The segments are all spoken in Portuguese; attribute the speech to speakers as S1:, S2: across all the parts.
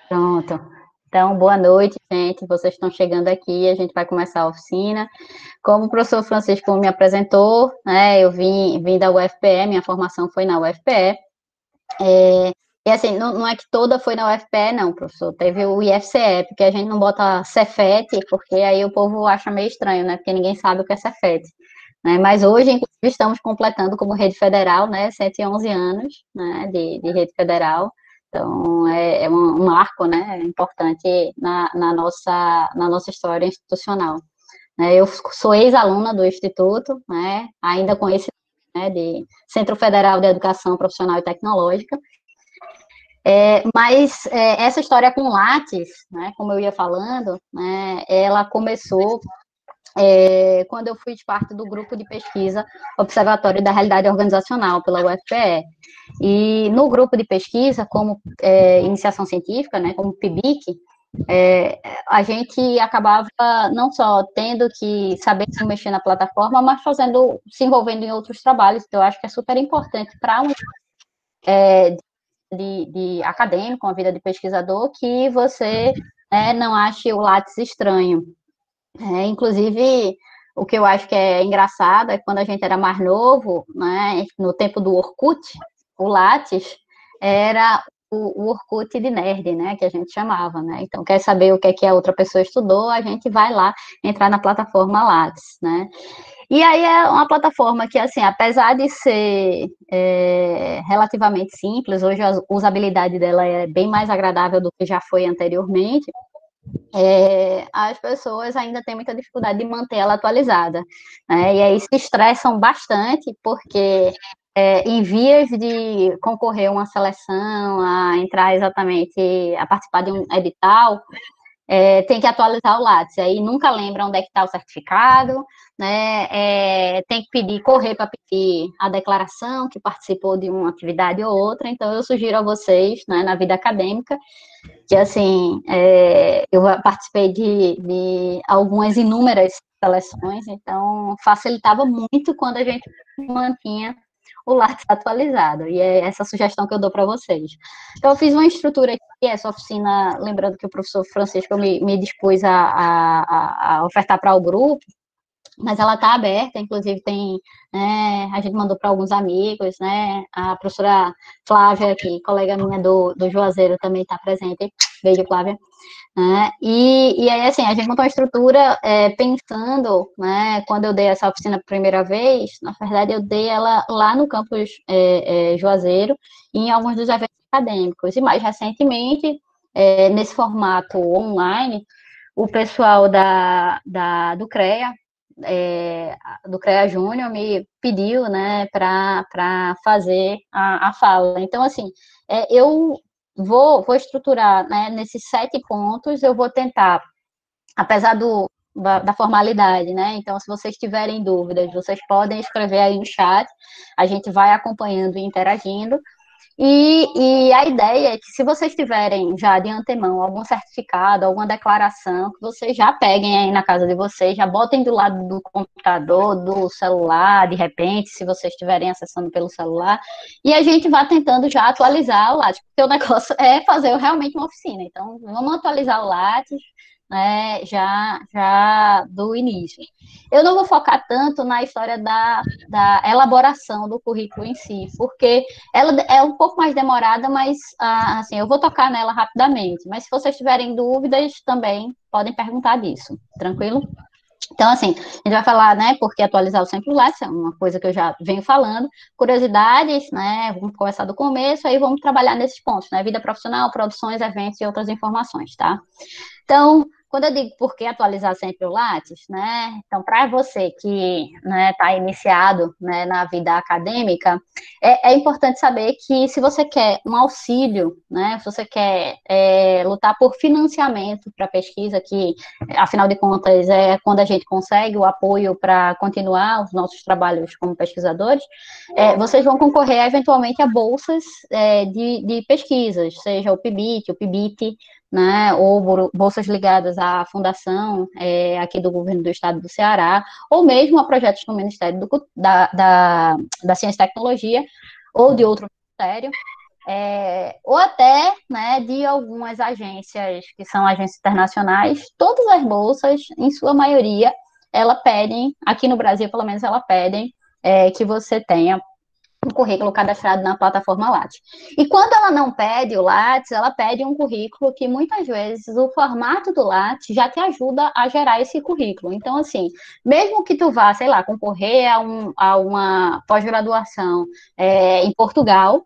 S1: Pronto. Então, boa noite, gente. Vocês estão chegando aqui, a gente vai começar a oficina. Como o professor Francisco me apresentou, né, eu vim da UFPE, minha formação foi na UFPE. E assim, não é que toda foi na UFPE, não, professor. Teve o IFCE, porque a gente não bota Cefet, porque aí o povo acha meio estranho, né? Porque ninguém sabe o que é Cefet. Né? Mas hoje, inclusive, estamos completando como rede federal, né? 111 anos, né? De rede federal. Então, é um marco, né? Importante na nossa história institucional. Né? Eu sou ex-aluna do Instituto, né? Ainda com esse, né? De Centro Federal de Educação Profissional e Tecnológica. Mas essa história com Lattes, né, como eu ia falando, né, ela começou quando eu fui de parte do grupo de pesquisa Observatório da Realidade Organizacional pela UFPE. E no grupo de pesquisa, como iniciação científica, né, como PIBIC, a gente acabava não só tendo que saber como mexer na plataforma, mas se envolvendo em outros trabalhos. Então, eu acho que é super importante para de acadêmico, uma vida de pesquisador, que você não ache o Lattes estranho. Inclusive, o que eu acho que é engraçado é que quando a gente era mais novo, né, no tempo do Orkut, o Lattes era o Orkut de nerd, né, que a gente chamava, né? Então, quer saber o que a outra pessoa estudou, a gente vai lá entrar na plataforma Lattes, né? E aí é uma plataforma que, assim, apesar de ser relativamente simples, hoje a usabilidade dela é bem mais agradável do que já foi anteriormente, as pessoas ainda têm muita dificuldade de manter ela atualizada, né? E aí se estressam bastante, porque em vias de concorrer a uma seleção, a entrar exatamente, a participar de um edital, tem que atualizar o Lattes, aí nunca lembra onde é que está o certificado, né? Tem que correr para pedir a declaração que participou de uma atividade ou outra, então eu sugiro a vocês, né, na vida acadêmica, que assim, eu participei de algumas inúmeras seleções, então facilitava muito quando a gente mantinha o Lattes atualizado, e é essa sugestão que eu dou para vocês. Então, eu fiz uma estrutura aqui, essa oficina, lembrando que o professor Francisco me dispôs a ofertar para o grupo, mas ela está aberta, inclusive tem, né, a gente mandou para alguns amigos, né, a professora Flávia, que colega minha do Juazeiro, também está presente, beijo, Flávia, né, e aí, assim, a gente montou uma estrutura pensando, né, quando eu dei essa oficina a primeira vez, na verdade, eu dei ela lá no campus Juazeiro, e em alguns dos eventos acadêmicos, e mais recentemente, nesse formato online, o pessoal do CREA, do CREA Júnior me pediu, né, para fazer a fala. Então, assim, eu vou estruturar, né, nesses 7 pontos, eu vou tentar, apesar da formalidade, né? Então, se vocês tiverem dúvidas, vocês podem escrever aí no chat, a gente vai acompanhando e interagindo. E a ideia é que, se vocês tiverem já de antemão algum certificado, alguma declaração, que vocês já peguem aí na casa de vocês, já botem do lado do computador, do celular, de repente, se vocês estiverem acessando pelo celular, e a gente vai tentando já atualizar o Lattes, porque o negócio é fazer realmente uma oficina. Então, vamos atualizar o Lattes, né, já do início. Eu não vou focar tanto na história da elaboração do currículo em si, porque ela é um pouco mais demorada, mas assim, eu vou tocar nela rapidamente. Mas se vocês tiverem dúvidas, também podem perguntar disso, tranquilo? Então, assim, a gente vai falar, né, por que atualizar o Sempre Lattes, é uma coisa que eu já venho falando, curiosidades, né, vamos começar do começo, aí vamos trabalhar nesses pontos, né, vida profissional, produções, eventos e outras informações, tá? Então, quando eu digo por que atualizar sempre o Lattes, né? Então, para você que está iniciado, né, na vida acadêmica, é importante saber que, se você quer um auxílio, né, se você quer lutar por financiamento para pesquisa, que, afinal de contas, é quando a gente consegue o apoio para continuar os nossos trabalhos como pesquisadores, vocês vão concorrer eventualmente a bolsas de pesquisas, seja o PIBIT, o PIBIT, né, ou bolsas ligadas à fundação aqui do governo do estado do Ceará, ou mesmo a projetos do Ministério da Ciência e Tecnologia, ou de outro ministério, ou até, né, de algumas agências que são agências internacionais, todas as bolsas, em sua maioria, ela pedem, aqui no Brasil, pelo menos, ela pedem que você tenha um currículo cadastrado na plataforma Lattes. E quando ela não pede o Lattes, ela pede um currículo que muitas vezes o formato do Lattes já te ajuda a gerar esse currículo. Então, assim, mesmo que tu vá, sei lá, concorrer a uma pós-graduação em Portugal,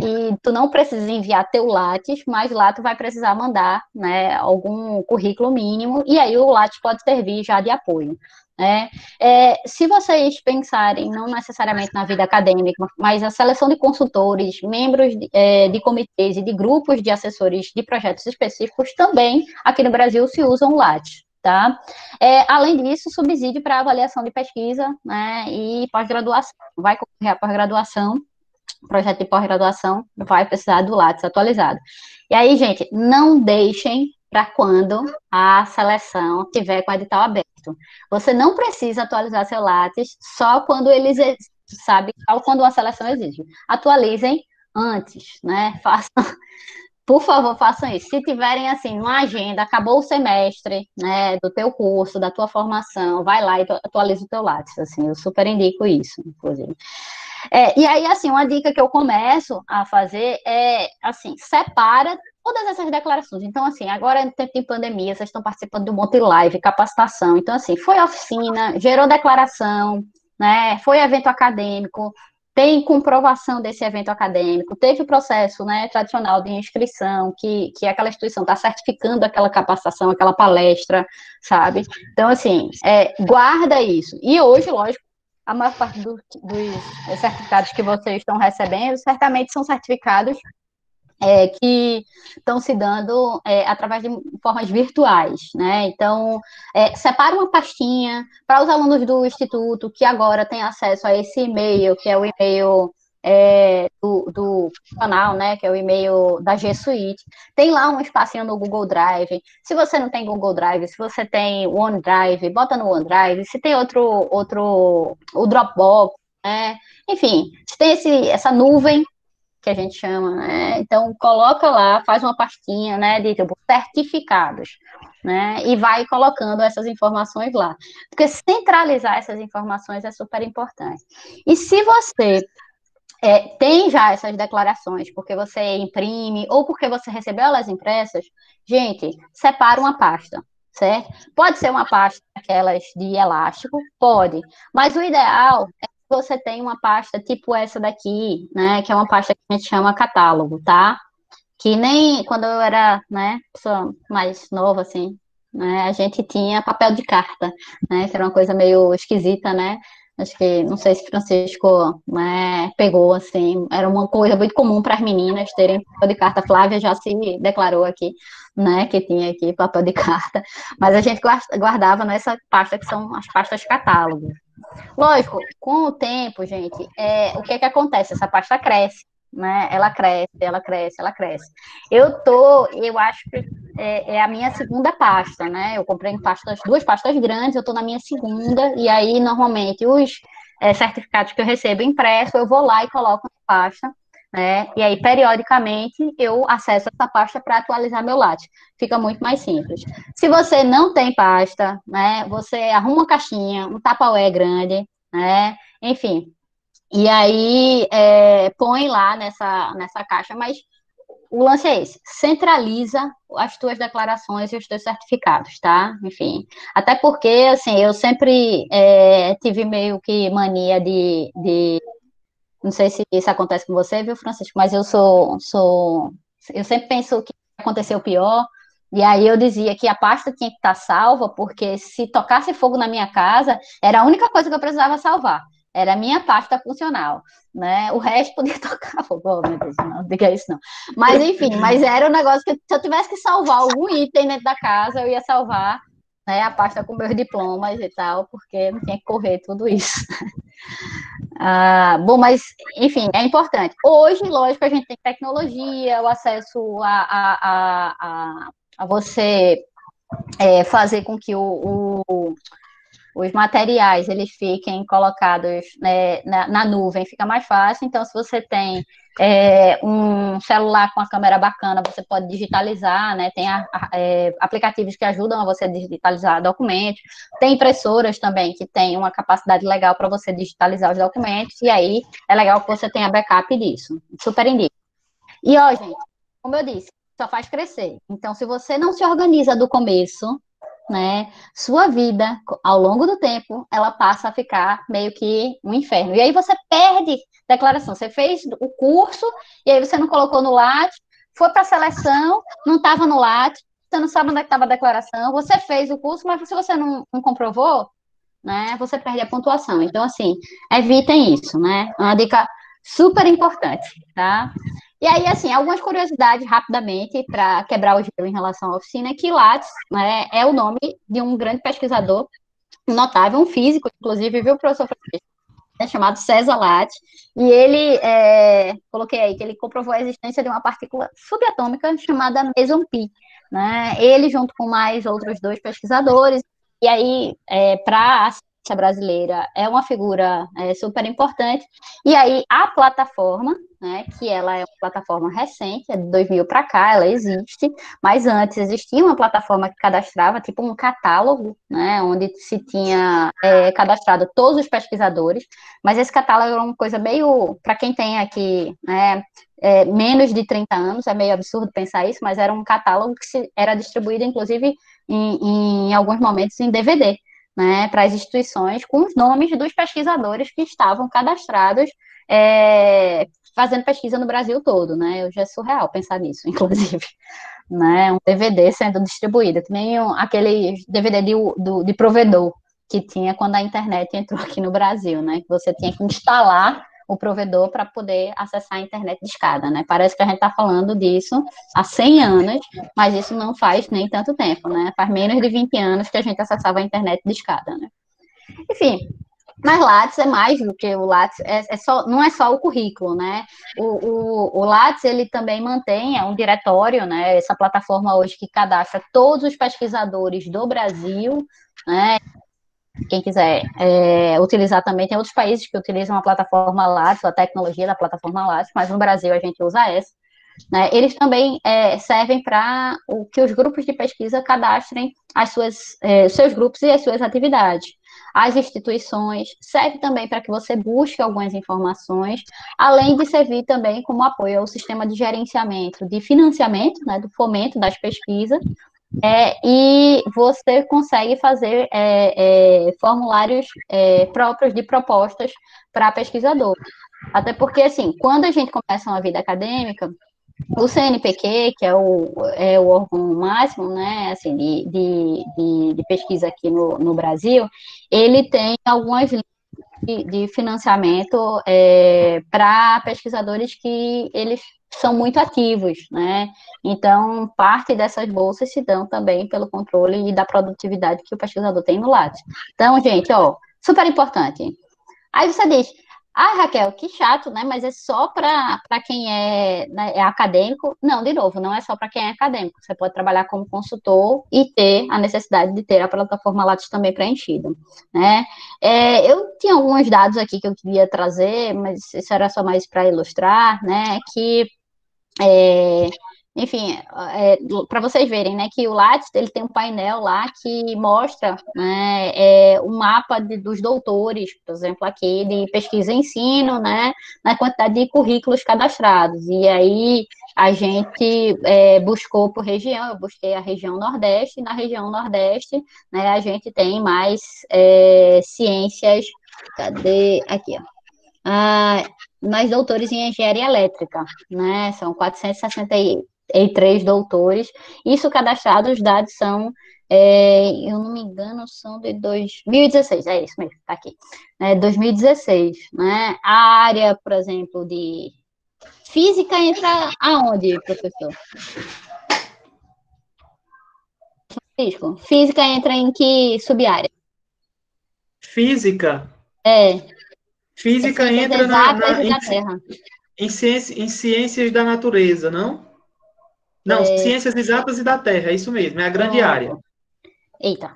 S1: e tu não precisa enviar teu Lattes, mas lá tu vai precisar mandar, né, algum currículo mínimo, e aí o Lattes pode servir já de apoio. Né? Se vocês pensarem, não necessariamente na vida acadêmica, mas a seleção de consultores, membros de comitês e de grupos de assessores de projetos específicos, também aqui no Brasil se usam o Lattes. Tá? Além disso, subsídio para avaliação de pesquisa, né, e pós-graduação. Vai concorrer à pós-graduação, projeto de pós-graduação, vai precisar do Lattes atualizado. E aí, gente, não deixem para quando a seleção tiver com o edital aberto. Você não precisa atualizar seu Lattes só quando eles, sabe, só quando a seleção exige. Atualizem antes, né? Façam, por favor, façam isso. Se tiverem, assim, uma agenda, acabou o semestre, né, do teu curso, da tua formação, vai lá e atualiza o teu Lattes, assim, eu super indico isso, inclusive. E aí, assim, uma dica que eu começo a fazer é, assim, separa todas essas declarações. Então, assim, agora no tempo de pandemia, vocês estão participando do Monte Live, capacitação. Então, assim, foi oficina, gerou declaração, né? Foi evento acadêmico, tem comprovação desse evento acadêmico, teve o processo, né, tradicional de inscrição, que aquela instituição está certificando aquela capacitação, aquela palestra, sabe? Então, assim, guarda isso. E hoje, lógico, a maior parte dos certificados que vocês estão recebendo, certamente são certificados que estão se dando através de formas virtuais, né? Então, separa uma pastinha para os alunos do Instituto que agora têm acesso a esse e-mail, que é o e-mail do canal, né, que é o e-mail da G Suite. Tem lá um espacinho no Google Drive. Se você não tem Google Drive, se você tem OneDrive, bota no OneDrive. Se tem o Dropbox, né? Enfim, se tem essa nuvem que a gente chama, né? Então, coloca lá, faz uma pastinha, né, de tipo, certificados, né? E vai colocando essas informações lá. Porque centralizar essas informações é super importante. E se você tem já essas declarações, porque você imprime ou porque você recebeu elas impressas, gente, separa uma pasta, certo? Pode ser uma pasta aquelas de elástico, pode, mas o ideal é que você tenha uma pasta tipo essa daqui, né, que é uma pasta que a gente chama catálogo, tá? Que nem quando eu era, né, pessoa mais nova, assim, né, a gente tinha papel de carta, né, que era uma coisa meio esquisita, né? Acho que, não sei se Francisco, né, pegou, assim, era uma coisa muito comum para as meninas terem papel de carta. Flávia já se declarou aqui, né, que tinha aqui papel de carta, mas a gente guardava nessa pasta que são as pastas catálogo. Lógico, com o tempo, gente, o que é que acontece? Essa pasta cresce, né? Ela cresce, ela cresce, ela cresce. Eu acho que é a minha segunda pasta, né? Eu comprei duas pastas grandes, eu estou na minha segunda, e aí, normalmente, os certificados que eu recebo impresso, eu vou lá e coloco na pasta, né? E aí, periodicamente, eu acesso essa pasta para atualizar meu Lattes. Fica muito mais simples. Se você não tem pasta, né, você arruma uma caixinha, um Tupperware grande, né, enfim, e aí põe lá nessa caixa, mas o lance é esse, centraliza as tuas declarações e os teus certificados, tá? Enfim, até porque, assim, eu sempre tive meio que mania não sei se isso acontece com você, viu, Francisco, mas eu sempre penso que aconteceu pior, e aí eu dizia que a pasta tinha que estar salva, porque se tocasse fogo na minha casa, era a única coisa que eu precisava salvar, era a minha pasta funcional, né? O resto podia tocar fogo, oh, meu Deus, não diga isso não. Mas enfim, mas era um negócio que se eu tivesse que salvar algum item dentro da casa, eu ia salvar, né, a pasta com meus diplomas e tal, porque não tinha que correr tudo isso. Bom, mas, enfim, é importante. Hoje, lógico, a gente tem tecnologia, o acesso a você fazer com que os materiais eles fiquem colocados, né, na nuvem, fica mais fácil. Então, se você tem um celular com a câmera bacana, você pode digitalizar, né? Tem aplicativos que ajudam a você digitalizar documentos. Tem impressoras também que tem uma capacidade legal para você digitalizar os documentos, e aí é legal que você tenha backup disso. Super indico. E, ó, gente, como eu disse, só faz crescer. Então, se você não se organiza do começo, né, sua vida, ao longo do tempo, ela passa a ficar meio que um inferno. E aí você perde declaração. Você fez o curso, e aí você não colocou no Lattes, foi para a seleção, não estava no Lattes, você não sabe onde é que estava a declaração, você fez o curso, mas se você não comprovou, né, você perde a pontuação. Então, assim, evitem isso, né? É uma dica super importante, tá? E aí, assim, algumas curiosidades rapidamente para quebrar o gelo em relação à oficina, é que Lattes, né, é o nome de um grande pesquisador notável, um físico, inclusive, viu, professor Francisco? É chamado César Lattes, e ele, coloquei aí, que ele comprovou a existência de uma partícula subatômica chamada meson pi, né? Ele, junto com mais outros dois pesquisadores, e aí, para a ciência brasileira, é uma figura super importante, e aí a plataforma, né, que ela é uma plataforma recente, é de 2000 para cá, ela existe, mas antes existia uma plataforma que cadastrava, tipo um catálogo, né, onde se tinha cadastrado todos os pesquisadores, mas esse catálogo era uma coisa meio, para quem tem aqui, né, menos de 30 anos, é meio absurdo pensar isso, mas era um catálogo que era distribuído, inclusive, em alguns momentos em DVD, né, para as instituições, com os nomes dos pesquisadores que estavam cadastrados, fazendo pesquisa no Brasil todo, né, hoje é surreal pensar nisso, inclusive, né, um DVD sendo distribuído, que nem aquele DVD de provedor, que tinha quando a internet entrou aqui no Brasil, né? Que você tinha que instalar o provedor para poder acessar a internet de escada, né? Parece que a gente está falando disso há 100 anos, mas isso não faz nem tanto tempo, né? Faz menos de 20 anos que a gente acessava a internet de escada, né? Enfim, mas Lattes é mais do que o Lattes, não é só o currículo, né? O Lattes, ele também mantém um diretório, né? Essa plataforma hoje que cadastra todos os pesquisadores do Brasil, né? Quem quiser utilizar também, tem outros países que utilizam a plataforma Lattes, a tecnologia da plataforma Lattes, mas no Brasil a gente usa essa. Né? Eles também servem para que os grupos de pesquisa cadastrem os seus grupos e as suas atividades. As instituições servem também para que você busque algumas informações, além de servir também como apoio ao sistema de gerenciamento, de financiamento, né, do fomento das pesquisas, e você consegue fazer formulários próprios de propostas para pesquisador. Até porque, assim, quando a gente começa uma vida acadêmica, o CNPq, que é o órgão máximo, né, assim, de pesquisa aqui no Brasil, ele tem algumas linhas de financiamento para pesquisadores que eles são muito ativos, né? Então, parte dessas bolsas se dão também pelo controle e da produtividade que o pesquisador tem no Lattes. Então, gente, ó, super importante. Aí você diz, Raquel, que chato, né? Mas é só para quem né, é acadêmico. Não, de novo, não é só para quem é acadêmico. Você pode trabalhar como consultor e ter a necessidade de ter a plataforma Lattes também preenchida, né? Eu tinha alguns dados aqui que eu queria trazer, mas isso era só mais para ilustrar, né? Que enfim, para vocês verem, né, que o Lattes ele tem um painel lá que mostra, né, um mapa dos doutores, por exemplo, aqui de pesquisa e ensino, né, na quantidade de currículos cadastrados. E aí a gente buscou por região, eu busquei a região Nordeste, e na região Nordeste, né, a gente tem mais ciências, cadê? Aqui, ó. Mais doutores em engenharia elétrica, né? São 463 doutores. Isso cadastrado, os dados são, eu não me engano, são de 2016, é isso mesmo, tá aqui. 2016, né? A área, por exemplo, de física entra aonde, professor? Francisco, física entra em que sub-área?
S2: Física.
S1: É
S2: Física
S1: ciências
S2: entra
S1: exatas e da Terra.
S2: em ciências da natureza, não? Não, ciências exatas e da Terra, é isso mesmo, é a grande área.
S1: Pronto. Eita.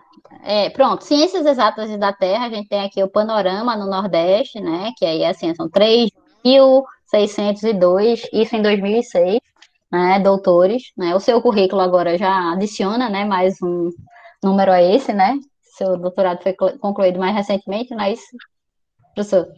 S1: Pronto, ciências exatas e da Terra, a gente tem aqui o panorama no Nordeste, né? Que aí, assim, são 3.602, isso em 2006, né? Doutores, né? O seu currículo agora já adiciona, né? Mais um número a esse, né? Seu doutorado foi concluído mais recentemente, mas, professor,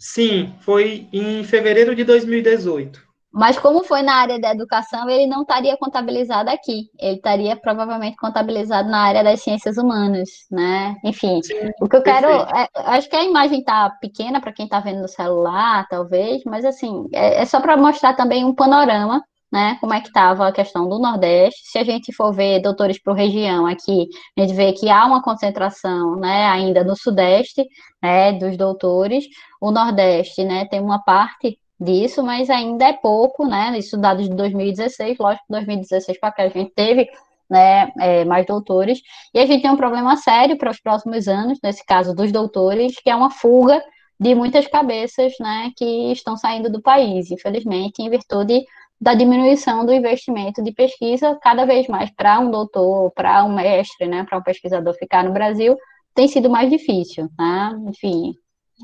S2: Sim, foi em fevereiro de 2018.
S1: mas como foi na área da educação, ele não estaria contabilizado aqui. Ele estaria provavelmente contabilizado na área das ciências humanas, né? Enfim,
S2: Sim,
S1: o que eu quero,
S2: perfeito.
S1: acho que a imagem está pequena para quem está vendo no celular, talvez, mas assim, é só para mostrar também um panorama, né? Como é que estava a questão do Nordeste. Se a gente for ver doutores por região aqui, a gente vê que há uma concentração, né? Ainda no Sudeste, né? Dos doutores. O Nordeste, né? Tem uma parte disso, mas ainda é pouco, né? Isso dados de 2016, lógico que 2016 para cá a gente teve, né, mais doutores, e a gente tem um problema sério para os próximos anos, nesse caso dos doutores, que é uma fuga de muitas cabeças, né, que estão saindo do país, infelizmente, em virtude da diminuição do investimento de pesquisa, cada vez mais para um doutor, para um mestre, né, para um pesquisador ficar no Brasil, tem sido mais difícil, tá? Enfim,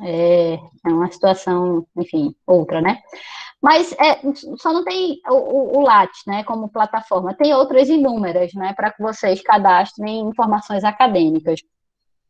S1: é uma situação, enfim, outra, né? Mas só não tem o Lattes, né, como plataforma. Tem outras inúmeras, né, para que vocês cadastrem informações acadêmicas.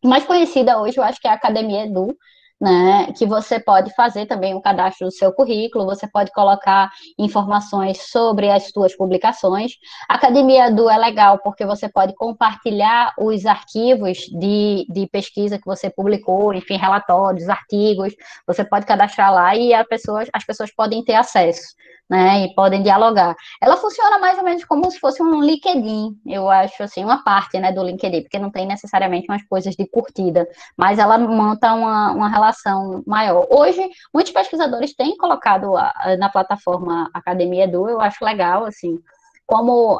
S1: Mais conhecida hoje, eu acho que é a Academia Edu, né, que você pode fazer também o cadastro do seu currículo, você pode colocar informações sobre as suas publicações. A Academia Edu é legal porque você pode compartilhar os arquivos de pesquisa que você publicou, enfim, relatórios, artigos, você pode cadastrar lá e as pessoas podem ter acesso, né, e podem dialogar. Ela funciona mais ou menos como se fosse um LinkedIn, eu acho, assim, uma parte, né, do LinkedIn, porque não tem necessariamente umas coisas de curtida, mas ela monta uma relação maior. Hoje, muitos pesquisadores têm colocado na plataforma Academia Edu, eu acho legal, assim, como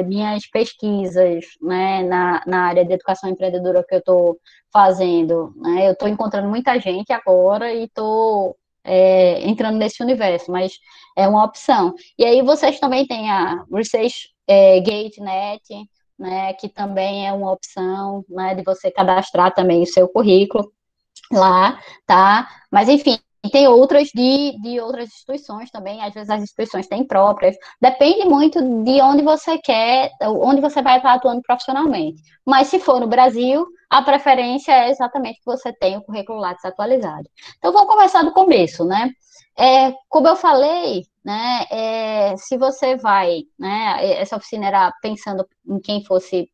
S1: minhas pesquisas, né, na área de educação empreendedora que eu estou fazendo, né, eu estou encontrando muita gente agora e estou entrando nesse universo, mas é uma opção. E aí vocês também têm a Research GateNet, né, que também é uma opção, né, de você cadastrar também o seu currículo lá, tá? Mas, enfim, tem outras de outras instituições também, às vezes as instituições têm próprias, depende muito de onde você quer, onde você vai estar atuando profissionalmente. Mas se for no Brasil, a preferência é exatamente que você tenha o currículo Lattes atualizado. Então, vamos começar do começo, né? Como eu falei, né, se você vai, né, essa oficina era pensando em quem fosse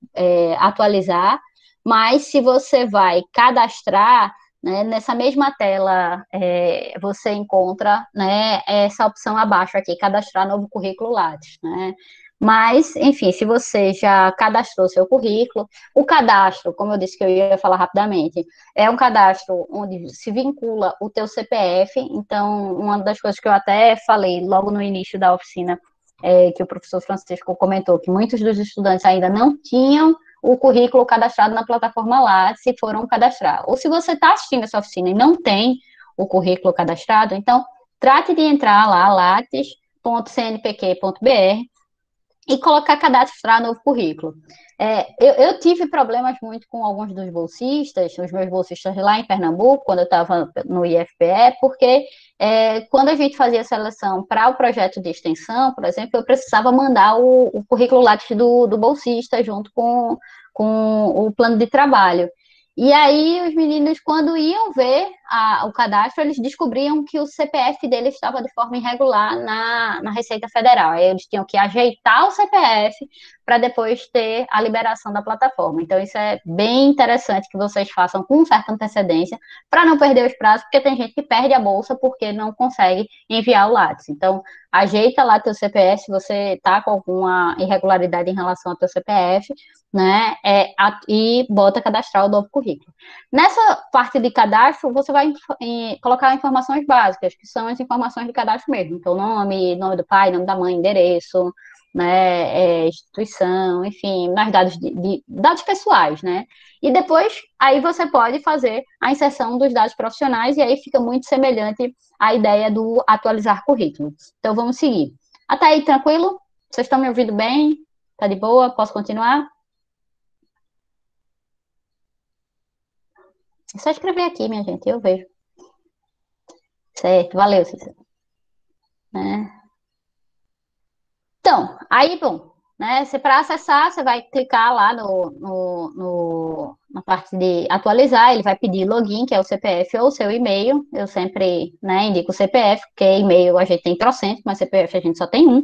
S1: atualizar, mas se você vai cadastrar, né, nessa mesma tela, você encontra, né, essa opção abaixo aqui, cadastrar novo currículo Lattes, né? Mas, enfim, se você já cadastrou seu currículo, o cadastro, como eu disse que eu ia falar rapidamente, é um cadastro onde se vincula o teu CPF. Então, uma das coisas que eu até falei logo no início da oficina, que o professor Francisco comentou, que muitos dos estudantes ainda não tinham o currículo cadastrado na plataforma Lattes se foram cadastrar. Ou se você está assistindo essa oficina e não tem o currículo cadastrado, então trate de entrar lá, lattes.cnpq.br, e colocar cadastrar novo currículo. Eu tive problemas muito com alguns dos bolsistas, os meus bolsistas lá em Pernambuco, quando eu estava no IFPE, porque quando a gente fazia a seleção para o projeto de extensão, por exemplo, eu precisava mandar o currículo Lattes do bolsista junto com o plano de trabalho. E aí, os meninos, quando iam ver o cadastro, eles descobriam que o CPF dele estava de forma irregular na Receita Federal. Aí eles tinham que ajeitar o CPF para depois ter a liberação da plataforma. Então, isso é bem interessante que vocês façam com certa antecedência, para não perder os prazos, porque tem gente que perde a bolsa porque não consegue enviar o Lattes. Então, ajeita lá teu CPF, se você está com alguma irregularidade em relação ao teu CPF, né, e bota cadastrar o novo currículo. Nessa parte de cadastro, você vai colocar informações básicas, que são as informações de cadastro mesmo. Então, nome do pai, nome da mãe, endereço, né, instituição, enfim, mais dados pessoais, né? E depois, aí você pode fazer a inserção dos dados profissionais e aí fica muito semelhante à ideia do atualizar currículo. Então, vamos seguir. Até aí, tranquilo? Vocês estão me ouvindo bem? Tá de boa? Posso continuar? É só escrever aqui, minha gente, eu vejo. Certo, valeu, Cícero. Né? Então, aí, bom, né? Você para acessar, você vai clicar lá na parte de atualizar, ele vai pedir login, que é o CPF ou o seu e-mail. Eu sempre, né, indico o CPF, porque e-mail a gente tem trocentos, mas CPF a gente só tem um,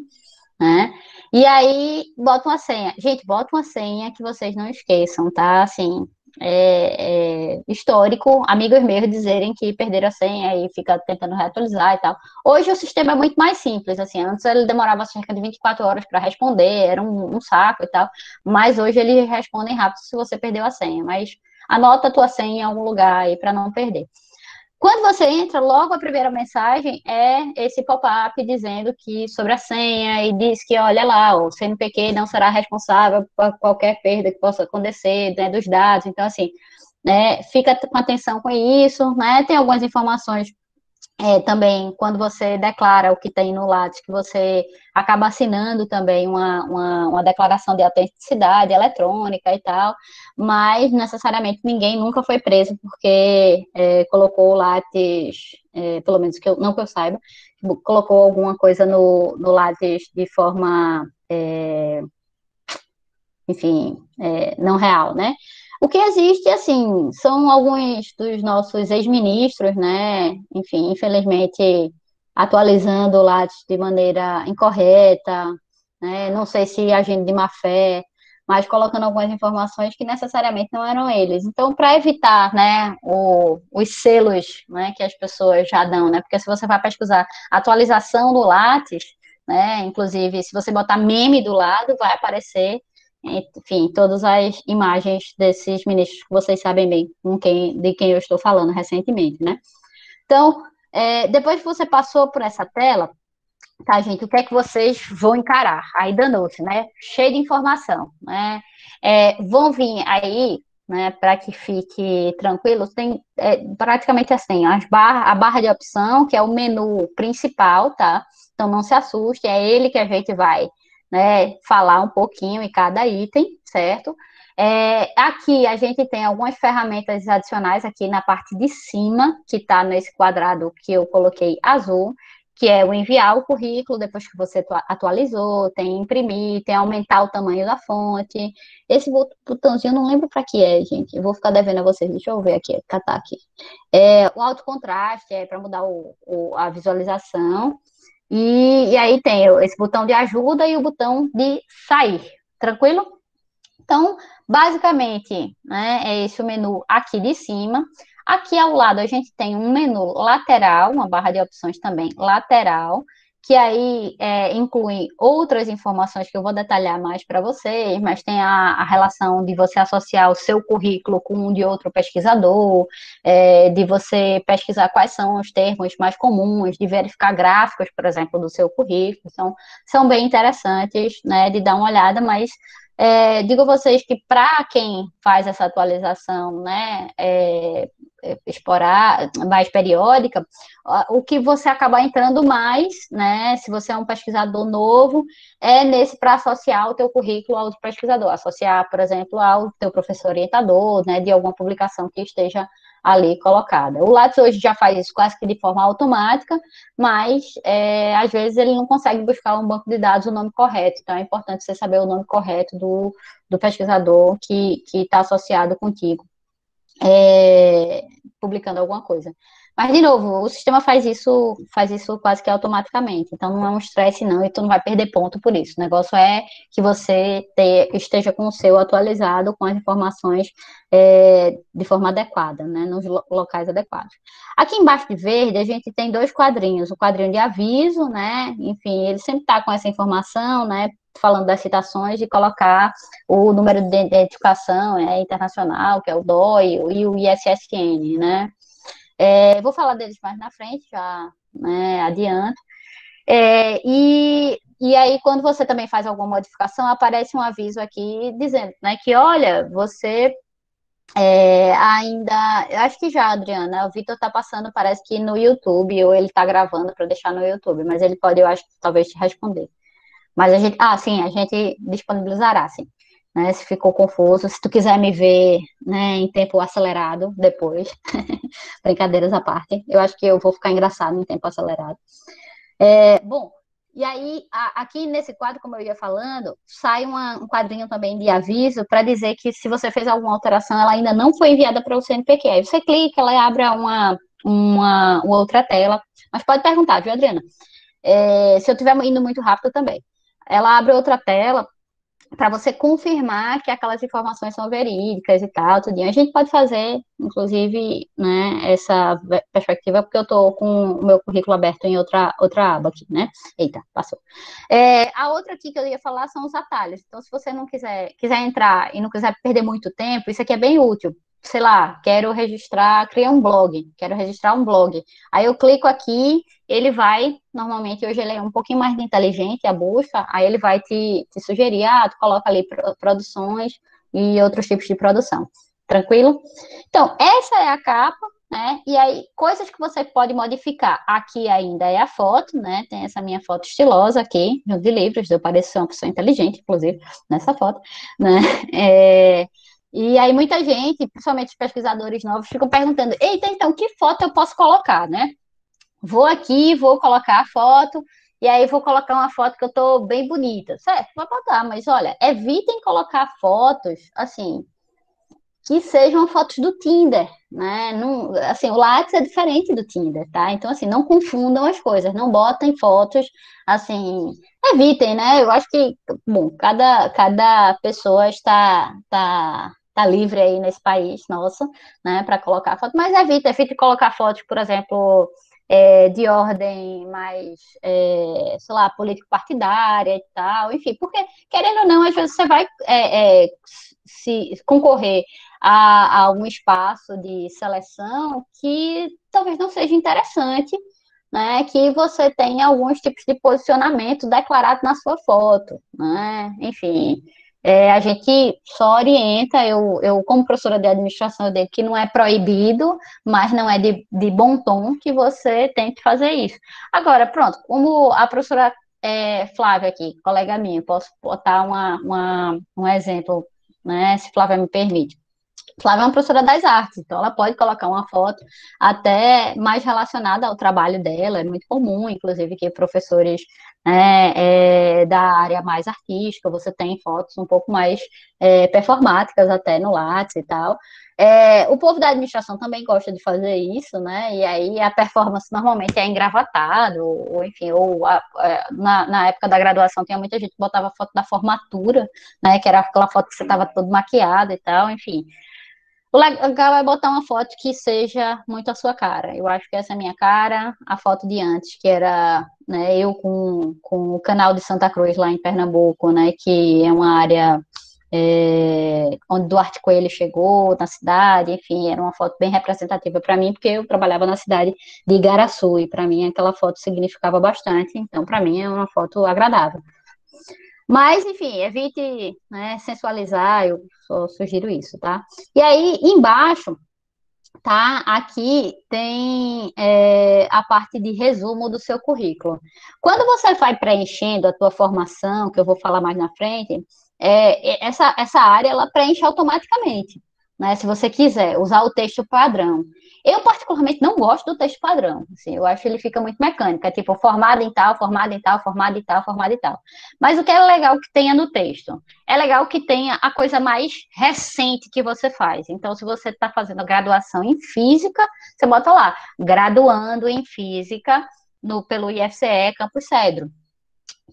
S1: né? E aí, bota uma senha. Gente, bota uma senha que vocês não esqueçam, tá? Assim, é histórico, amigos meus dizerem que perderam a senha e fica tentando reatualizar e tal. Hoje o sistema é muito mais simples, assim, antes ele demorava cerca de 24 horas para responder, era um saco e tal, mas hoje eles respondem rápido se você perdeu a senha, mas anota a tua senha em algum lugar aí para não perder. Quando você entra, logo a primeira mensagem é esse pop-up dizendo que sobre a senha e diz que, olha lá, o CNPq não será responsável por qualquer perda que possa acontecer, né, dos dados. Então, assim, né, fica com atenção com isso, né? Tem algumas informações também, quando você declara o que tem no Lattes, que você acaba assinando também uma declaração de autenticidade eletrônica e tal, mas necessariamente ninguém nunca foi preso porque colocou o Lattes, pelo menos que eu, não que eu saiba, colocou alguma coisa no Lattes de forma, enfim, não real, né? O que existe, assim, são alguns dos nossos ex-ministros, né? Enfim, infelizmente, atualizando lá de maneira incorreta, né? Não sei se agindo de má fé, mas colocando algumas informações que necessariamente não eram eles. Então, para evitar, né, os selos, né, que as pessoas já dão, né? Porque se você vai pesquisar atualização do Lattes, né? Inclusive, se você botar meme do lado, vai aparecer, enfim, todas as imagens desses ministros que vocês sabem bem de quem eu estou falando recentemente, né? Então, depois que você passou por essa tela, tá, gente, o que é que vocês vão encarar? Aí danou-se, né? Cheio de informação, né? Vão vir aí, né, para que fique tranquilo, tem praticamente assim, a barra de opção, que é o menu principal, tá? Então não se assuste, é ele que a gente vai, né, falar um pouquinho em cada item, certo? Aqui a gente tem algumas ferramentas adicionais aqui na parte de cima, que está nesse quadrado que eu coloquei azul, que é o enviar o currículo depois que você atualizou, tem imprimir, tem aumentar o tamanho da fonte. Esse botãozinho eu não lembro para que é, gente. Eu vou ficar devendo a vocês. Deixa eu ver aqui, catar aqui. O alto contraste é para mudar a visualização. E aí tem esse botão de ajuda e o botão de sair. Tranquilo? Então, basicamente, né, é esse o menu aqui de cima. Aqui ao lado a gente tem um menu lateral, uma barra de opções também lateral, que aí inclui outras informações que eu vou detalhar mais para vocês, mas tem a relação de você associar o seu currículo com um de outro pesquisador, de você pesquisar quais são os termos mais comuns, de verificar gráficos, por exemplo, do seu currículo. Então, são bem interessantes, né, de dar uma olhada, mas digo a vocês que para quem faz essa atualização, né, mais periódica, o que você acaba entrando mais, né, se você é um pesquisador novo, é nesse para associar o teu currículo ao outro pesquisador, associar, por exemplo, ao teu professor orientador, né, de alguma publicação que esteja ali colocada. O Lattes hoje já faz isso quase que de forma automática, mas às vezes ele não consegue buscar um banco de dados o nome correto, então é importante você saber o nome correto do pesquisador que está associado contigo, publicando alguma coisa. Mas, de novo, o sistema faz isso quase que automaticamente, então não é um estresse não, e tu não vai perder ponto por isso. O negócio é que você esteja com o seu atualizado, com as informações de forma adequada, né, nos locais adequados. Aqui embaixo de verde, a gente tem dois quadrinhos, o quadrinho de aviso, né, enfim, ele sempre está com essa informação, né, falando das citações, de colocar o número de identificação internacional, que é o DOI, e o ISSN, né? Vou falar deles mais na frente, já, né, adianto. E aí, quando você também faz alguma modificação, aparece um aviso aqui dizendo, né, que, olha, você ainda, eu acho que já, Adriana, o Vitor está passando, parece que no YouTube, ou ele está gravando para deixar no YouTube, mas ele pode, eu acho, talvez te responder. Mas sim, a gente disponibilizará, sim. né, se ficou confuso, se tu quiser me ver, né, em tempo acelerado depois, brincadeiras à parte, eu acho que eu vou ficar engraçado em tempo acelerado. Bom, e aí, aqui nesse quadro, como eu ia falando, sai um quadrinho também de aviso para dizer que se você fez alguma alteração, ela ainda não foi enviada para o CNPq. Aí você clica, ela abre uma outra tela. Mas pode perguntar, viu, Adriana? Se eu estiver indo muito rápido também. Ela abre outra tela para você confirmar que aquelas informações são verídicas e tal, tudinho. A gente pode fazer, inclusive, né, essa perspectiva, porque eu estou com o meu currículo aberto em outra aba aqui, né? Eita, passou. A outra aqui que eu ia falar são os atalhos. Então, se você não quiser entrar e não quiser perder muito tempo, isso aqui é bem útil. Sei lá, criar um blog, quero registrar um blog. Aí eu clico aqui, ele vai, normalmente hoje ele é um pouquinho mais inteligente, a busca, aí ele vai te sugerir, tu coloca ali produções e outros tipos de produção. Tranquilo? Então, essa é a capa, né? E aí, coisas que você pode modificar. Aqui ainda é a foto, né? Tem essa minha foto estilosa aqui, de livros, eu pareço ser uma pessoa inteligente, inclusive, nessa foto, né? E aí muita gente, principalmente os pesquisadores novos, ficam perguntando, eita, então, que foto eu posso colocar, né? Vou aqui, vou colocar a foto, e aí vou colocar uma foto que eu tô bem bonita. Certo, vai botar, mas olha, evitem colocar fotos, assim, que sejam fotos do Tinder, né? Não, assim, o Lattes é diferente do Tinder, tá? Então, assim, não confundam as coisas, não botem fotos, assim, evitem, né? Eu acho que, bom, cada pessoa tá livre aí nesse país, nossa, né, para colocar foto, mas evite colocar fotos, por exemplo, de ordem mais, sei lá, político-partidária e tal, enfim, porque, querendo ou não, às vezes você vai se concorrer a um espaço de seleção que talvez não seja interessante, né, que você tenha alguns tipos de posicionamento declarado na sua foto, né, enfim, a gente só orienta, eu como professora de administração, eu digo que não é proibido, mas não é de bom tom que você tente fazer isso. Agora, pronto, como a professora Flávia aqui, colega minha, posso botar um exemplo, né, se Flávia me permite. Flávia é uma professora das artes, então ela pode colocar uma foto até mais relacionada ao trabalho dela, é muito comum, inclusive, que professores, né, da área mais artística, você tem fotos um pouco mais performáticas até no Lattes e tal. O povo da administração também gosta de fazer isso, né? E aí a performance normalmente é engravatado, ou enfim, na época da graduação tinha muita gente que botava foto da formatura, né? Que era aquela foto que você estava todo maquiado e tal, enfim. O legal é botar uma foto que seja muito a sua cara. Eu acho que essa é a minha cara, a foto de antes, que era, né, eu com o canal de Santa Cruz lá em Pernambuco, né, que é uma área onde Duarte Coelho chegou na cidade, enfim, era uma foto bem representativa para mim, porque eu trabalhava na cidade de Igaraçu, e para mim aquela foto significava bastante, então para mim é uma foto agradável. Mas, enfim, evite, né, sensualizar, eu só sugiro isso, tá? E aí, embaixo, tá? Aqui tem a parte de resumo do seu currículo. Quando você vai preenchendo a tua formação, que eu vou falar mais na frente, essa área, ela preenche automaticamente, né? Se você quiser usar o texto padrão. Eu, particularmente, não gosto do texto padrão. Assim, eu acho que ele fica muito mecânico. É tipo, formado em tal, formado em tal, formado em tal, formado em tal. Mas o que é legal que tenha no texto? É legal que tenha a coisa mais recente que você faz. Então, se você está fazendo graduação em física, você bota lá, graduando em física pelo IFCE Campus Cedro.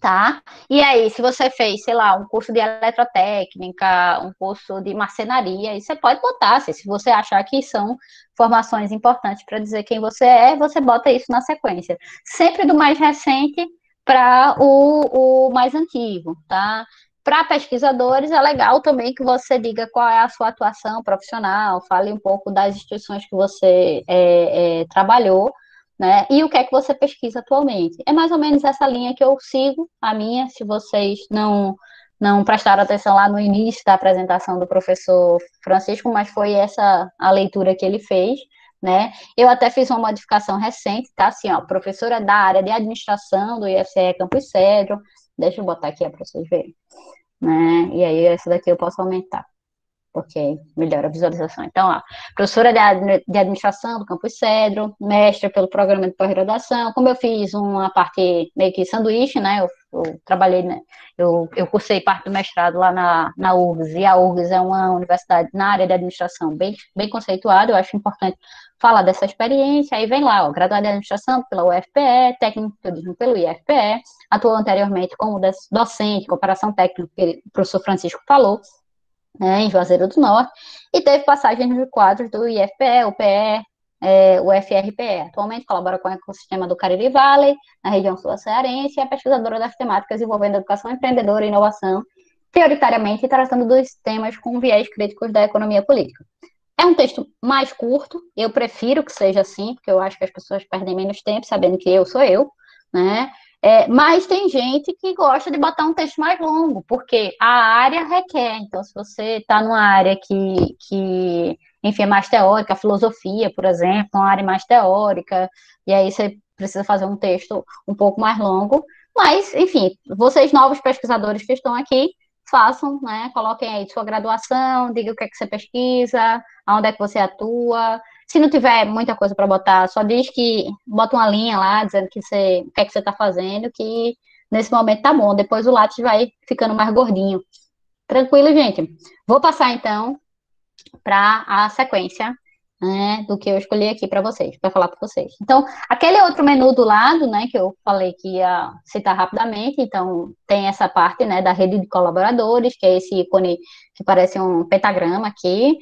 S1: Tá? E aí, se você fez, sei lá, um curso de eletrotécnica, um curso de marcenaria, aí você pode botar, se você achar que são formações importantes para dizer quem você é, você bota isso na sequência. Sempre do mais recente para o mais antigo, tá? Para pesquisadores, é legal também que você diga qual é a sua atuação profissional, fale um pouco das instituições que você trabalhou, né? E o que é que você pesquisa atualmente? É mais ou menos essa linha que eu sigo, a minha, se vocês não prestaram atenção lá no início da apresentação do professor Francisco, mas foi essa a leitura que ele fez, né? Eu até fiz uma modificação recente, tá? Assim, ó, professora da área de administração do IFCE Campus Cedro, deixa eu botar aqui para vocês verem. né? E aí essa daqui eu posso aumentar, porque melhora a visualização. Então, ó, professora de administração do Campus Cedro, mestra pelo programa de pós-graduação. Como eu fiz uma parte meio que sanduíche, né? Eu trabalhei, né? Eu cursei parte do mestrado lá na URGS, e a URGS é uma universidade na área de administração bem conceituada. Eu acho importante falar dessa experiência. Aí vem lá, ó, graduada em administração pela UFPE, técnico de turismo pelo IFPE, atuou anteriormente como docente, cooperação técnica, que o professor Francisco falou, né, em Juazeiro do Norte, e teve passagens nos quadros do IFPE, UPE, o FRPE. Atualmente colabora com o ecossistema do Cariri Valley, na região sul-cearense, e é pesquisadora das temáticas envolvendo educação empreendedora e inovação, prioritariamente tratando dos temas com viés críticos da economia política. É um texto mais curto, eu prefiro que seja assim, porque eu acho que as pessoas perdem menos tempo sabendo que eu sou eu, né? Mas tem gente que gosta de botar um texto mais longo, porque a área requer. Então, se você está numa área enfim, é mais teórica, filosofia, por exemplo, uma área mais teórica, e aí você precisa fazer um texto um pouco mais longo. Mas, enfim, vocês novos pesquisadores que estão aqui, façam, né? Coloquem aí sua graduação, diga o que é que você pesquisa, aonde é que você atua. Se não tiver muita coisa para botar, só diz que bota uma linha lá dizendo o que é que você está fazendo, que nesse momento tá bom. Depois o lápis vai ficando mais gordinho. Tranquilo, gente? Vou passar então para a sequência, né, do que eu escolhi aqui para vocês, para falar para vocês. Então, aquele outro menu do lado, né, que eu falei que ia citar rapidamente, então tem essa parte, né, da rede de colaboradores, que é esse ícone que parece um pentagrama aqui,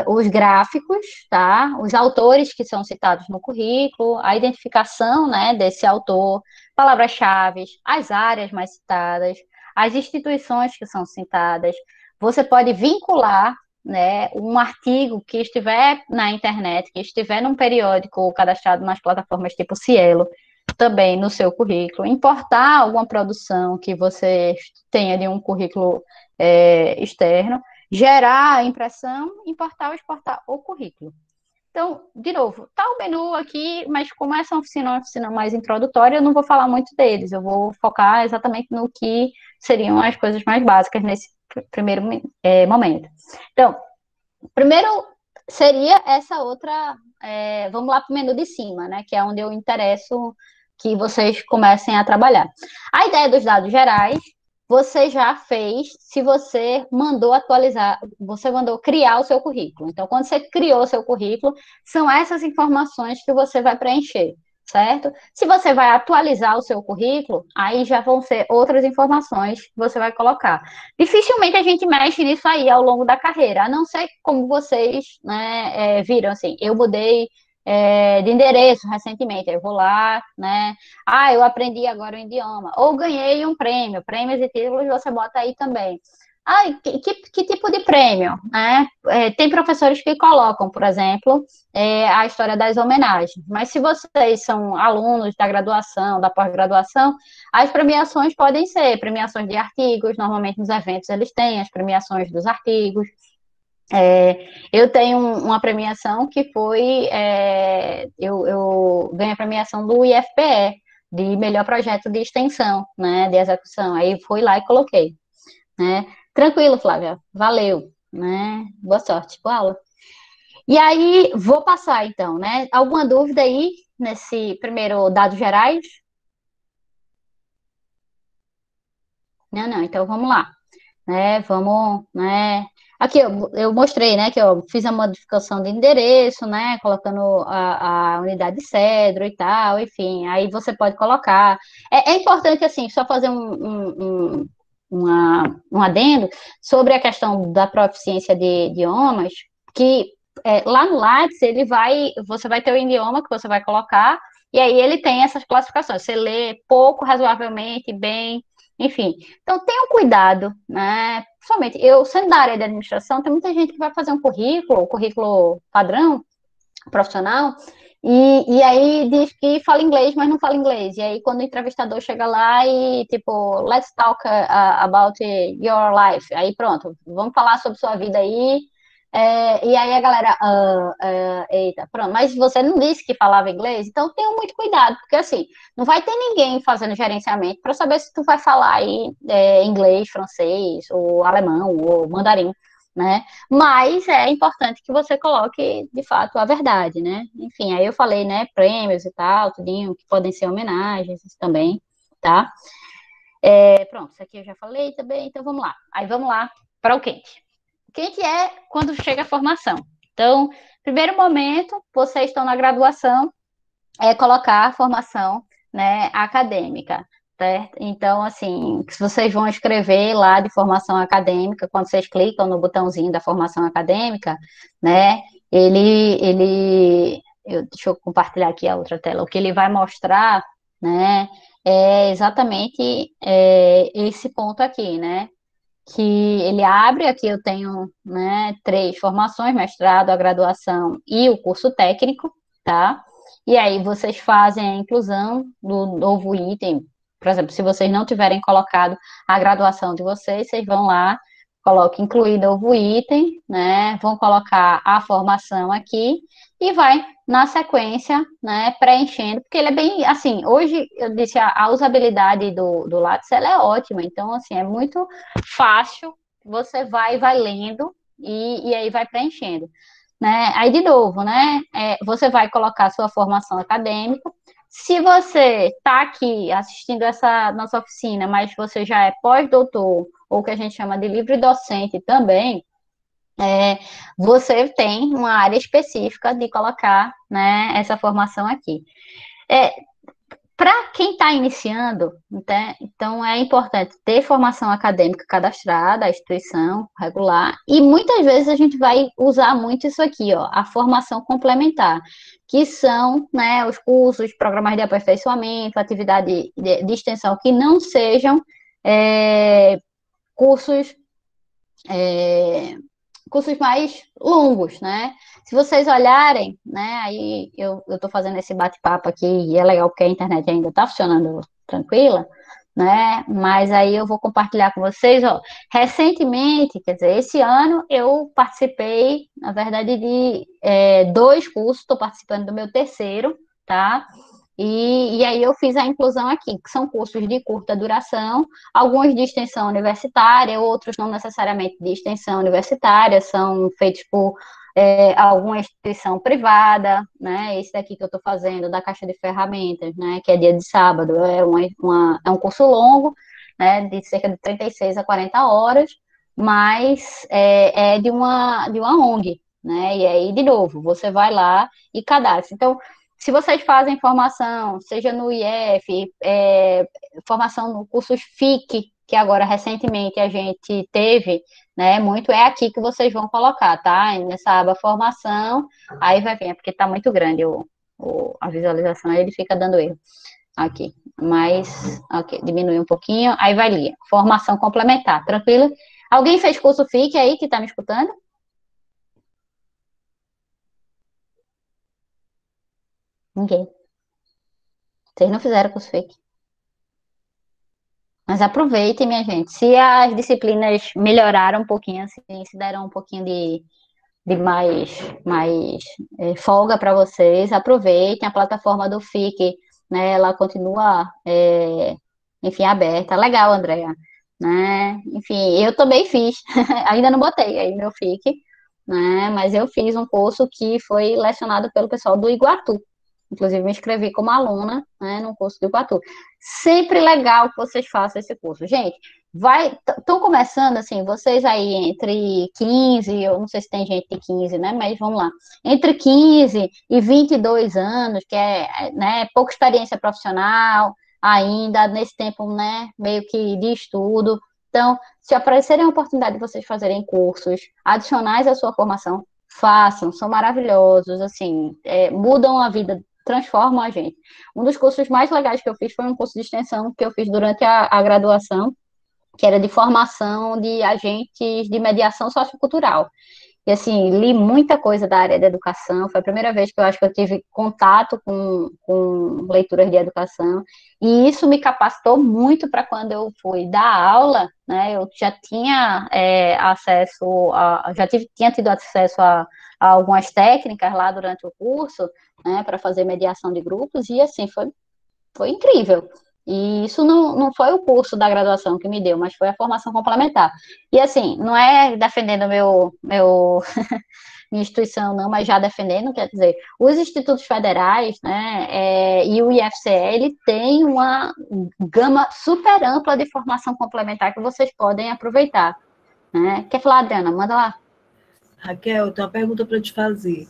S1: os gráficos, tá, os autores que são citados no currículo, a identificação, né, desse autor, palavras-chave, as áreas mais citadas, as instituições que são citadas. Você pode vincular, né, um artigo que estiver na internet, que estiver num periódico cadastrado nas plataformas tipo Cielo, também no seu currículo, importar alguma produção que você tenha de um currículo externo, gerar a impressão, importar ou exportar o currículo. Então, de novo, tá o menu aqui, mas como essa é uma oficina mais introdutória, eu não vou falar muito deles, eu vou focar exatamente no que seriam as coisas mais básicas nesse primeiro momento. Então, primeiro seria essa outra, vamos lá para o menu de cima, né, que é onde eu interesso que vocês comecem a trabalhar. A ideia dos dados gerais, você já fez se você mandou atualizar, você mandou criar o seu currículo. Então, quando você criou o seu currículo, são essas informações que você vai preencher, certo? Se você vai atualizar o seu currículo, aí já vão ser outras informações que você vai colocar. Dificilmente a gente mexe nisso aí ao longo da carreira, a não ser como vocês, né, viram, assim, eu mudei de endereço recentemente, eu vou lá, né, eu aprendi agora o idioma, ou ganhei um prêmio, prêmios e títulos você bota aí também. Que tipo de prêmio, né? Tem professores que colocam, por exemplo, a história das homenagens, mas se vocês são alunos da graduação, da pós-graduação, as premiações podem ser premiações de artigos, normalmente nos eventos eles têm as premiações dos artigos. Eu tenho uma premiação que foi, eu ganhei a premiação do IFPE, de melhor projeto de extensão, né, de execução, aí fui lá e coloquei, né. Tranquilo, Flávia, valeu, né, boa sorte, boa aula. E aí, vou passar então, né, alguma dúvida aí nesse primeiro dados gerais? Não, então vamos lá, né, vamos, né, aqui eu mostrei, né, que eu fiz a modificação de endereço, né, colocando a unidade de Cedro e tal, enfim, aí você pode colocar, é importante, assim, só fazer um adendo sobre a questão da proficiência de idiomas, que lá no Lattes, você vai ter o idioma que você vai colocar, e aí ele tem essas classificações, você lê pouco, razoavelmente, bem, enfim, então tenham cuidado, né? Principalmente, eu sendo da área de administração, tem muita gente que vai fazer um currículo padrão, profissional, e aí diz que fala inglês, mas não fala inglês. E aí, quando o entrevistador chega lá e, tipo, let's talk about your life. Aí, pronto, vamos falar sobre sua vida aí. E aí a galera, eita, pronto, mas você não disse que falava inglês, então tenha muito cuidado, porque assim, não vai ter ninguém fazendo gerenciamento para saber se tu vai falar aí inglês, francês, ou alemão, ou mandarim, né? Mas é importante que você coloque, de fato, a verdade, né? Enfim, aí eu falei, né, prêmios e tal, tudinho, que podem ser homenagens também, tá? Pronto, isso aqui eu já falei também, então vamos lá. Aí vamos lá para o quente. O que é quando chega a formação? Então, primeiro momento, vocês estão na graduação, é colocar a formação, né, acadêmica, certo? Então, assim, se vocês vão escrever lá de formação acadêmica, quando vocês clicam no botãozinho da formação acadêmica, né, deixa eu compartilhar aqui a outra tela, o que ele vai mostrar, né, é exatamente esse ponto aqui, né, que ele abre, aqui eu tenho, né, 3 formações, mestrado, a graduação e o curso técnico, tá? E aí vocês fazem a inclusão do novo item, por exemplo, se vocês não tiverem colocado a graduação de vocês, vocês vão lá, colocam incluir novo item, né, vão colocar a formação aqui, e vai na sequência, né, preenchendo, porque ele é bem, assim, hoje eu disse, a usabilidade do Lattes, ela é ótima, então, assim, é muito fácil, você vai lendo e aí vai preenchendo. Né? Aí, de novo, né? Você vai colocar a sua formação acadêmica. Se você está aqui assistindo essa nossa oficina, mas você já é pós-doutor, ou que a gente chama de livre docente também, você tem uma área específica de colocar, né, essa formação aqui. Para quem está iniciando, né, então é importante ter formação acadêmica cadastrada, a instituição regular, e muitas vezes a gente vai usar muito isso aqui, ó, a formação complementar, que são, né, os cursos, programas de aperfeiçoamento, atividade de extensão que não sejam cursos cursos mais longos, né? Se vocês olharem, né, aí eu estou fazendo esse bate-papo aqui e é legal porque a internet ainda está funcionando tranquila, né? Mas aí eu vou compartilhar com vocês, ó. Recentemente, quer dizer, esse ano eu participei, na verdade, de 2 cursos, estou participando do meu terceiro, tá? E aí eu fiz a inclusão aqui, que são cursos de curta duração, alguns de extensão universitária, outros não necessariamente de extensão universitária, são feitos por alguma instituição privada, né? Esse daqui que eu estou fazendo, da Caixa de Ferramentas, né? Que é dia de sábado, é um curso longo, né? De cerca de 36 a 40 horas, mas é de uma ONG, né? E aí, de novo, você vai lá e cadastra. Então, se vocês fazem formação, seja no IF, formação no cursos FIC, que agora recentemente a gente teve, né, muito, é aqui que vocês vão colocar, tá? Nessa aba formação, aí vai vir, é porque tá muito grande a visualização, aí ele fica dando erro aqui. Mas, ok, diminui um pouquinho, aí vai ali, formação complementar, tranquilo? Alguém fez curso FIC aí que tá me escutando? Ninguém. Vocês não fizeram curso FIC. Mas aproveitem, minha gente. Se as disciplinas melhoraram um pouquinho, assim, se deram um pouquinho de mais folga para vocês, aproveitem. A plataforma do FIC, né, ela continua, enfim, aberta. Legal, Andréa. Né? Enfim, eu também fiz. Ainda não botei aí meu FIC, né? Mas eu fiz um curso que foi lecionado pelo pessoal do Iguatu. Inclusive, me inscrevi como aluna, né, no curso do Iguatu. Sempre legal que vocês façam esse curso. Gente, estão começando, assim, vocês aí entre 15, eu não sei se tem gente de 15, né, mas vamos lá, entre 15 e 22 anos, que né, pouca experiência profissional ainda, nesse tempo, né, meio que de estudo. Então, se aparecerem a oportunidade de vocês fazerem cursos adicionais à sua formação, façam, são maravilhosos, assim, mudam a vida, transformam a gente. Um dos cursos mais legais que eu fiz foi um curso de extensão que eu fiz durante a graduação, que era de formação de agentes de mediação sociocultural. que, assim, li muita coisa da área da educação, foi a primeira vez que eu acho que eu tive contato com leituras de educação, e isso me capacitou muito para quando eu fui dar aula, né, eu já tinha tinha tido acesso a algumas técnicas lá durante o curso, né, para fazer mediação de grupos, e assim, foi incrível. E isso não foi o curso da graduação que me deu, mas foi a formação complementar. E assim, não é defendendo minha instituição, não, mas já defendendo, quer dizer, os institutos federais, né, e o IFCE, ele tem uma gama super ampla de formação complementar que vocês podem aproveitar. Né? Quer falar, Adriana? Manda lá.
S3: Raquel, eu tenho uma pergunta para te fazer.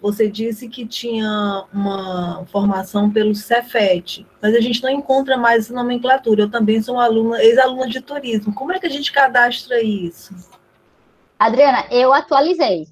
S3: Você disse que tinha uma formação pelo Cefet, mas a gente não encontra mais essa nomenclatura. Eu também sou uma aluna, ex-aluna de turismo. Como é que a gente cadastra isso?
S1: Adriana, eu atualizei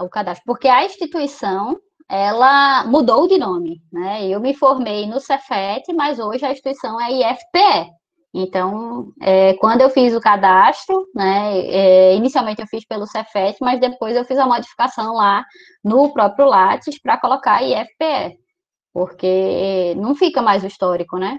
S1: o cadastro, porque a instituição, ela mudou de nome, né? Eu me formei no Cefet, mas hoje a instituição é IFPE. Então, quando eu fiz o cadastro, né, inicialmente eu fiz pelo Cefet, mas depois eu fiz a modificação lá no próprio Lattes para colocar IFPE, porque não fica mais o histórico, né?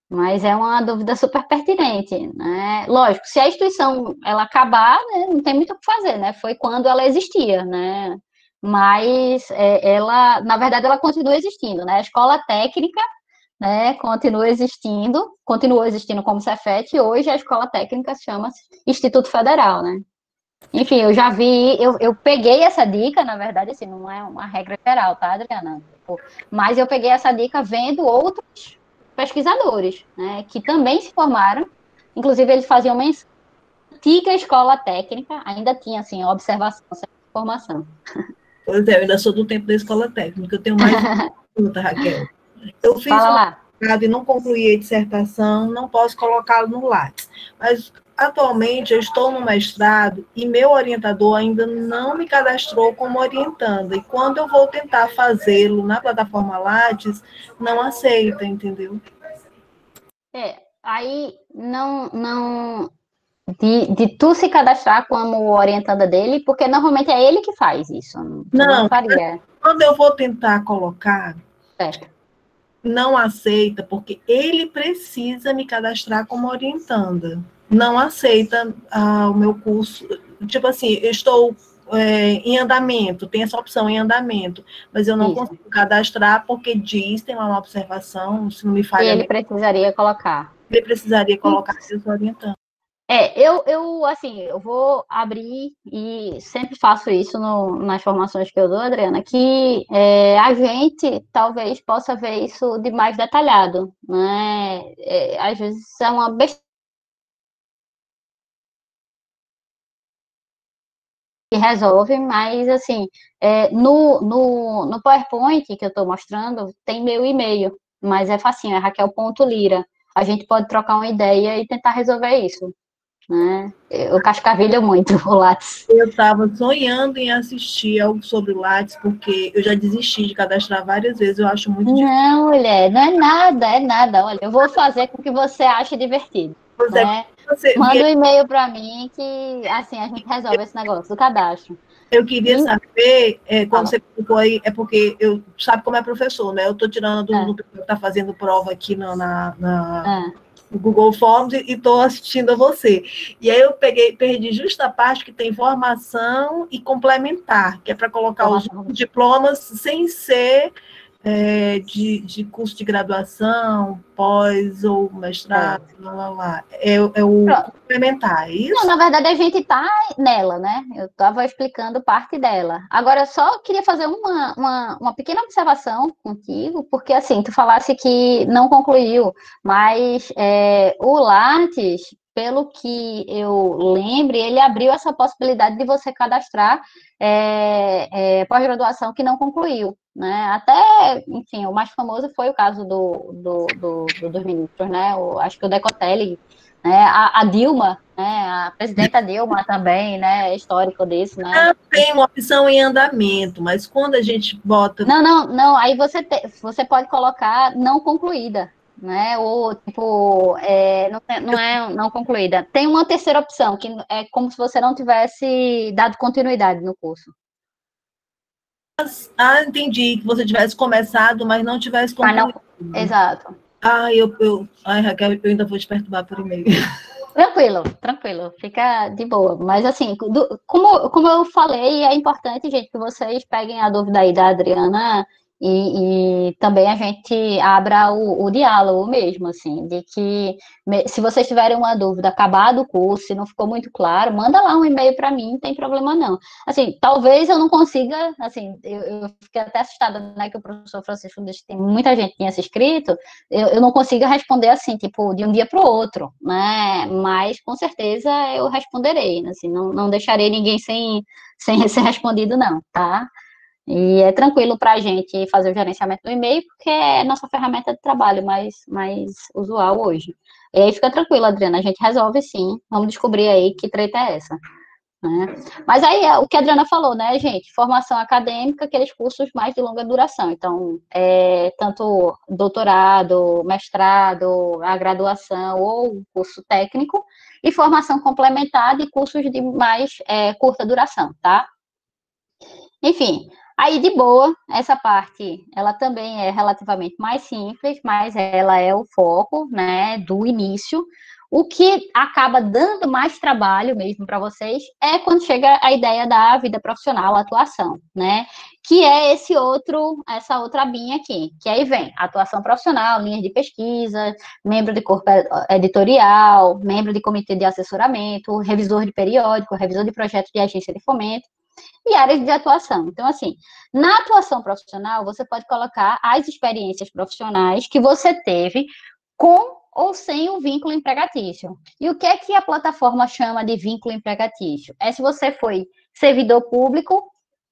S1: Mas é uma dúvida super pertinente, né? Lógico, se a instituição ela acabar, né, não tem muito o que fazer, né? Foi quando ela existia, né? Mas ela, na verdade, ela continua existindo, né? A escola técnica, né, continuou existindo como Cefet, e hoje a escola técnica se chama Instituto Federal, né? Enfim, eu já vi, eu peguei essa dica, na verdade, assim, não é uma regra geral, tá, Adriana? Mas eu peguei essa dica vendo outros pesquisadores, né, que também se formaram, inclusive eles faziam menção à antiga escola técnica, ainda tinha, assim, observação, formação.
S3: Pois é, eu ainda sou do tempo da escola técnica, eu tenho mais uma pergunta, Raquel. Eu fiz
S1: Fala
S3: mestrado e não concluí a dissertação, não posso colocá-lo no Lattes, mas atualmente eu estou no mestrado e meu orientador ainda não me cadastrou como orientanda, e quando eu vou tentar fazê-lo na plataforma Lattes, não aceita, entendeu?
S1: Aí não de tu se cadastrar como orientanda dele, porque normalmente é ele que faz isso, não faria.
S3: Quando eu vou tentar colocar,
S1: Certo.
S3: não aceita, porque ele precisa me cadastrar como orientanda. Não aceita o meu curso. Tipo assim, eu estou em andamento, tem essa opção em andamento, mas eu não consigo cadastrar porque diz, tem lá uma observação, se não me falha.
S1: E ele precisaria colocar.
S3: Ele precisaria colocar seus orientandos.
S1: Assim, eu vou abrir e sempre faço isso nas formações que eu dou, Adriana, que a gente talvez possa ver isso de mais detalhado, né? Às vezes é uma besteira que resolve, mas assim, no PowerPoint que eu estou mostrando, tem meu e-mail, mas é facinho, é Raquel.Lira. A gente pode trocar uma ideia e tentar resolver isso. Né? Eu cascavilho muito o Lattes.
S3: Eu estava sonhando em assistir algo sobre o Lattes, porque eu já desisti de cadastrar várias vezes, eu acho muito difícil.
S1: Não, mulher, não é nada. Olha, eu vou fazer com que você ache divertido. Né? Manda um e-mail para mim que assim a gente resolve esse negócio do cadastro.
S3: Eu queria saber, quando você colocou aí, é porque eu sabe como é professor, né? Eu estou tirando do pessoal que está fazendo prova aqui no Google Forms e estou assistindo a você. E aí eu perdi justo a parte que tem formação e complementar, que é para colocar os diplomas sem ser de curso de graduação, pós ou mestrado, lá. É o complementar, é isso?
S1: Não, na verdade, a gente está nela, né? Eu estava explicando parte dela. Agora, eu só queria fazer uma pequena observação contigo, porque, assim, tu falasse que não concluiu, mas o Lattes, pelo que eu lembro, ele abriu essa possibilidade de você cadastrar pós-graduação que não concluiu. Né? Até, enfim, o mais famoso foi o caso dos ministros, né? Acho que o Decotelli, né? A Dilma, né? A presidenta Dilma também, né? É histórico disso, né?
S3: Tem uma opção em andamento, mas quando a gente bota...
S1: Não, aí você pode colocar não concluída, né? Ou, tipo, não concluída. Tem uma terceira opção, que é como se você não tivesse dado continuidade no curso.
S3: Ah, entendi, que você tivesse começado, mas não tivesse concluído.
S1: Exato.
S3: Ai, Raquel, eu ainda vou te perturbar por e-mail.
S1: Tranquilo, fica de boa. Mas, assim, como eu falei, é importante, gente, que vocês peguem a dúvida aí da Adriana e também a gente abra o diálogo mesmo, assim, de que se vocês tiverem uma dúvida, acabado o curso, se não ficou muito claro, manda lá um e-mail para mim, não tem problema não. Assim, talvez eu não consiga, assim, eu fiquei até assustada, né, que o professor Francisco disse que tem muita gente que tinha se inscrito, eu não consigo responder assim, tipo, de um dia para o outro, né? Mas com certeza eu responderei, assim, não deixarei ninguém sem ser respondido, não, tá? E é tranquilo para a gente fazer o gerenciamento do e-mail, porque é nossa ferramenta de trabalho mais usual hoje. E aí fica tranquilo, Adriana, a gente resolve sim. Vamos descobrir aí que treta é essa. Né? Mas aí o que a Adriana falou, né, gente? Formação acadêmica, aqueles cursos mais de longa duração. Então, tanto doutorado, mestrado, a graduação ou curso técnico, e formação complementar de cursos de mais curta duração, tá? Enfim, aí de boa, essa parte, ela também é relativamente mais simples, mas ela é o foco, né, do início. O que acaba dando mais trabalho mesmo para vocês é quando chega a ideia da vida profissional, atuação, né? Que é essa outra abinha aqui, que aí vem atuação profissional, linhas de pesquisa, membro de corpo editorial, membro de comitê de assessoramento, revisor de periódico, revisor de projetos de agência de fomento, e áreas de atuação. Então, assim, na atuação profissional, você pode colocar as experiências profissionais que você teve com ou sem o vínculo empregatício. E o que é que a plataforma chama de vínculo empregatício? É se você foi servidor público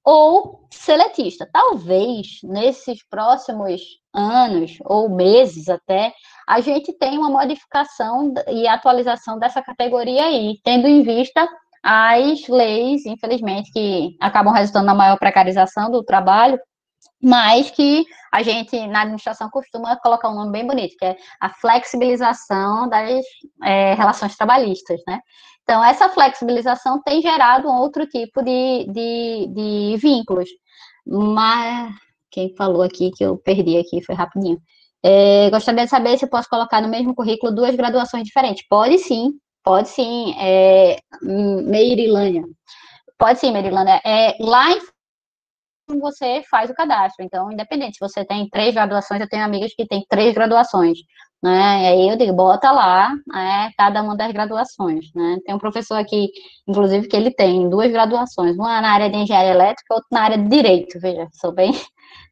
S1: ou seletista. Talvez, nesses próximos anos ou meses até, a gente tenha uma modificação e atualização dessa categoria aí, tendo em vista as leis, infelizmente, que acabam resultando na maior precarização do trabalho, mas que a gente, na administração, costuma colocar um nome bem bonito, que é a flexibilização das relações trabalhistas, né? Então, essa flexibilização tem gerado um outro tipo de vínculos. Mas, quem falou aqui, que eu perdi aqui, foi rapidinho. Gostaria de saber se eu posso colocar no mesmo currículo duas graduações diferentes. Pode sim, Meirilânia. Pode sim, Meirilânia. Lá em você faz o cadastro. Então, independente, se você tem 3 graduações, eu tenho amigas que têm 3 graduações, né? E aí eu digo, bota lá, cada uma das graduações, né? Tem um professor aqui, inclusive, que ele tem 2 graduações, uma na área de engenharia elétrica, outra na área de direito, veja, são bem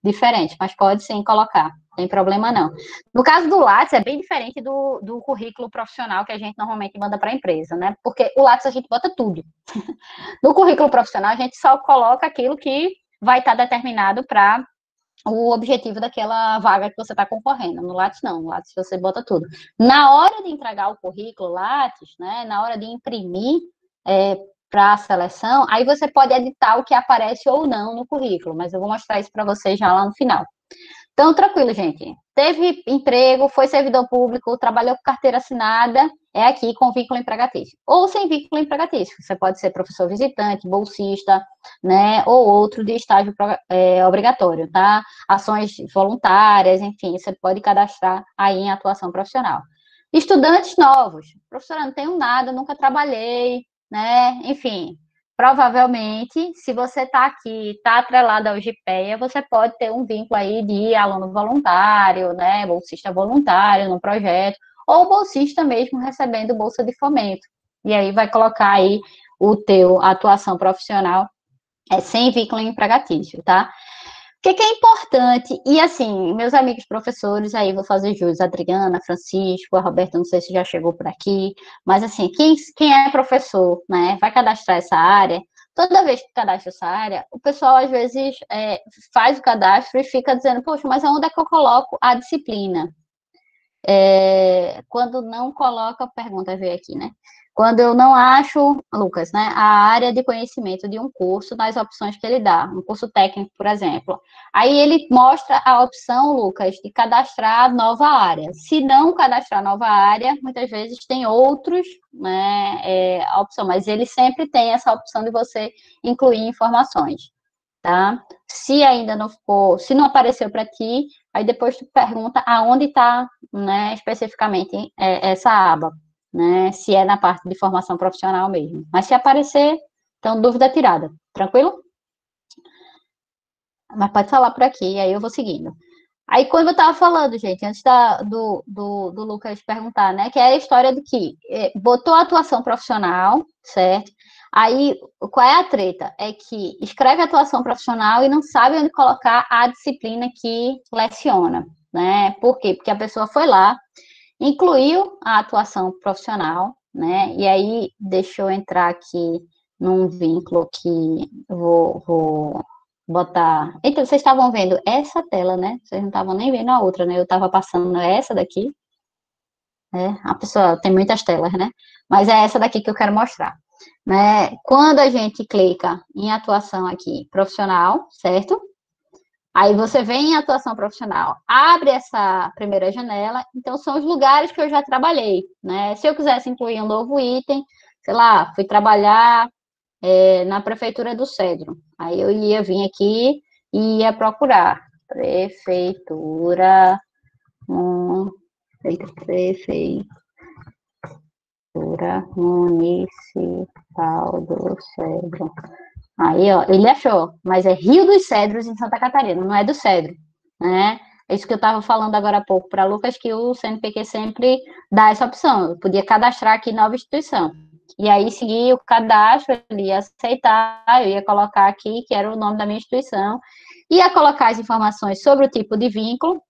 S1: diferentes, mas pode sim colocar, não tem problema não. No caso do Lattes, é bem diferente do currículo profissional que a gente normalmente manda para a empresa, né? Porque o Lattes a gente bota tudo. No currículo profissional, a gente só coloca aquilo que vai estar determinado para o objetivo daquela vaga que você está concorrendo. No Lattes, não. No Lattes, você bota tudo. Na hora de entregar o currículo Lattes, né, na hora de imprimir para a seleção, aí você pode editar o que aparece ou não no currículo, mas eu vou mostrar isso para vocês já lá no final. Então, tranquilo, gente. Teve emprego, foi servidor público, trabalhou com carteira assinada, é aqui com vínculo empregatício. Ou sem vínculo empregatício. Você pode ser professor visitante, bolsista, né? Ou outro de estágio obrigatório, tá? Ações voluntárias, enfim, você pode cadastrar aí em atuação profissional. Estudantes novos. Professora, não tenho nada, nunca trabalhei, né? Enfim, provavelmente, se você está aqui, está atrelado ao GPEA, você pode ter um vínculo aí de aluno voluntário, né, bolsista voluntário no projeto, ou bolsista mesmo recebendo bolsa de fomento. E aí vai colocar aí a atuação profissional sem vínculo empregatício, tá? O que é importante? E assim, meus amigos professores, aí vou fazer jus, a Adriana, Francisco, a Roberta, não sei se já chegou por aqui, mas assim, quem é professor, né, vai cadastrar essa área, toda vez que cadastra essa área, o pessoal às vezes faz o cadastro e fica dizendo, poxa, mas aonde é que eu coloco a disciplina? quando não coloca, pergunta veio aqui, né? Quando eu não acho, Lucas, né, a área de conhecimento de um curso nas opções que ele dá, um curso técnico, por exemplo. Aí ele mostra a opção, Lucas, de cadastrar nova área. Se não cadastrar nova área, muitas vezes tem outros, né, a opção, mas ele sempre tem essa opção de você incluir informações, tá? Se ainda não ficou, se não apareceu para ti, aí depois tu pergunta aonde está, né, especificamente essa aba, né? Se é na parte de formação profissional mesmo. Mas se aparecer, então dúvida tirada. Tranquilo? Mas pode falar por aqui, aí eu vou seguindo. Aí, quando eu estava falando, gente, antes do Lucas perguntar, né, que é a história de que botou a atuação profissional, certo? Aí, qual é a treta? É que escreve atuação profissional e não sabe onde colocar a disciplina que leciona, né? Por quê? Porque a pessoa foi lá, incluiu a atuação profissional, né? E aí, deixa eu entrar aqui num vínculo que eu vou botar. Então, vocês estavam vendo essa tela, né? Vocês não estavam nem vendo a outra, né? Eu estava passando essa daqui. A pessoa tem muitas telas, né? Mas é essa daqui que eu quero mostrar. Né? Quando a gente clica em atuação aqui profissional, certo? Aí você vem em atuação profissional, abre essa primeira janela, então são os lugares que eu já trabalhei, né? Se eu quisesse incluir um novo item, sei lá, fui trabalhar na prefeitura do Cedro, aí eu ia vir aqui e ia procurar prefeitura municipal do Cedro. Aí, ó, ele achou, mas é Rio dos Cedros, em Santa Catarina, não é do Cedro, né? É isso que eu estava falando agora há pouco para Lucas, que o CNPq sempre dá essa opção. Eu podia cadastrar aqui nova instituição. E aí, seguir o cadastro, ele ia aceitar, eu ia colocar aqui, que era o nome da minha instituição, ia colocar as informações sobre o tipo de vínculo.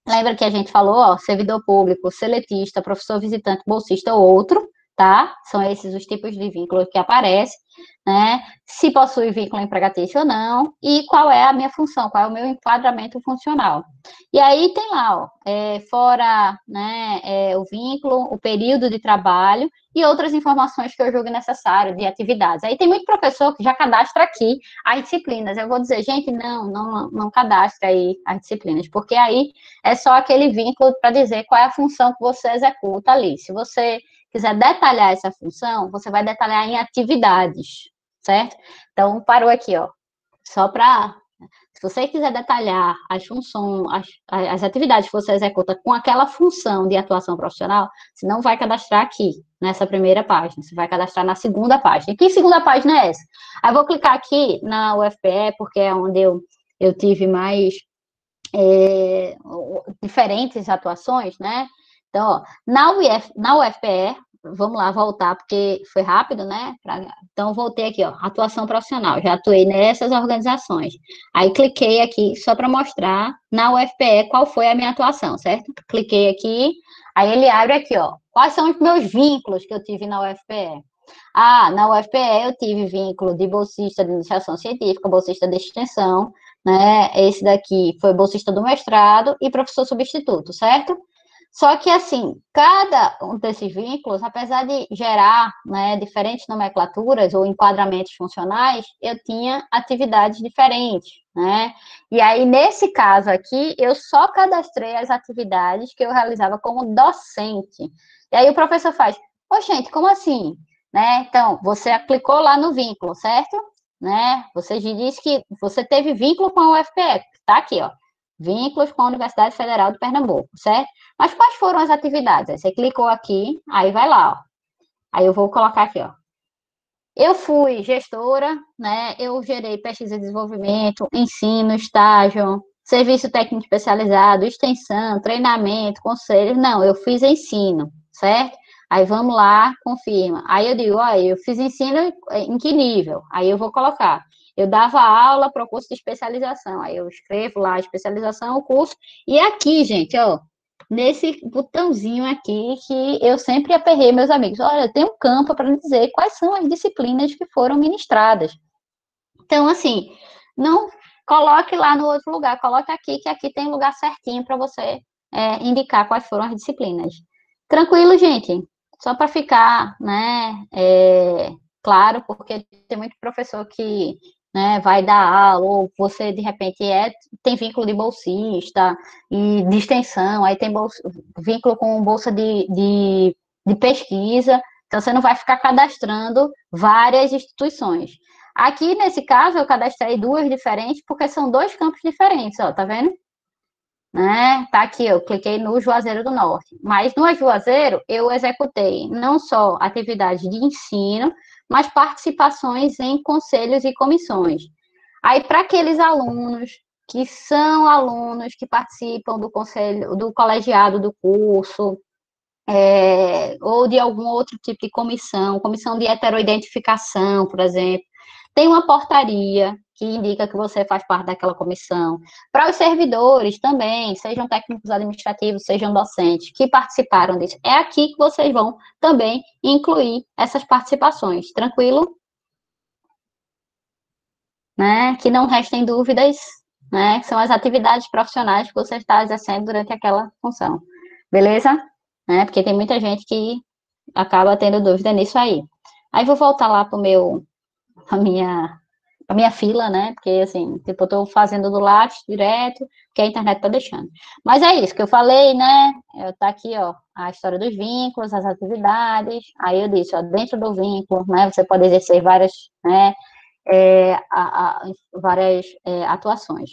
S1: Lembra que a gente falou, ó, servidor público, seletista, professor visitante, bolsista ou outro, tá? São esses os tipos de vínculo que aparecem, né? Se possui vínculo empregatício ou não, e qual é a minha função, qual é o meu enquadramento funcional. E aí tem lá, ó, fora, né, o vínculo, o período de trabalho e outras informações que eu julgo necessário de atividades. Aí tem muito professor que já cadastra aqui as disciplinas. Eu vou dizer, gente, não cadastra aí as disciplinas, porque aí é só aquele vínculo para dizer qual é a função que você executa ali. Se você quiser detalhar essa função, você vai detalhar em atividades, certo? Então, parou aqui, ó. Só para... Se você quiser detalhar as funções, as atividades que você executa com aquela função de atuação profissional, você não vai cadastrar aqui, nessa primeira página. Você vai cadastrar na segunda página. E que segunda página é essa? Aí eu vou clicar aqui na UFPE, porque é onde eu tive mais... diferentes atuações, né? Então, ó, na UFPE, vamos lá, voltar, porque foi rápido, né? Então, voltei aqui, ó, atuação profissional, já atuei nessas organizações. Aí, cliquei aqui, só para mostrar na UFPE qual foi a minha atuação, certo? Cliquei aqui, aí ele abre aqui, ó, quais são os meus vínculos que eu tive na UFPE. Na UFPE eu tive vínculo de bolsista de iniciação científica, bolsista de extensão, né? Esse daqui foi bolsista do mestrado e professor substituto, certo? Só que, assim, cada um desses vínculos, apesar de gerar, né, diferentes nomenclaturas ou enquadramentos funcionais, eu tinha atividades diferentes, né? E aí, nesse caso aqui, eu só cadastrei as atividades que eu realizava como docente. E aí o professor faz, gente, como assim? Né? Então, você aplicou lá no vínculo, certo? Né? Você disse que você teve vínculo com a UFPE, tá aqui, ó. Vínculos com a Universidade Federal de Pernambuco, certo? Mas quais foram as atividades? Aí você clicou aqui, aí vai lá, ó. Aí eu vou colocar aqui, ó. Eu fui gestora, né? Eu gerei pesquisa e desenvolvimento, ensino, estágio, serviço técnico especializado, extensão, treinamento, conselho. Não, eu fiz ensino, certo? Aí vamos lá, confirma. Aí eu digo, olha, eu fiz ensino em que nível? Aí eu vou colocar. Eu dava aula para o curso de especialização. Aí eu escrevo lá a especialização, o curso. E aqui, gente, ó, nesse botãozinho aqui que eu sempre aperrei meus amigos. Olha, tem um campo para dizer quais são as disciplinas que foram ministradas. Então, assim, não coloque lá no outro lugar, coloque aqui, que aqui tem lugar certinho para você indicar quais foram as disciplinas. Tranquilo, gente? Só para ficar, né, claro, porque tem muito professor que, né, vai dar aula, ou você, de repente, tem vínculo de bolsista e de extensão, aí tem vínculo com bolsa de pesquisa, então você não vai ficar cadastrando várias instituições. Aqui, nesse caso, eu cadastrei 2 diferentes, porque são 2 campos diferentes, ó, tá vendo? Né? Tá aqui, eu cliquei no Juazeiro do Norte. Mas no Juazeiro, eu executei não só atividades de ensino, mas participações em conselhos e comissões. Aí, para aqueles alunos que são alunos que participam do conselho, do colegiado do curso, ou de algum outro tipo de comissão de heteroidentificação, por exemplo, tem uma portaria que indica que você faz parte daquela comissão. Para os servidores também, sejam técnicos administrativos, sejam docentes, que participaram disso. É aqui que vocês vão também incluir essas participações. Tranquilo? Né? Que não restem dúvidas, né? São as atividades profissionais que você está exercendo durante aquela função. Beleza? Né? Porque tem muita gente que acaba tendo dúvida nisso aí. Aí vou voltar lá para a minha fila, né? Porque, assim, tipo, eu tô fazendo do Lattes direto, que a internet tá deixando. Mas é isso que eu falei, né? Tá aqui, ó, a história dos vínculos, as atividades. Aí eu disse, ó, dentro do vínculo, né? Você pode exercer várias, né? Várias atuações.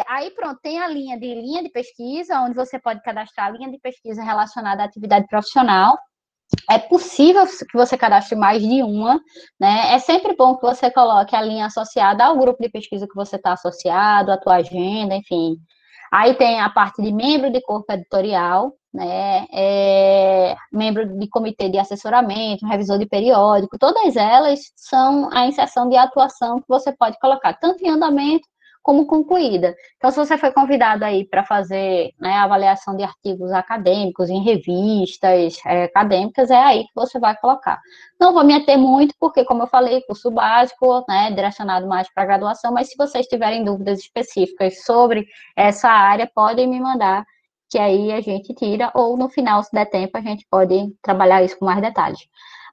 S1: Aí, pronto, tem a linha de pesquisa, onde você pode cadastrar a linha de pesquisa relacionada à atividade profissional. É possível que você cadastre mais de uma, né? É sempre bom que você coloque a linha associada ao grupo de pesquisa que você está associado, a tua agenda, enfim. Aí tem a parte de membro de corpo editorial, né? Membro de comitê de assessoramento, revisor de periódico, todas elas são a inserção de atuação que você pode colocar, tanto em andamento como concluída. Então, se você foi convidado aí para fazer, né, avaliação de artigos acadêmicos em revistas acadêmicas, é aí que você vai colocar. Não vou me ater muito, porque, como eu falei, curso básico, né, direcionado mais para graduação, mas se vocês tiverem dúvidas específicas sobre essa área, podem me mandar, que aí a gente tira, ou no final, se der tempo, a gente pode trabalhar isso com mais detalhes.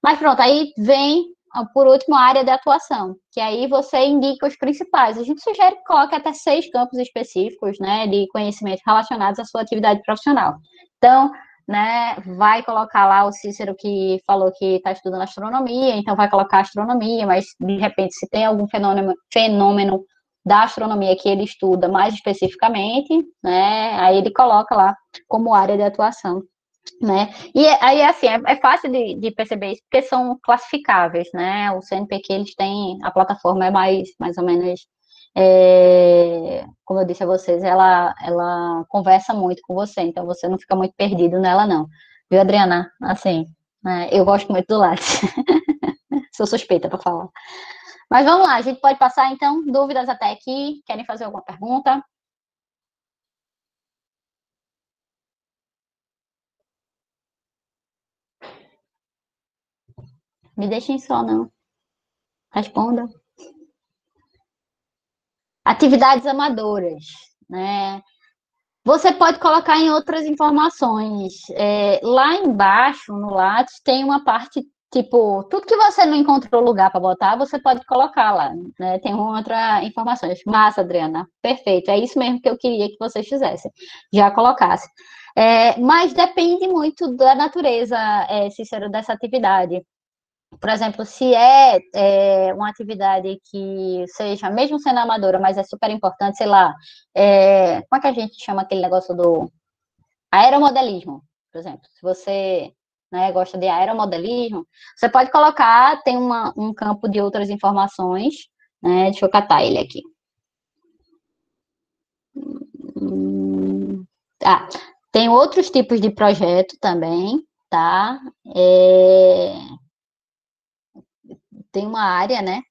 S1: Mas pronto, aí vem, por último, a área de atuação, que aí você indica os principais. A gente sugere que coloque até 6 campos específicos, né, de conhecimento relacionados à sua atividade profissional. Então, né, vai colocar lá o Cícero que falou que está estudando astronomia, então vai colocar astronomia, mas, de repente, se tem algum fenômeno da astronomia que ele estuda mais especificamente, né, aí ele coloca lá como área de atuação. Né? E aí, assim, é fácil de perceber isso, porque são classificáveis, né? O CNPq, eles têm, a plataforma é mais ou menos, como eu disse a vocês, ela conversa muito com você, então você não fica muito perdido nela, não. Viu, Adriana? Assim, né? Eu gosto muito do Lattes. Sou suspeita para falar. Mas vamos lá, a gente pode passar, então, dúvidas até aqui? Querem fazer alguma pergunta? Me deixem só, não. Responda. Atividades amadoras, né? Você pode colocar em outras informações. Lá embaixo, no Lattes, tem uma parte, tipo, tudo que você não encontrou lugar para botar, você pode colocar lá, né? Tem uma outra informação. Massa, Adriana. Perfeito. É isso mesmo que eu queria que vocês fizessem. Já colocasse. Mas depende muito da natureza, Cícero, dessa atividade. Por exemplo, se uma atividade que seja, mesmo sendo amadora, mas é super importante, sei lá, como é que a gente chama aquele negócio do aeromodelismo, por exemplo? Se você, né, gosta de aeromodelismo, você pode colocar, tem um campo de outras informações, né? Deixa eu catar ele aqui. Tem outros tipos de projeto também, tá? Tem uma área, né?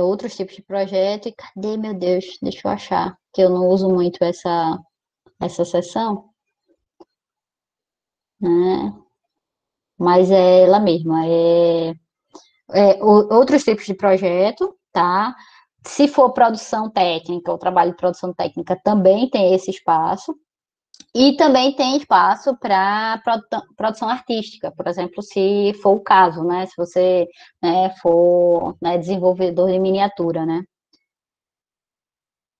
S1: Outros tipos de projeto. E cadê, meu Deus? Deixa eu achar, que eu não uso muito essa seção. Né? Mas é ela mesma. Outros tipos de projeto, tá? Se for produção técnica, o trabalho de produção técnica também tem esse espaço. E também tem espaço para produção artística, por exemplo, se for o caso, né? Se você, né, for, né, desenvolvedor de miniatura, né?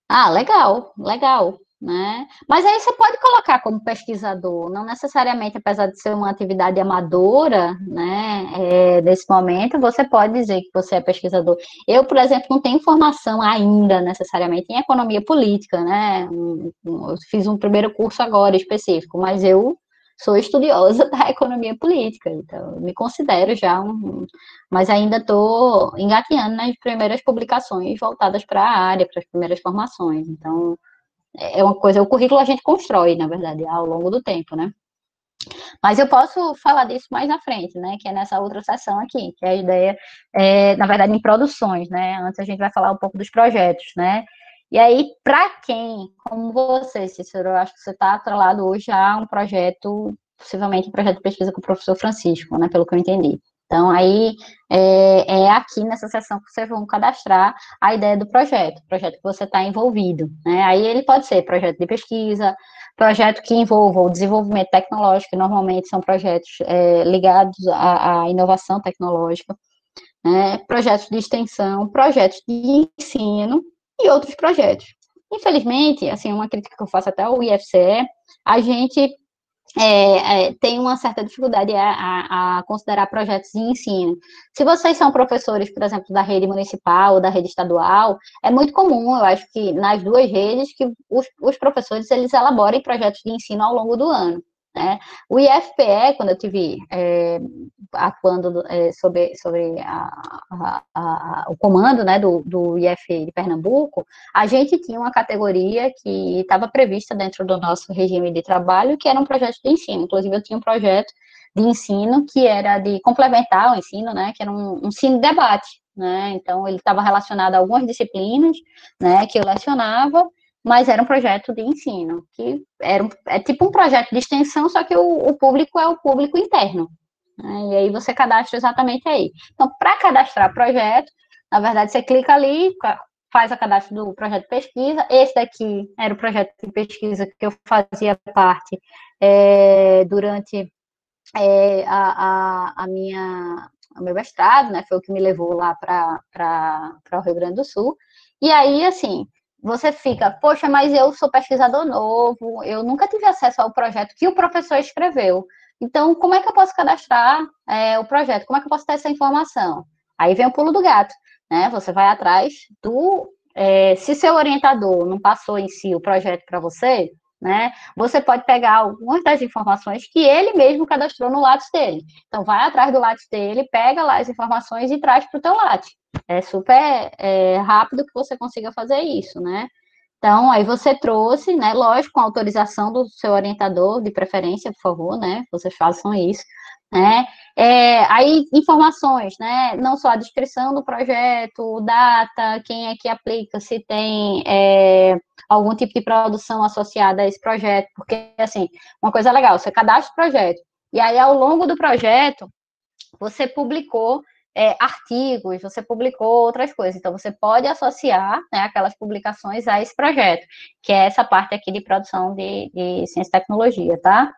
S1: Ah, legal, legal, né? Mas aí você pode colocar como pesquisador, não necessariamente, apesar de ser uma atividade amadora, né? Nesse momento, você pode dizer que você é pesquisador. Eu, por exemplo, não tenho formação ainda necessariamente em economia política, né? Eu fiz um primeiro curso agora específico, mas eu sou estudiosa da economia política, então eu me considero já mas ainda estou engateando nas primeiras publicações voltadas para a área, para as primeiras formações. Então, é uma coisa, o currículo a gente constrói, na verdade, ao longo do tempo, né? Mas eu posso falar disso mais na frente, né? Que é nessa outra sessão aqui, que a ideia na verdade, em produções, né? Antes a gente vai falar um pouco dos projetos, né? E aí, para quem, como você, Cícero, eu acho que você está atrelado hoje a um projeto, possivelmente um projeto de pesquisa com o professor Francisco, né? Pelo que eu entendi. Então, aí é aqui nessa sessão que vocês vão cadastrar a ideia do projeto, o projeto que você está envolvido, né? Aí ele pode ser projeto de pesquisa, projeto que envolva o desenvolvimento tecnológico, que normalmente são projetos ligados à inovação tecnológica, né? Projetos de extensão, projetos de ensino e outros projetos. Infelizmente, assim, uma crítica que eu faço até ao IFCE, a gente tem uma certa dificuldade a considerar projetos de ensino. Se vocês são professores, por exemplo, da rede municipal ou da rede estadual, é muito comum, eu acho que nas duas redes, que os professores eles elaborem projetos de ensino ao longo do ano. Né? O IFPE, quando eu tive atuando sobre o comando, né, do IF de Pernambuco, a gente tinha uma categoria que estava prevista dentro do nosso regime de trabalho, que era um projeto de ensino. Inclusive, eu tinha um projeto de ensino que era de complementar o ensino, né, que era um ensino-debate, né, então ele estava relacionado a algumas disciplinas, né, que eu lecionava, mas era um projeto de ensino, que é tipo um projeto de extensão, só que o público é o público interno, né, e aí você cadastra exatamente aí. Então, para cadastrar projeto, na verdade, você clica ali, faz a cadastro do projeto de pesquisa. Esse daqui era o projeto de pesquisa que eu fazia parte durante o meu mestrado, né? Foi o que me levou lá para o Rio Grande do Sul. E aí, assim, você fica, poxa, mas eu sou pesquisador novo, eu nunca tive acesso ao projeto que o professor escreveu. Então, como é que eu posso cadastrar o projeto? Como é que eu posso ter essa informação? Aí vem o pulo do gato, né? Você vai atrás se seu orientador não passou em si o projeto para você, né? Você pode pegar algumas das informações que ele mesmo cadastrou no Lattes dele. Então, vai atrás do Lattes dele, pega lá as informações e traz para o teu Lattes. É super rápido que você consiga fazer isso, né? Então, aí você trouxe, né? Lógico, com a autorização do seu orientador, de preferência, por favor, né? Vocês façam isso, né? Aí, informações, né? Não só a descrição do projeto, data, quem é que aplica, se tem algum tipo de produção associada a esse projeto, porque, assim, uma coisa legal, você cadastra o projeto, e aí, ao longo do projeto, você publicou artigos, você publicou outras coisas, então você pode associar, né, aquelas publicações a esse projeto, que é essa parte aqui de produção de ciência e tecnologia, tá?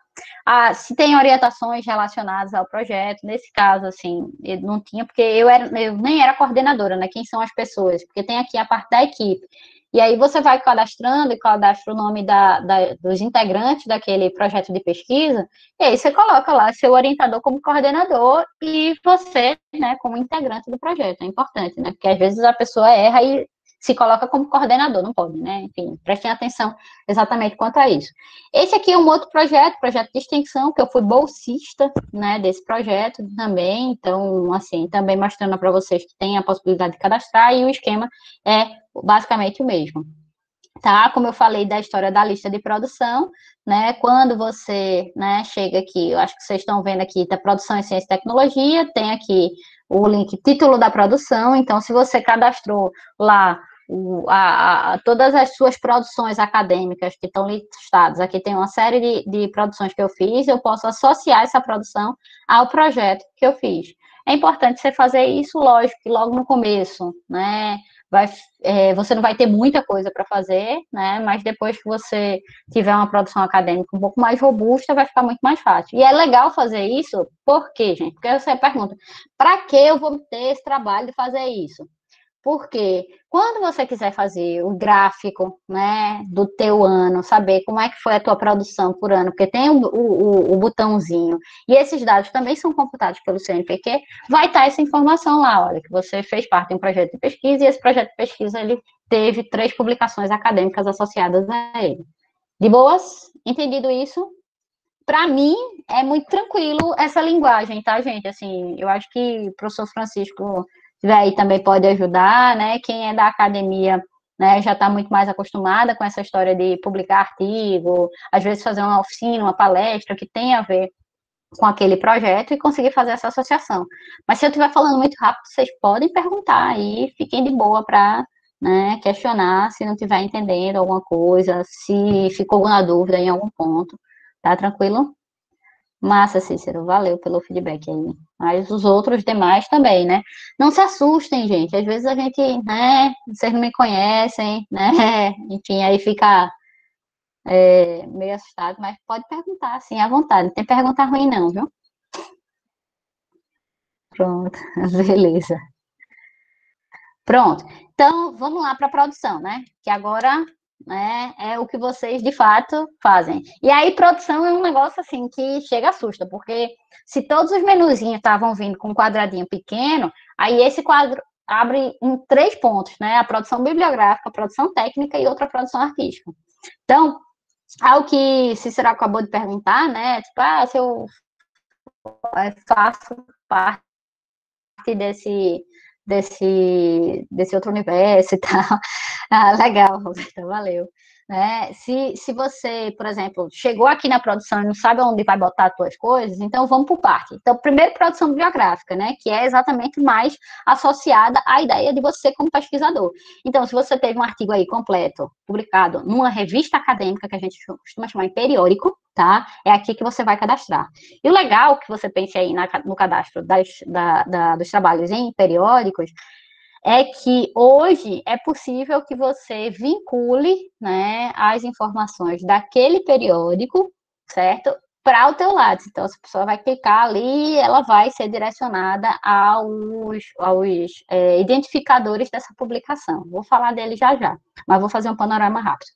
S1: Se tem orientações relacionadas ao projeto, nesse caso, assim, eu não tinha, porque eu nem era coordenadora, né, quem são as pessoas, porque tem aqui a parte da equipe, e aí você vai cadastrando e cadastra o nome dos integrantes daquele projeto de pesquisa, e aí você coloca lá seu orientador como coordenador e você, né, como integrante do projeto. É importante, né? Porque às vezes a pessoa erra e se coloca como coordenador, não pode, né? Enfim, prestem atenção exatamente quanto a isso. Esse aqui é um outro projeto de extensão, que eu fui bolsista, né, desse projeto também, então, assim, também mostrando para vocês que tem a possibilidade de cadastrar, e o esquema é basicamente o mesmo. Tá? Como eu falei da história da lista de produção, né? Quando você, né, chega aqui, eu acho que vocês estão vendo aqui, da produção em ciência e tecnologia, tem aqui o link título da produção, então se você cadastrou lá todas as suas produções acadêmicas que estão listadas, aqui tem uma série de produções que eu fiz, eu posso associar essa produção ao projeto que eu fiz. É importante você fazer isso, lógico, que logo no começo, né? você não vai ter muita coisa para fazer, né? Mas depois que você tiver uma produção acadêmica um pouco mais robusta, vai ficar muito mais fácil. E é legal fazer isso, por quê, gente? Porque você pergunta, para que eu vou ter esse trabalho de fazer isso? Porque quando você quiser fazer o gráfico, né, do teu ano, saber como é que foi a tua produção por ano, porque tem o botãozinho, e esses dados também são computados pelo CNPq, vai estar essa informação lá, olha, que você fez parte de um projeto de pesquisa, e esse projeto de pesquisa, ele teve 3 publicações acadêmicas associadas a ele. De boas? Entendido isso? Para mim, é muito tranquilo essa linguagem, tá, gente? Assim, eu acho que o professor Francisco aí também pode ajudar, né? Quem é da academia, né, já está muito mais acostumada com essa história de publicar artigo, às vezes fazer uma oficina, uma palestra que tem a ver com aquele projeto e conseguir fazer essa associação. Mas se eu estiver falando muito rápido, vocês podem perguntar aí, fiquem de boa para, né, questionar se não estiver entendendo alguma coisa, se ficou alguma dúvida em algum ponto. Tá tranquilo? Massa, Cícero, valeu pelo feedback aí. Mas os outros demais também, né? Não se assustem, gente. Às vezes a gente, né? Vocês não me conhecem, né? Enfim, aí fica meio assustado, mas pode perguntar, assim, à vontade. Não tem pergunta ruim, não, viu? Pronto, beleza. Pronto. Então, vamos lá para a produção, né? Que agora, né, é o que vocês de fato fazem. E aí, produção é um negócio assim que chega a assusta, porque se todos os menuzinhos estavam vindo com um quadradinho pequeno, aí esse quadro abre em 3 pontos, né? A produção bibliográfica, a produção técnica e outra produção artística. Então, ao que Cícero acabou de perguntar, né? Tipo, se eu faço parte desse outro universo e tal. Legal, Roberta, valeu. Né? Se você, por exemplo, chegou aqui na produção e não sabe onde vai botar as suas coisas, então vamos por parte. Então, primeiro, produção bibliográfica, né? Que é exatamente mais associada à ideia de você como pesquisador. Então, se você teve um artigo aí completo, publicado numa revista acadêmica, que a gente costuma chamar de periódico, tá? É aqui que você vai cadastrar. E o legal que você pense aí no cadastro dos trabalhos em periódicos é que hoje é possível que você vincule, né, as informações daquele periódico, certo? Para o teu lado. Então, a pessoa vai clicar ali, ela vai ser direcionada aos identificadores dessa publicação. Vou falar dele já já, mas vou fazer um panorama rápido.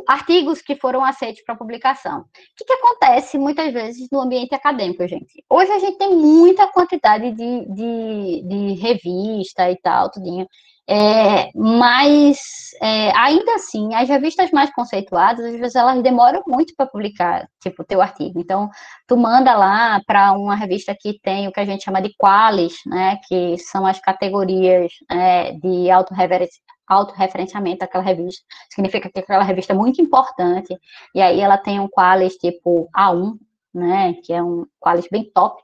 S1: Artigos que foram aceitos para publicação. O que acontece muitas vezes no ambiente acadêmico, gente? Hoje a gente tem muita quantidade de revista e tal, tudinho. Mas ainda assim, as revistas mais conceituadas, às vezes elas demoram muito para publicar, tipo, o teu artigo. Então, tu manda lá para uma revista que tem o que a gente chama de qualis, né, que são as categorias de autorreferenciamento daquela revista. Significa que aquela revista é muito importante, e aí ela tem um qualis tipo A1, né, que é um qualis bem top,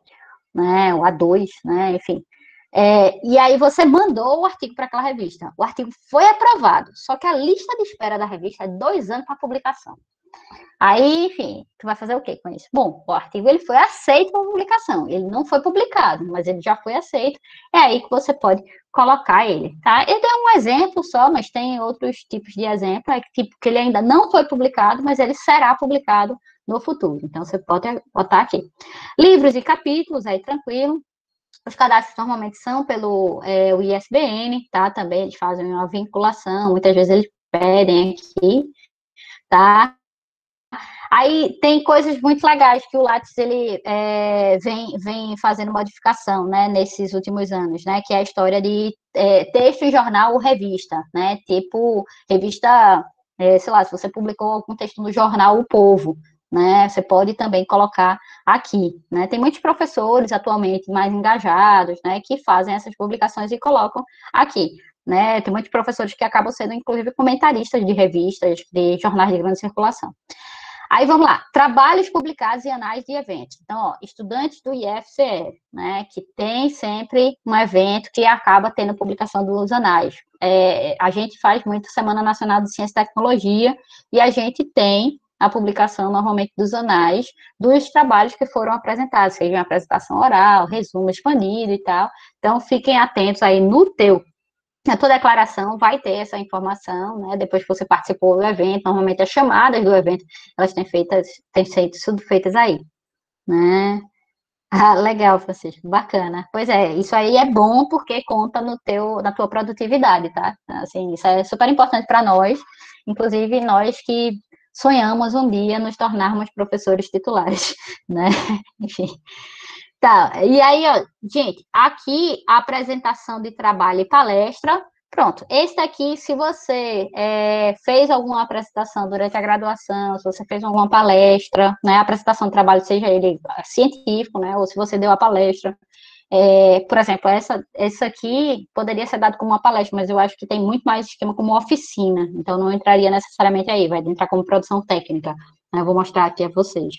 S1: né, o A2, né, enfim. E aí você mandou o artigo para aquela revista. O artigo foi aprovado, só que a lista de espera da revista é 2 anos para publicação. Aí, enfim, tu vai fazer o quê com isso? Bom, o artigo ele foi aceito para publicação. Ele não foi publicado, mas ele já foi aceito. É aí que você pode colocar ele, tá? Eu dei um exemplo só, mas tem outros tipos de exemplo, tipo que ele ainda não foi publicado, mas ele será publicado no futuro. Então, você pode botar aqui. Livros e capítulos, aí tranquilo. Os cadastros normalmente são pelo o ISBN, tá? Também eles fazem uma vinculação, muitas vezes eles pedem aqui, tá? Aí tem coisas muito legais que o Lattes ele vem fazendo modificação, né, nesses últimos anos, né, que é a história de texto em jornal ou revista, né, tipo revista, sei lá, se você publicou algum texto no jornal O Povo, né, você pode também colocar aqui, né, tem muitos professores atualmente mais engajados, né, que fazem essas publicações e colocam aqui, né, tem muitos professores que acabam sendo, inclusive, comentaristas de revistas, de jornais de grande circulação. Aí vamos lá, trabalhos publicados em anais de eventos. Então, ó, estudantes do IFCE, né, que tem sempre um evento que acaba tendo publicação dos anais. A gente faz muito Semana Nacional de Ciência e Tecnologia e a gente tem a publicação normalmente dos anais dos trabalhos que foram apresentados, seja uma apresentação oral, resumo expandido e tal. Então, fiquem atentos aí no teu A tua declaração vai ter essa informação, né? Depois que você participou do evento, normalmente as chamadas do evento, elas têm sido feitas aí, né? Ah, legal, Francisco, bacana. Pois é, isso aí é bom porque conta na tua produtividade, tá? Assim, isso é super importante para nós, inclusive nós que sonhamos um dia nos tornarmos professores titulares, né? Enfim. Tá, e aí, ó, gente, aqui a apresentação de trabalho e palestra. Pronto, esse daqui, se você fez alguma apresentação durante a graduação, se você fez alguma palestra, né, a apresentação de trabalho, seja ele científico, né, ou se você deu a palestra, por exemplo, essa aqui poderia ser dado como uma palestra, mas eu acho que tem muito mais esquema como oficina, então não entraria necessariamente aí, vai entrar como produção técnica, né, eu vou mostrar aqui a vocês.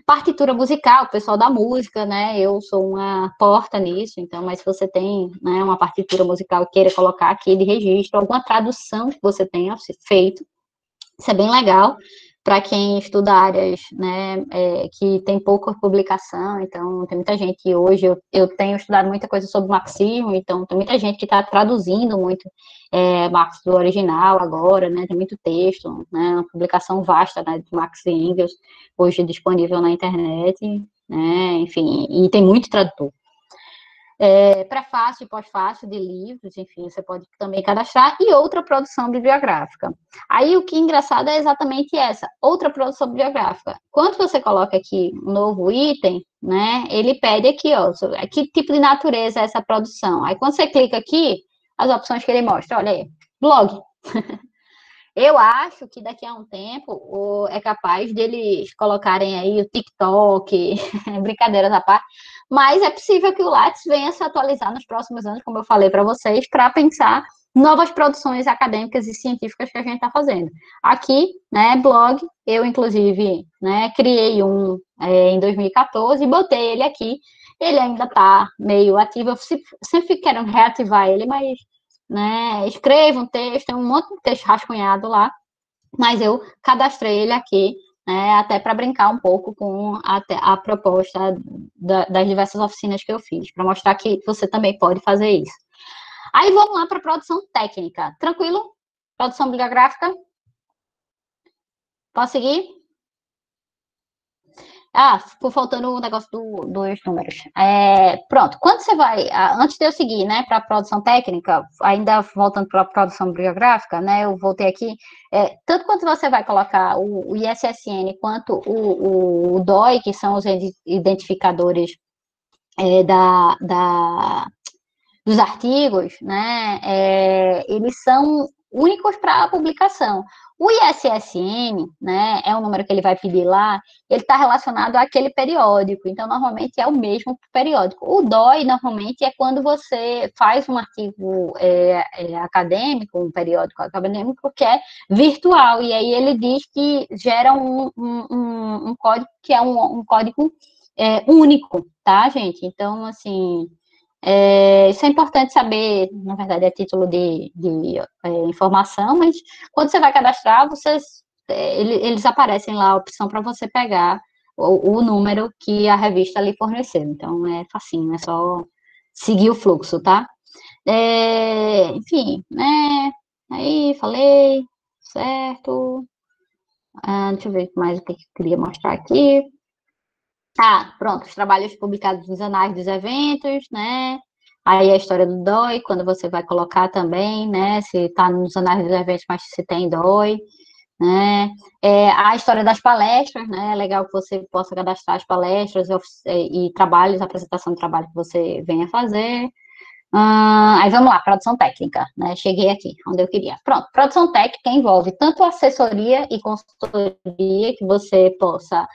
S1: Partitura musical, o pessoal da música, né? Eu sou uma porta nisso, então, mas se você tem, né, uma partitura musical e queira colocar aqui de registro, alguma tradução que você tenha feito, isso é bem legal para quem estuda áreas, né, que tem pouca publicação, então tem muita gente hoje, eu tenho estudado muita coisa sobre marxismo, então tem muita gente que está traduzindo muito Marx do original agora, né, tem muito texto, né, uma publicação vasta, né, de Marx e Engels, hoje disponível na internet, né, enfim, e tem muito tradutor. Prefácio e pós-fácio de livros, enfim, você pode também cadastrar, e outra produção bibliográfica. Aí o que é engraçado é exatamente essa, outra produção bibliográfica. Quando você coloca aqui um novo item, né, ele pede aqui, ó, que tipo de natureza é essa produção. Aí quando você clica aqui, as opções que ele mostra, olha aí, blog. Eu acho que daqui a um tempo é capaz deles colocarem aí o TikTok, brincadeiras à parte, mas é possível que o Lattes venha se atualizar nos próximos anos, como eu falei para vocês, para pensar novas produções acadêmicas e científicas que a gente está fazendo. Aqui, né, blog, eu inclusive, né, criei um em 2014 e botei ele aqui. Ele ainda está meio ativo, eu sempre quero reativar ele, mas né, escrevo um texto, tem um monte de texto rascunhado lá, mas eu cadastrei ele aqui, né, até para brincar um pouco com a proposta das diversas oficinas que eu fiz, para mostrar que você também pode fazer isso. Aí vamos lá para a produção técnica. Tranquilo? Produção bibliográfica? Posso seguir? Ah, ficou faltando o negócio dos números. Pronto, quando você vai, antes de eu seguir, né, para a produção técnica, ainda voltando para a produção bibliográfica, né, eu voltei aqui, tanto quanto você vai colocar o ISSN quanto o DOI, que são os identificadores dos artigos, né, eles são únicos para a publicação. O ISSN, né, é o número que ele vai pedir lá, ele está relacionado àquele periódico, então, normalmente, é o mesmo periódico. O DOI, normalmente, é quando você faz um artigo acadêmico, um periódico acadêmico, que é virtual, e aí ele diz que gera um código que é um código único, tá, gente? Então, assim... isso é importante saber, na verdade, é título de informação, mas quando você vai cadastrar, eles aparecem lá a opção para você pegar o número que a revista lhe forneceu. Então, é facinho, é só seguir o fluxo, tá? Enfim, né? Aí, falei, certo. Deixa eu ver mais o que eu queria mostrar aqui. Pronto, os trabalhos publicados nos anais dos eventos, né? Aí a história do DOI, quando você vai colocar também, né? Se está nos anais dos eventos, mas se tem DOI, né? A história das palestras, né? É legal que você possa cadastrar as palestras e trabalhos, apresentação de trabalho que você venha fazer. Aí vamos lá, produção técnica, né? Cheguei aqui, onde eu queria. Pronto, produção técnica envolve tanto assessoria e consultoria que você possa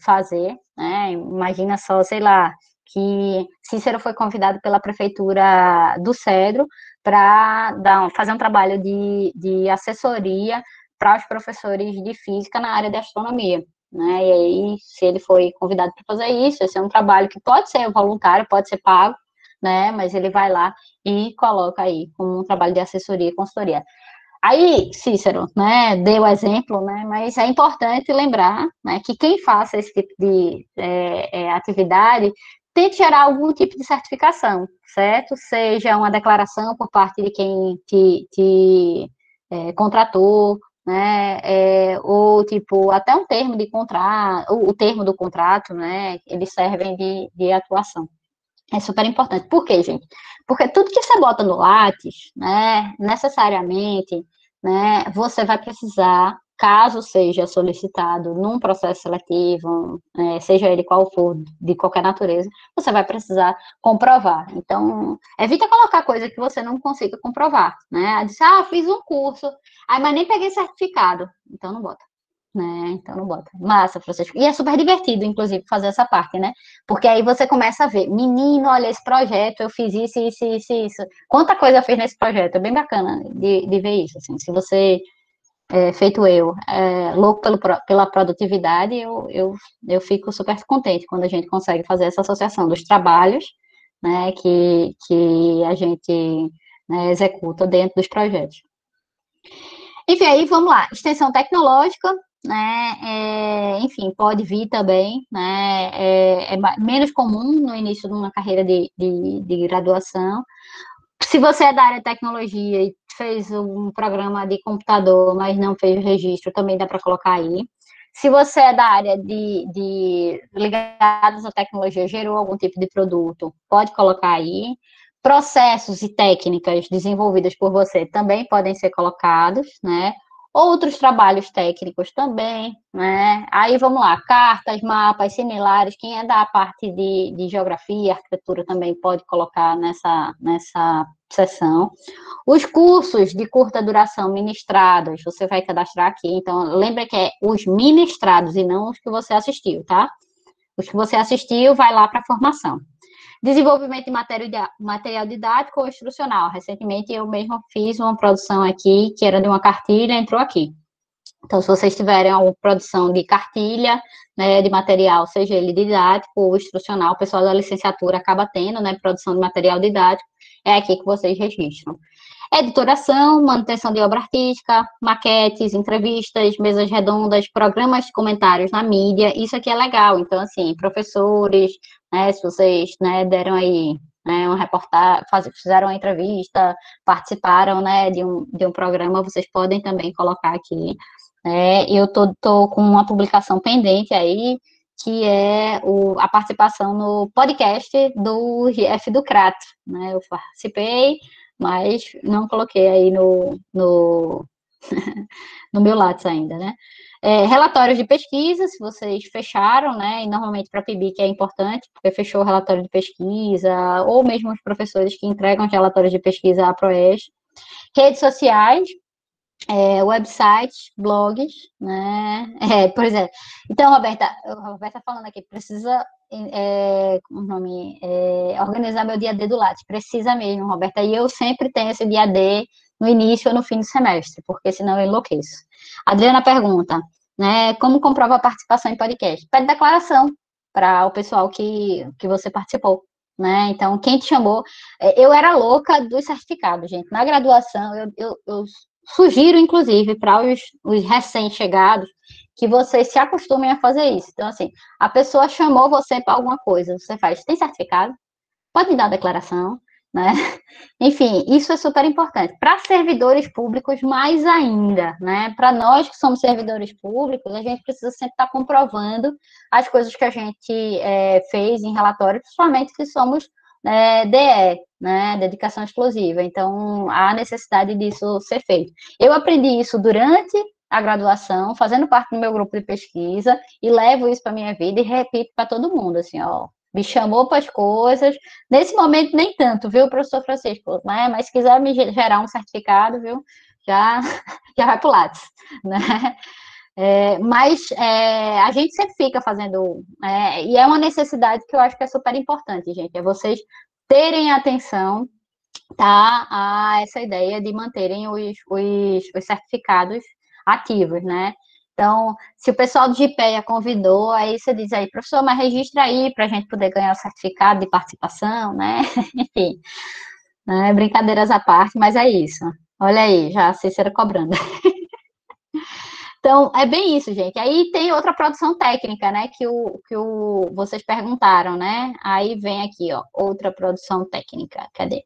S1: fazer, né? Imagina só, sei lá, que Cícero foi convidado pela prefeitura do Cedro para fazer um trabalho de assessoria para os professores de física na área de astronomia, né? E aí, se ele foi convidado para fazer isso, esse é um trabalho que pode ser voluntário, pode ser pago, né? Mas ele vai lá e coloca aí como um trabalho de assessoria e consultoria. Aí, Cícero, né, deu exemplo, né, mas é importante lembrar, né, que quem faça esse tipo de atividade tente gerar algum tipo de certificação, certo? Seja uma declaração por parte de quem te contratou, né? Ou, tipo, até um termo de contrato, o termo do contrato, né? Eles servem de atuação. É super importante. Por quê, gente? Porque tudo que você bota no Lattes, né, necessariamente, né, você vai precisar, caso seja solicitado num processo seletivo, seja ele qual for, de qualquer natureza, você vai precisar comprovar. Então, evita colocar coisa que você não consiga comprovar, né? Diz, fiz um curso, mas nem peguei certificado. Então, não bota. Né? Então não bota. Massa, Francisco. E é super divertido, inclusive, fazer essa parte, né? Porque aí você começa a ver, menino, olha, esse projeto, eu fiz isso, isso, isso, isso. Quanta coisa eu fiz nesse projeto? É bem bacana de ver isso, assim. Se você, feito eu, louco pela produtividade, eu fico super contente quando a gente consegue fazer essa associação dos trabalhos, né, que a gente, né, executa dentro dos projetos. Enfim, aí vamos lá. Extensão tecnológica, né? Enfim, pode vir também, né? É menos comum no início de uma carreira de graduação. Se você é da área de tecnologia e fez um programa de computador, mas não fez o registro, também dá para colocar aí. Se você é da área de ligados à tecnologia, gerou algum tipo de produto, pode colocar aí. Processos e técnicas desenvolvidas por você também podem ser colocados, né? Outros trabalhos técnicos também, né? Aí vamos lá, cartas, mapas similares. Quem é da parte de geografia, arquitetura também pode colocar nessa seção. Os cursos de curta duração ministrados, você vai cadastrar aqui. Então, lembra que é os ministrados e não os que você assistiu, tá? Os que você assistiu, vai lá para a formação. Desenvolvimento de material didático ou instrucional. Recentemente, eu mesma fiz uma produção aqui, que era de uma cartilha, entrou aqui. Então, se vocês tiverem alguma produção de cartilha, né, de material, seja ele didático ou instrucional, o pessoal da licenciatura acaba tendo, né, produção de material didático, é aqui que vocês registram. Editoração, manutenção de obra artística, maquetes, entrevistas, mesas redondas, programas de comentários na mídia, isso aqui é legal. Então, assim, professores, né, se vocês, né, deram aí, né, uma reportagem, fizeram uma entrevista, participaram, né, de um programa, vocês podem também colocar aqui. Eu tô com uma publicação pendente aí, que é a participação no podcast do GF do Crato, né? Eu participei, mas não coloquei aí no meu Lattes ainda, né? Relatórios de pesquisa, se vocês fecharam, né? E normalmente para a PIBIC é importante, porque fechou o relatório de pesquisa, ou mesmo os professores que entregam os relatórios de pesquisa à ProEst. Redes sociais, websites, blogs, né? Por exemplo. Então, Roberta falando aqui, precisa organizar meu dia D do Lattes. Precisa mesmo, Roberta. E eu sempre tenho esse dia D no início ou no fim do semestre, porque senão eu enlouqueço. Adriana pergunta, né? Como comprova a participação em podcast? Pede declaração para o pessoal que você participou. Né? Então, quem te chamou... Eu era louca dos certificados, gente. Na graduação, eu sugiro, inclusive, para os recém-chegados, que vocês se acostumem a fazer isso. Então, assim, a pessoa chamou você para alguma coisa, você faz, tem certificado? Pode me dar a declaração, né? Enfim, isso é super importante. Para servidores públicos, mais ainda, né? Para nós que somos servidores públicos, a gente precisa sempre estar comprovando as coisas que a gente fez em relatório, principalmente que somos DE, né, dedicação exclusiva. Então, há necessidade disso ser feito. Eu aprendi isso durante a graduação, fazendo parte do meu grupo de pesquisa, e levo isso para a minha vida e repito para todo mundo, assim, ó, me chamou para as coisas. Nesse momento, nem tanto, viu, professor Francisco? Né? Mas se quiser me gerar um certificado, viu, já vai para o Lattes, né? Mas a gente sempre fica fazendo, e é uma necessidade que eu acho que é super importante, gente, é vocês terem atenção, tá, a essa ideia de manterem os certificados ativos, né? Então, se o pessoal do GPEA convidou, aí você diz aí, professor, mas registra aí para a gente poder ganhar o certificado de participação, né? Enfim, né? Brincadeiras à parte, mas é isso. Olha aí, já a Cícera cobrando. Então, é bem isso, gente. Aí tem outra produção técnica, né, vocês perguntaram, né? Aí vem aqui, ó, outra produção técnica. Cadê?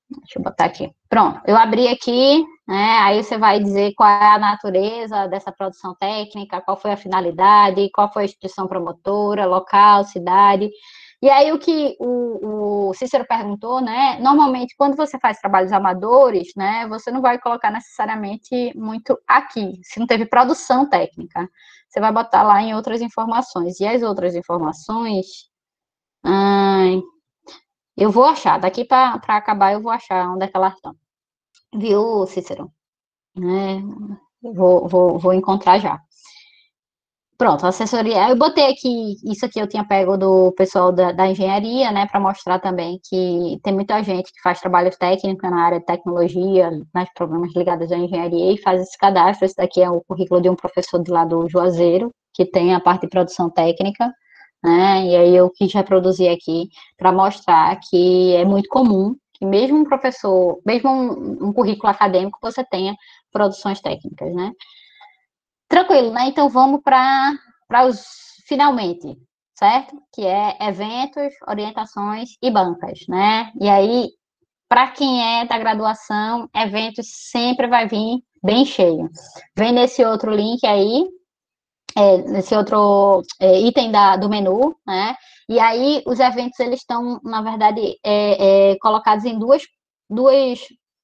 S1: Deixa eu botar aqui. Pronto, eu abri aqui, né? Aí você vai dizer qual é a natureza dessa produção técnica, qual foi a finalidade, qual foi a instituição promotora, local, cidade. E aí o que o Cícero perguntou, né? Normalmente, quando você faz trabalhos amadores, né, você não vai colocar necessariamente muito aqui, se não teve produção técnica. Você vai botar lá em outras informações. E as outras informações. Eu vou achar, daqui para acabar eu vou achar onde é que elas estão. Viu, Cícero? Né? Vou encontrar já. Pronto, assessoria. Eu botei aqui, isso aqui eu tinha pego do pessoal da engenharia, né, para mostrar também que tem muita gente que faz trabalhos técnicos na área de tecnologia, nos programas ligados à engenharia e faz esse cadastro. Esse daqui é o currículo de um professor de lá do Juazeiro, que tem a parte de produção técnica, né, e aí eu quis reproduzir aqui para mostrar que é muito comum que mesmo um professor, mesmo um currículo acadêmico, você tenha produções técnicas, né. Tranquilo, né? Então vamos para os finalmente, certo? Que é eventos, orientações e bancas, né? E aí, para quem é da graduação, eventos sempre vai vir bem cheio. Vem nesse outro link aí, nesse outro item do menu, né? E aí os eventos eles estão, na verdade, colocados em duas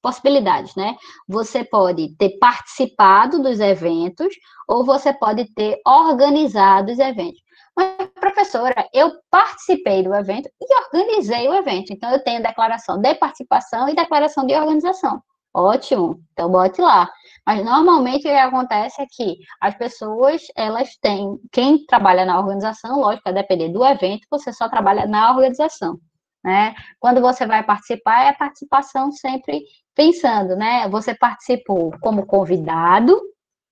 S1: possibilidades, né? Você pode ter participado dos eventos ou você pode ter organizado os eventos. Mas, professora, eu participei do evento e organizei o evento. Então, eu tenho declaração de participação e declaração de organização. Ótimo, então bote lá. Mas, normalmente, o que acontece é que as pessoas, elas têm... Quem trabalha na organização, lógico, vai depender do evento, você só trabalha na organização, né? Quando você vai participar, é a participação sempre pensando, né? Você participou como convidado,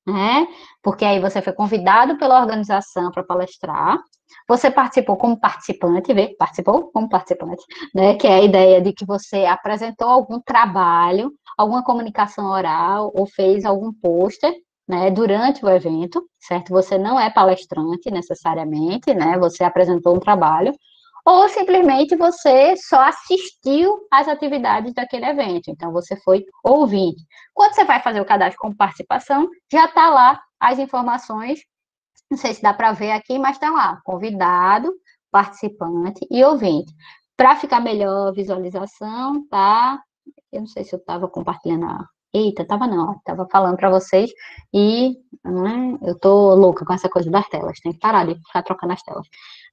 S1: né? Porque aí você foi convidado pela organização para palestrar. Você participou como participante, vê? Participou como participante, né? Que é a ideia de que você apresentou algum trabalho, alguma comunicação oral ou fez algum pôster, né? Durante o evento, certo? Você não é palestrante necessariamente, né? Você apresentou um trabalho ou simplesmente você só assistiu às atividades daquele evento, então você foi ouvinte. Quando você vai fazer o cadastro com participação, já está lá as informações, não sei se dá para ver aqui, mas está lá, convidado, participante e ouvinte. Para ficar melhor a visualização, tá? Eu não sei se eu estava compartilhando Eita, estava não, estava falando para vocês e eu tô louca com essa coisa das telas, tem que parar de ficar trocando as telas.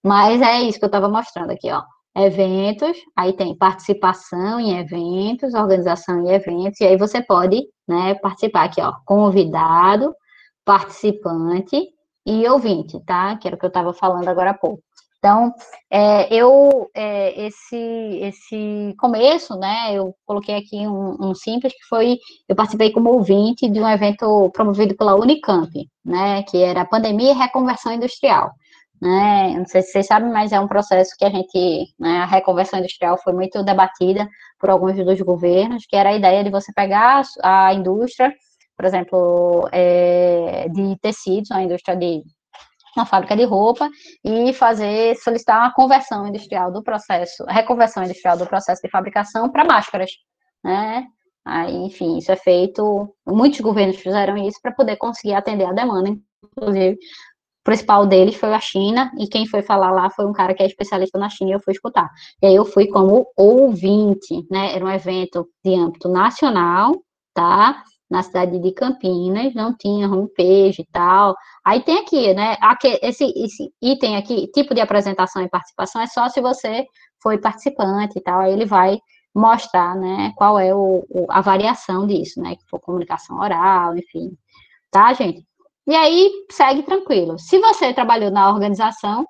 S1: Mas é isso que eu estava mostrando aqui, ó. Eventos, aí tem participação em eventos, organização em eventos, e aí você pode, né, participar aqui, ó, convidado, participante e ouvinte, tá? Que era o que eu estava falando agora há pouco. Então, esse começo, né, eu coloquei aqui um simples, que foi, eu participei como ouvinte de um evento promovido pela Unicamp, né, que era Pandemia e Reconversão Industrial, né, não sei se vocês sabem, mas é um processo que a reconversão industrial foi muito debatida por alguns dos governos, que era a ideia de você pegar a indústria, por exemplo, de tecidos, a indústria de uma fábrica de roupa e solicitar uma conversão industrial do processo, reconversão industrial do processo de fabricação para máscaras, né? Aí, enfim, isso é feito, muitos governos fizeram isso para poder conseguir atender a demanda, inclusive, o principal deles foi a China, e quem foi falar lá foi um cara que é especialista na China, e eu fui escutar. E aí eu fui como ouvinte, né? Era um evento de âmbito nacional, tá? Na cidade de Campinas, não tinha homepage e tal. Aí tem aqui, né? Esse item aqui, tipo de apresentação e participação, é só se você foi participante e tal. Aí ele vai mostrar, né, qual é a variação disso, né? Que for comunicação oral, enfim. Tá, gente? E aí segue tranquilo. Se você trabalhou na organização,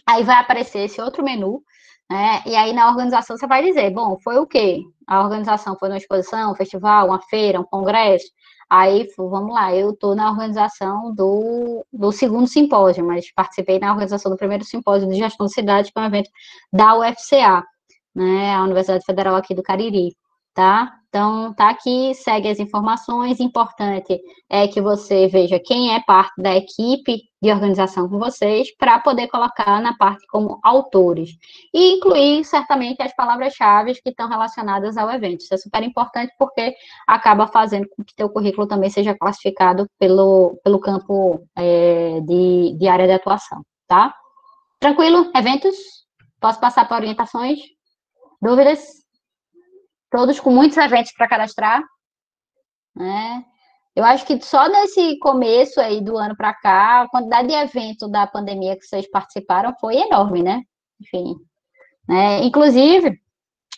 S1: aí vai aparecer esse outro menu, né? E aí na organização você vai dizer, bom, foi o quê? A organização foi uma exposição, um festival, uma feira, um congresso? Aí, vamos lá, eu estou na organização do segundo simpósio, mas participei na organização do primeiro simpósio de gestão de cidade, que é um evento da UFCA, né, a Universidade Federal aqui do Cariri. tá? Então, tá aqui, segue as informações. Importante é que você veja quem é parte da equipe de organização com vocês, para poder colocar na parte como autores. E incluir, certamente, as palavras-chave que estão relacionadas ao evento. Isso é super importante, porque acaba fazendo com que teu currículo também seja classificado pelo campo de área de atuação, tá? Tranquilo? Eventos? Posso passar para orientações? Dúvidas? Todos com muitos eventos para cadastrar, né? Eu acho que só nesse começo aí do ano para cá, a quantidade de evento da pandemia que vocês participaram foi enorme, né? Enfim, né? Inclusive,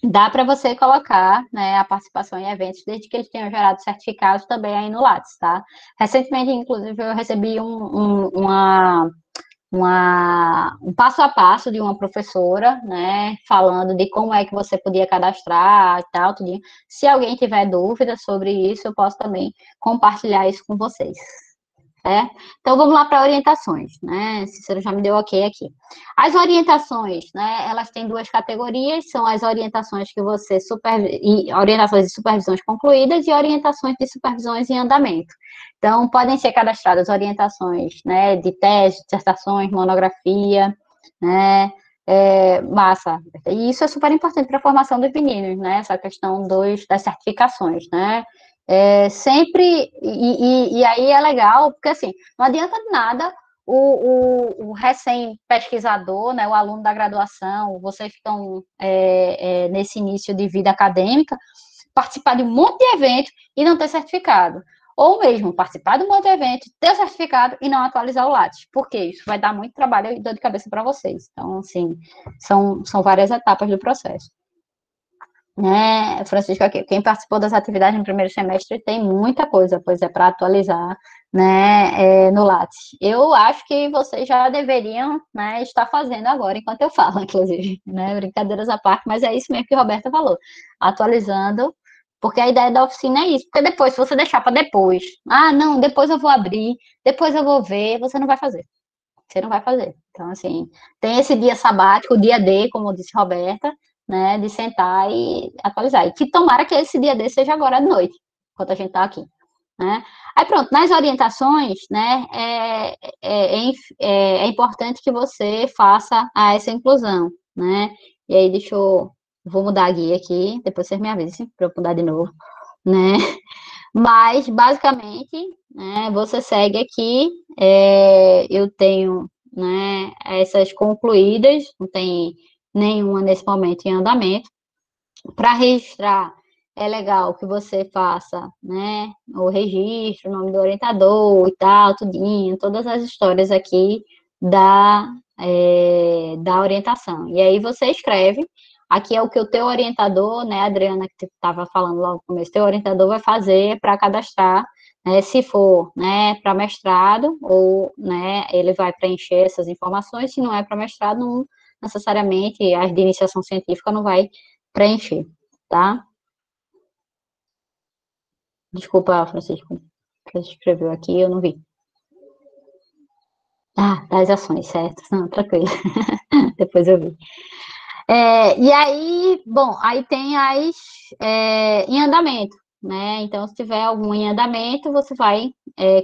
S1: dá para você colocar, né, a participação em eventos, desde que eles tenham gerado certificados também aí no Lattes, tá? Recentemente, inclusive, eu recebi um passo a passo de uma professora, né, falando de como é que você podia cadastrar e tal, tudinho. Se alguém tiver dúvida sobre isso, eu posso também compartilhar isso com vocês. Então, vamos lá para orientações, né? Cícero já me deu ok aqui. As orientações, né? Elas têm duas categorias, são as orientações que você orientações de supervisões concluídas e orientações de supervisões em andamento. Então, podem ser cadastradas orientações, né? De tese, dissertações, monografia, né? Massa. E isso é super importante para a formação dos meninos, né? Essa questão das certificações, né? Sempre, e aí é legal, porque assim, não adianta nada o recém-pesquisador, né, o aluno da graduação, vocês que estão nesse início de vida acadêmica, participar de um monte de evento e não ter certificado. Ou mesmo participar de um monte de evento, ter o certificado e não atualizar o Lattes. Porque isso vai dar muito trabalho e dor de cabeça para vocês. Então, assim, são várias etapas do processo. Né, Francisco, quem participou das atividades no primeiro semestre tem muita coisa, pois é, para atualizar, né, no Lattes. Eu acho que vocês já deveriam, né, estar fazendo agora, enquanto eu falo, inclusive, né, brincadeiras à parte, mas é isso mesmo que a Roberta falou, atualizando, porque a ideia da oficina é isso, porque depois, se você deixar para depois, não, depois eu vou abrir, depois eu vou ver, você não vai fazer. Você não vai fazer. Então, assim, tem esse dia sabático, o dia D, como disse Roberta, né, de sentar e atualizar. E que tomara que esse dia D seja agora à noite, enquanto a gente está aqui. Né? Aí pronto, nas orientações, né, é importante que você faça essa inclusão, né? E aí vou mudar a guia aqui, depois vocês me avisem para eu mudar de novo, né? Mas, basicamente, né, você segue aqui, eu tenho, né, essas concluídas, não tem nenhuma nesse momento em andamento. Para registrar, é legal que você faça, né, o registro, o nome do orientador e tal, tudinho, todas as histórias aqui da orientação. E aí você escreve. Aqui é o que o teu orientador, né, Adriana, que estava falando lá no começo, teu orientador vai fazer para cadastrar, né, se for, né, para mestrado, ou, né, ele vai preencher essas informações, se não é para mestrado, não necessariamente, as de iniciação científica não vai preencher, tá? Desculpa, Francisco, você escreveu aqui, eu não vi. Das ações, certo? Não, tranquilo. Depois eu vi. E aí, bom, aí tem as em andamento, né? Então, se tiver algum em andamento, você vai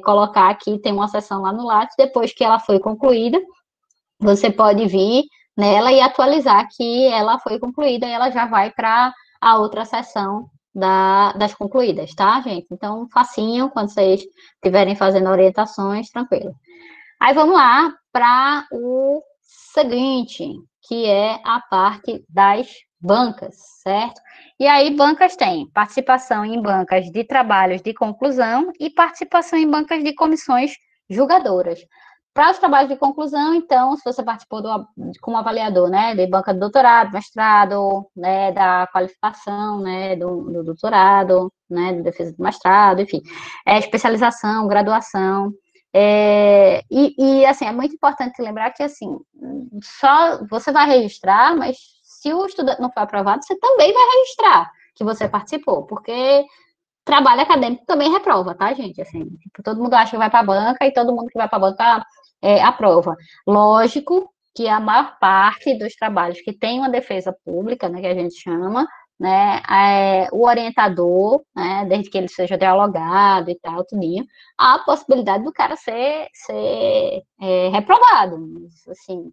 S1: colocar aqui, tem uma seção lá no Lattes, depois que ela foi concluída, você pode vir nela e atualizar que ela foi concluída e ela já vai para a outra seção das concluídas, tá, gente? Então, facinho, quando vocês estiverem fazendo orientações, tranquilo. Aí, vamos lá para o seguinte, que é a parte das bancas, certo? E aí, bancas tem participação em bancas de trabalhos de conclusão e participação em bancas de comissões julgadoras. Para os trabalhos de conclusão, então, se você participou como avaliador, né, de banca de doutorado, mestrado, né, da qualificação, né, do doutorado, né, de defesa do mestrado, enfim, especialização, graduação, assim, é muito importante lembrar que, assim, só você vai registrar, mas se o estudante não for aprovado, você também vai registrar que você participou, porque trabalho acadêmico também reprova, tá, gente? Assim, tipo, todo mundo acha que vai para a banca e todo mundo que vai para a banca aprova. Lógico que a maior parte dos trabalhos que tem uma defesa pública, né, que a gente chama, né, o orientador, né, desde que ele seja dialogado e tal, tudinho, há a possibilidade do cara ser reprovado. Assim,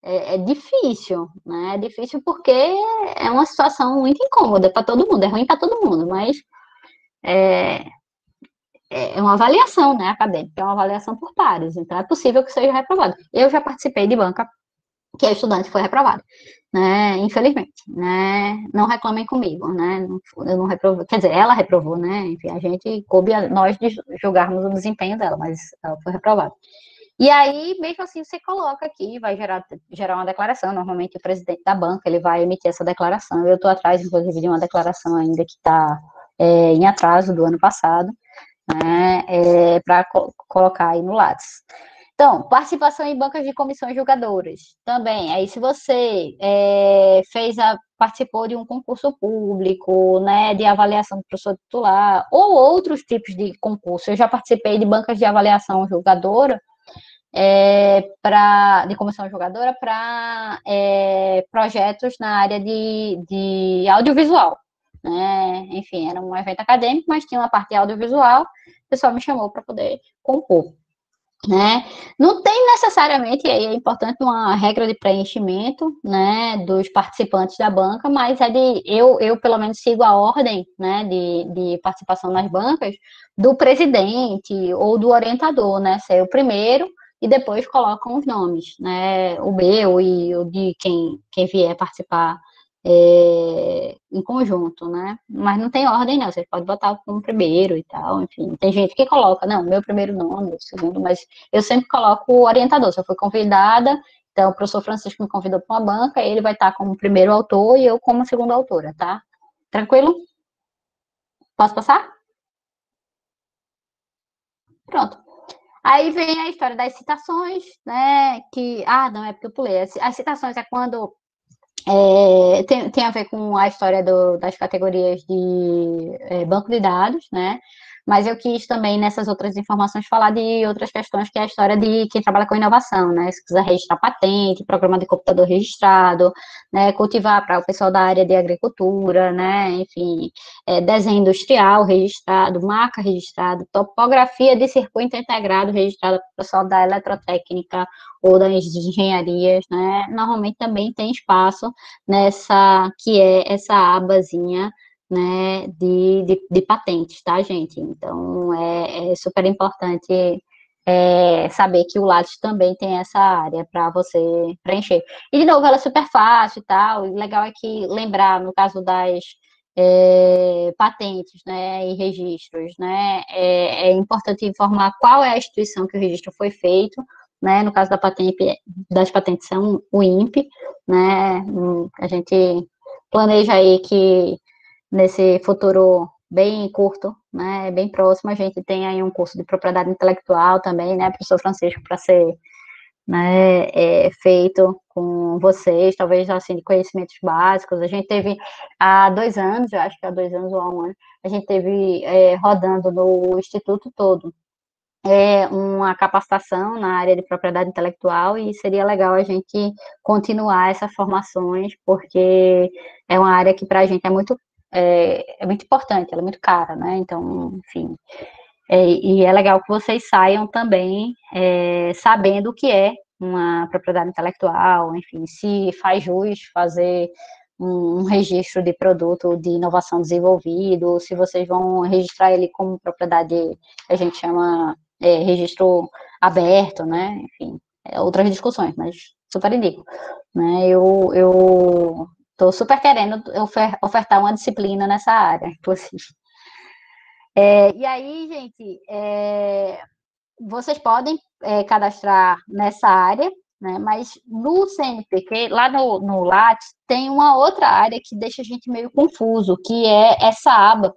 S1: é difícil, né? É difícil porque é uma situação muito incômoda para todo mundo, é ruim para todo mundo, mas é, é uma avaliação, né, acadêmica, é uma avaliação por pares, então é possível que seja reprovado. Eu já participei de banca que a estudante foi reprovada, né, infelizmente, né, não reclamem comigo, né, eu não reprovo, quer dizer, ela reprovou, né, enfim, a gente, coube a nós de julgarmos o desempenho dela, mas ela foi reprovada. E aí, mesmo assim, você coloca aqui, vai gerar uma declaração, normalmente o presidente da banca, ele vai emitir essa declaração, eu estou atrás, inclusive, de uma declaração ainda que está em atraso do ano passado, né, para colocar aí no Lattes. Então, participação em bancas de comissões julgadoras, também, aí se você participou de um concurso público, né, de avaliação do professor titular, ou outros tipos de concurso, eu já participei de bancas de avaliação julgadora, de comissão julgadora para projetos na área de audiovisual, né? Enfim, era um evento acadêmico, mas tinha uma parte audiovisual, o pessoal me chamou para poder compor, né? Não tem necessariamente, e aí é importante, uma regra de preenchimento, né, dos participantes da banca, mas eu pelo menos sigo a ordem, né, de participação nas bancas do presidente ou do orientador, né, ser o primeiro e depois colocam os nomes, né, o meu e o de quem vier participar em conjunto, né? Mas não tem ordem, não. Você pode botar como primeiro e tal, enfim. Tem gente que coloca, não, meu primeiro nome, o segundo, mas eu sempre coloco o orientador. Se eu fui convidada, então o professor Francisco me convidou para uma banca, ele vai estar como primeiro autor e eu como segunda autora, tá? Tranquilo? Posso passar? Pronto. Aí vem a história das citações, né? Não, é porque eu pulei. As citações é quando tem a ver com a história das categorias de banco de dados, né? Mas eu quis também, nessas outras informações, falar de outras questões, que é a história de quem trabalha com inovação, né? Se quiser registrar patente, programa de computador registrado, né? Cultivar para o pessoal da área de agricultura, né? Enfim, desenho industrial registrado, marca registrada, topografia de circuito integrado registrada para o pessoal da eletrotécnica ou das engenharias, né? Normalmente também tem espaço que é essa abazinha, né, de patentes, tá, gente? Então, é super importante saber que o Lattes também tem essa área para você preencher. E, de novo, ela é super fácil e tal, e legal é que lembrar, no caso das patentes, né, e registros, né, é importante informar qual é a instituição que o registro foi feito, né, no caso das patentes são o INPE, né, a gente planeja aí que nesse futuro bem curto, né, bem próximo, a gente tem aí um curso de propriedade intelectual também, né, professor Francisco, para ser, né, feito com vocês, talvez assim, de conhecimentos básicos. A gente teve há 2 anos, eu acho que há 2 anos ou há 1 ano, a gente teve rodando no Instituto todo uma capacitação na área de propriedade intelectual e seria legal a gente continuar essas formações, porque é uma área que para a gente é muito importante, ela é muito cara, né? Então, enfim, e é legal que vocês saiam também sabendo o que é uma propriedade intelectual, enfim, se faz jus fazer um registro de produto de inovação desenvolvido, se vocês vão registrar ele como propriedade, a gente chama registro aberto, né? Enfim, outras discussões, mas super indico, né? Eu estou super querendo ofertar uma disciplina nessa área, inclusive. E aí, gente, vocês podem cadastrar nessa área, né? Mas no CNPq, lá no Lattes, tem uma outra área que deixa a gente meio confuso, que é essa aba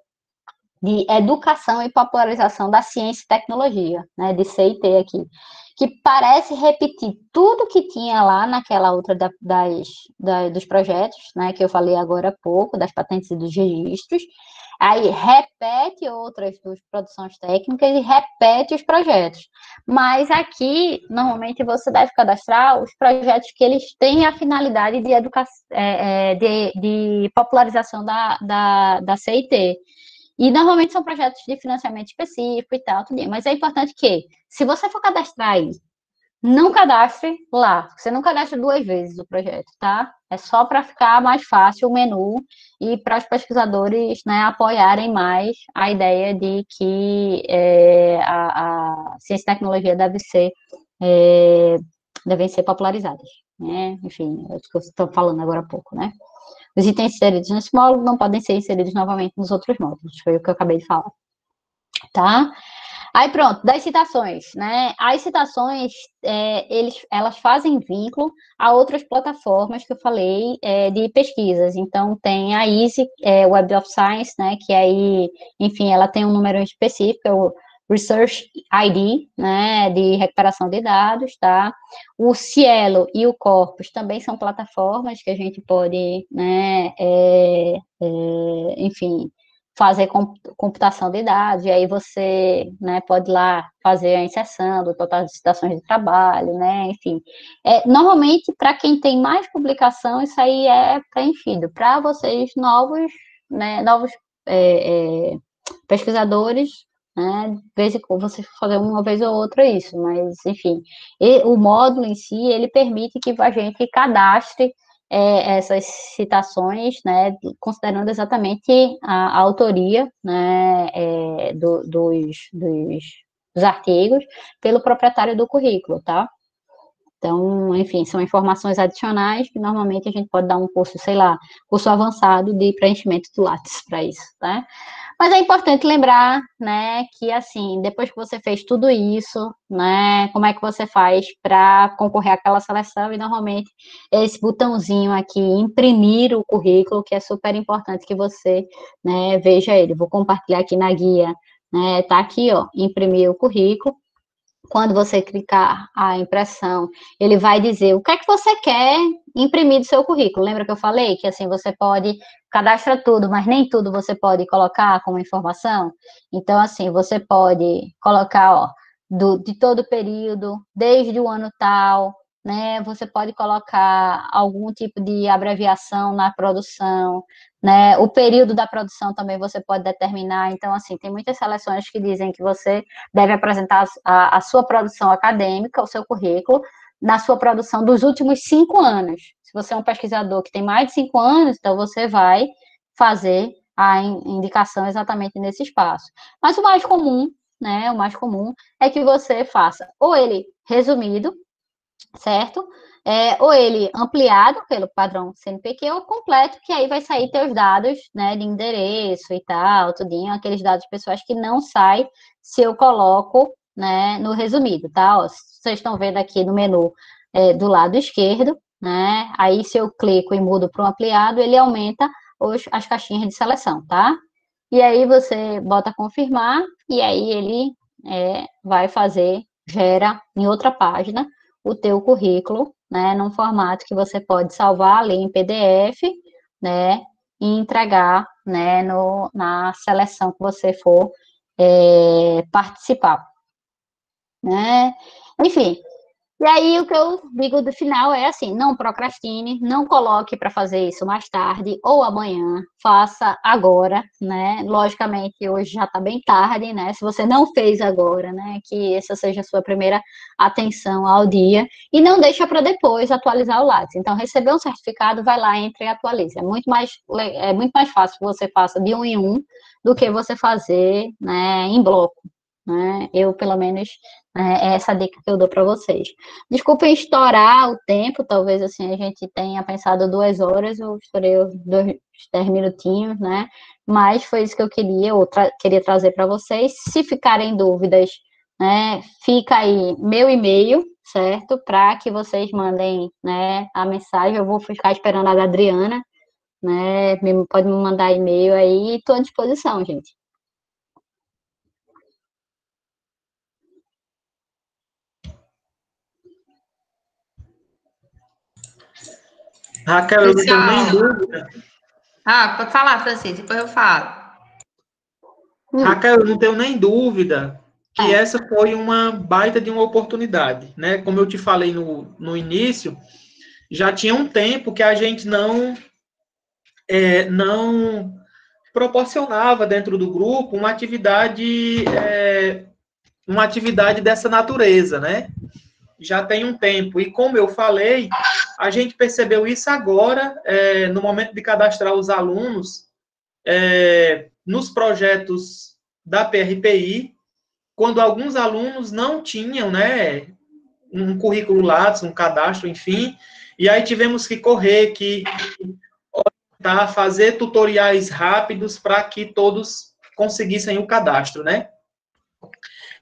S1: de educação e popularização da ciência e tecnologia, né? De C&T aqui, que parece repetir tudo que tinha lá naquela outra dos projetos, né? Que eu falei agora há pouco, das patentes e dos registros. aí repete outras duas produções técnicas e repete os projetos. Mas aqui, normalmente, você deve cadastrar os projetos que eles têm a finalidade de educação, de popularização da CIT. E normalmente são projetos de financiamento específico e tal, tudo bem. Mas é importante que, se você for cadastrar aí, não cadastre lá. Você não cadastra 2 vezes o projeto, tá? É só para ficar mais fácil o menu e para os pesquisadores, né, apoiarem mais a ideia de que a ciência e tecnologia devem ser popularizadas, né? Enfim, é o que eu estou falando agora há pouco, né? Os itens inseridos nesse módulo não podem ser inseridos novamente nos outros módulos, foi o que eu acabei de falar, tá? Aí pronto, das citações, né? As citações, elas fazem vínculo a outras plataformas que eu falei de pesquisas. Então, tem a Easy, Web of Science, né? Que aí, enfim, ela tem um número específico, é o Research ID, né? De recuperação de dados, tá? O Cielo e o Corpus também são plataformas que a gente pode, né? Enfim, fazer computação de dados, e aí você, né, pode ir lá fazer a inserção do total de citações de trabalho, né, enfim. Normalmente, para quem tem mais publicação, isso aí é preenchido. Para vocês novos, né, pesquisadores, né, de vez em quando você fazer uma vez ou outra isso, mas, enfim, o módulo em si, ele permite que a gente cadastre essas citações, né, considerando exatamente a autoria, né, dos artigos pelo proprietário do currículo, tá? Então, enfim, são informações adicionais que normalmente a gente pode dar um curso, sei lá, curso avançado de preenchimento do Lattes para isso, tá? Mas é importante lembrar, né, que assim, depois que você fez tudo isso, né, como é que você faz para concorrer àquela seleção? E normalmente esse botãozinho aqui, imprimir o currículo, que é super importante que você, né, veja ele. Vou compartilhar aqui na guia, né, tá aqui, ó, imprimir o currículo. Quando você clicar a impressão, ele vai dizer o que é que você quer imprimir do seu currículo. Lembra que eu falei que assim você pode cadastrar tudo, mas nem tudo você pode colocar como informação? Então, assim, você pode colocar, ó, de todo o período, desde o ano tal, né? Você pode colocar algum tipo de abreviação na produção, né? O período da produção também você pode determinar. Então, assim, tem muitas seleções que dizem que você deve apresentar a sua produção acadêmica, o seu currículo, na sua produção dos últimos 5 anos. Se você é um pesquisador que tem mais de 5 anos, então você vai fazer a indicação exatamente nesse espaço. Mas o mais comum, né, o mais comum é que você faça ou ele resumido, certo? Ou ele ampliado pelo padrão CNPq ou completo, que aí vai sair teus dados, né, de endereço e tal, tudinho, aqueles dados pessoais que não sai se eu coloco, né, no resumido, tá? Ó, vocês estão vendo aqui no menu do lado esquerdo, né? Aí se eu clico e mudo para o ampliado, ele aumenta as caixinhas de seleção, tá? E aí você bota confirmar e aí ele vai fazer, gera em outra página o teu currículo, né, num formato que você pode salvar ali em PDF, né, e entregar, né, na seleção que você for participar, né? Enfim, e aí, o que eu digo do final é assim: não procrastine, não coloque para fazer isso mais tarde ou amanhã, faça agora, né? Logicamente, hoje já está bem tarde, né? Se você não fez agora, né? Que essa seja a sua primeira atenção ao dia e não deixa para depois atualizar o Lattes. Então, receber um certificado, vai lá, entre e atualize. É muito mais fácil que você faça de um em um do que você fazer, né, em bloco. Né? Eu, pelo menos, é essa dica que eu dou para vocês. Desculpem estourar o tempo, talvez assim a gente tenha pensado 2 horas, eu estourei 10 minutinhos, né? Mas foi isso que eu queria trazer para vocês. Se ficarem dúvidas, né, fica aí meu e-mail, certo? Para que vocês mandem, né, a mensagem. Eu vou ficar esperando a da Adriana, né? Pode me mandar e-mail aí, estou à disposição, gente.
S2: Raquel, eu também dúvida.
S4: Pode falar, Francisco, depois eu falo.
S2: Raquel, eu não tenho nem dúvida que essa foi uma baita de uma oportunidade, né? Como eu te falei no início, já tinha um tempo que a gente não proporcionava dentro do grupo uma atividade dessa natureza, né? Já tem um tempo. E como eu falei, a gente percebeu isso agora, no momento de cadastrar os alunos nos projetos da PRPI, quando alguns alunos não tinham, né, um currículo Lattes, um cadastro, enfim, e aí tivemos que correr, fazer tutoriais rápidos para que todos conseguissem o cadastro, né?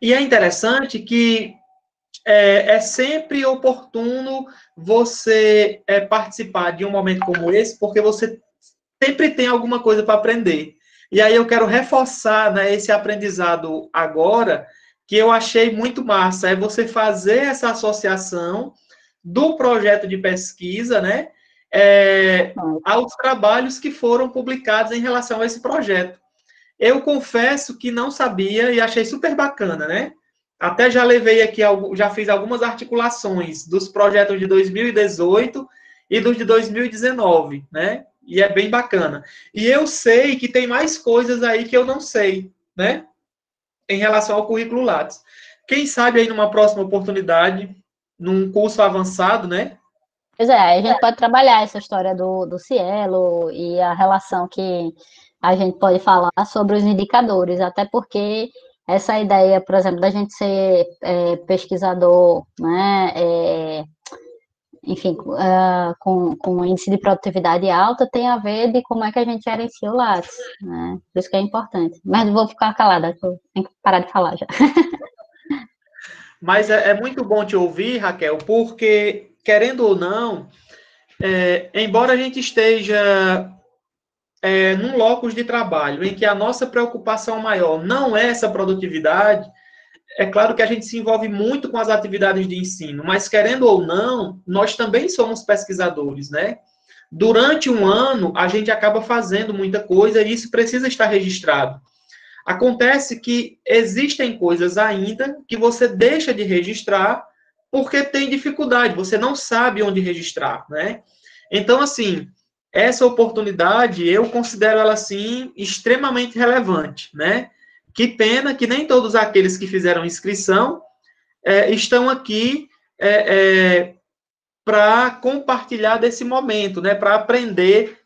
S2: E é interessante que é sempre oportuno você participar de um momento como esse, porque você sempre tem alguma coisa para aprender. E aí eu quero reforçar, né, esse aprendizado agora, que eu achei muito massa, é você fazer essa associação do projeto de pesquisa, né, aos trabalhos que foram publicados em relação a esse projeto. Eu confesso que não sabia e achei super bacana, né? Até já levei aqui, já fiz algumas articulações dos projetos de 2018 e dos de 2019, né? E é bem bacana. E eu sei que tem mais coisas aí que eu não sei, né? Em relação ao currículo Lattes. Quem sabe aí numa próxima oportunidade, num curso avançado, né?
S1: Pois é, a gente pode trabalhar essa história do Cielo e a relação que a gente pode falar sobre os indicadores, até porque essa ideia, por exemplo, da gente ser pesquisador, né, enfim, com índice de produtividade alta, tem a ver de como é que a gente gerencia o Lattes, né? Por isso que é importante. Mas vou ficar calada, tenho que parar de falar já.
S2: Mas é muito bom te ouvir, Raquel, porque, querendo ou não, embora a gente esteja num locus de trabalho em que a nossa preocupação maior não é essa produtividade, é claro que a gente se envolve muito com as atividades de ensino, mas querendo ou não, nós também somos pesquisadores, né? Durante um ano, a gente acaba fazendo muita coisa e isso precisa estar registrado. Acontece que existem coisas ainda que você deixa de registrar porque tem dificuldade, você não sabe onde registrar, né? Então, assim, essa oportunidade, eu considero ela, assim, extremamente relevante, né? Que pena que nem todos aqueles que fizeram inscrição estão aqui para compartilhar desse momento, né? Para aprender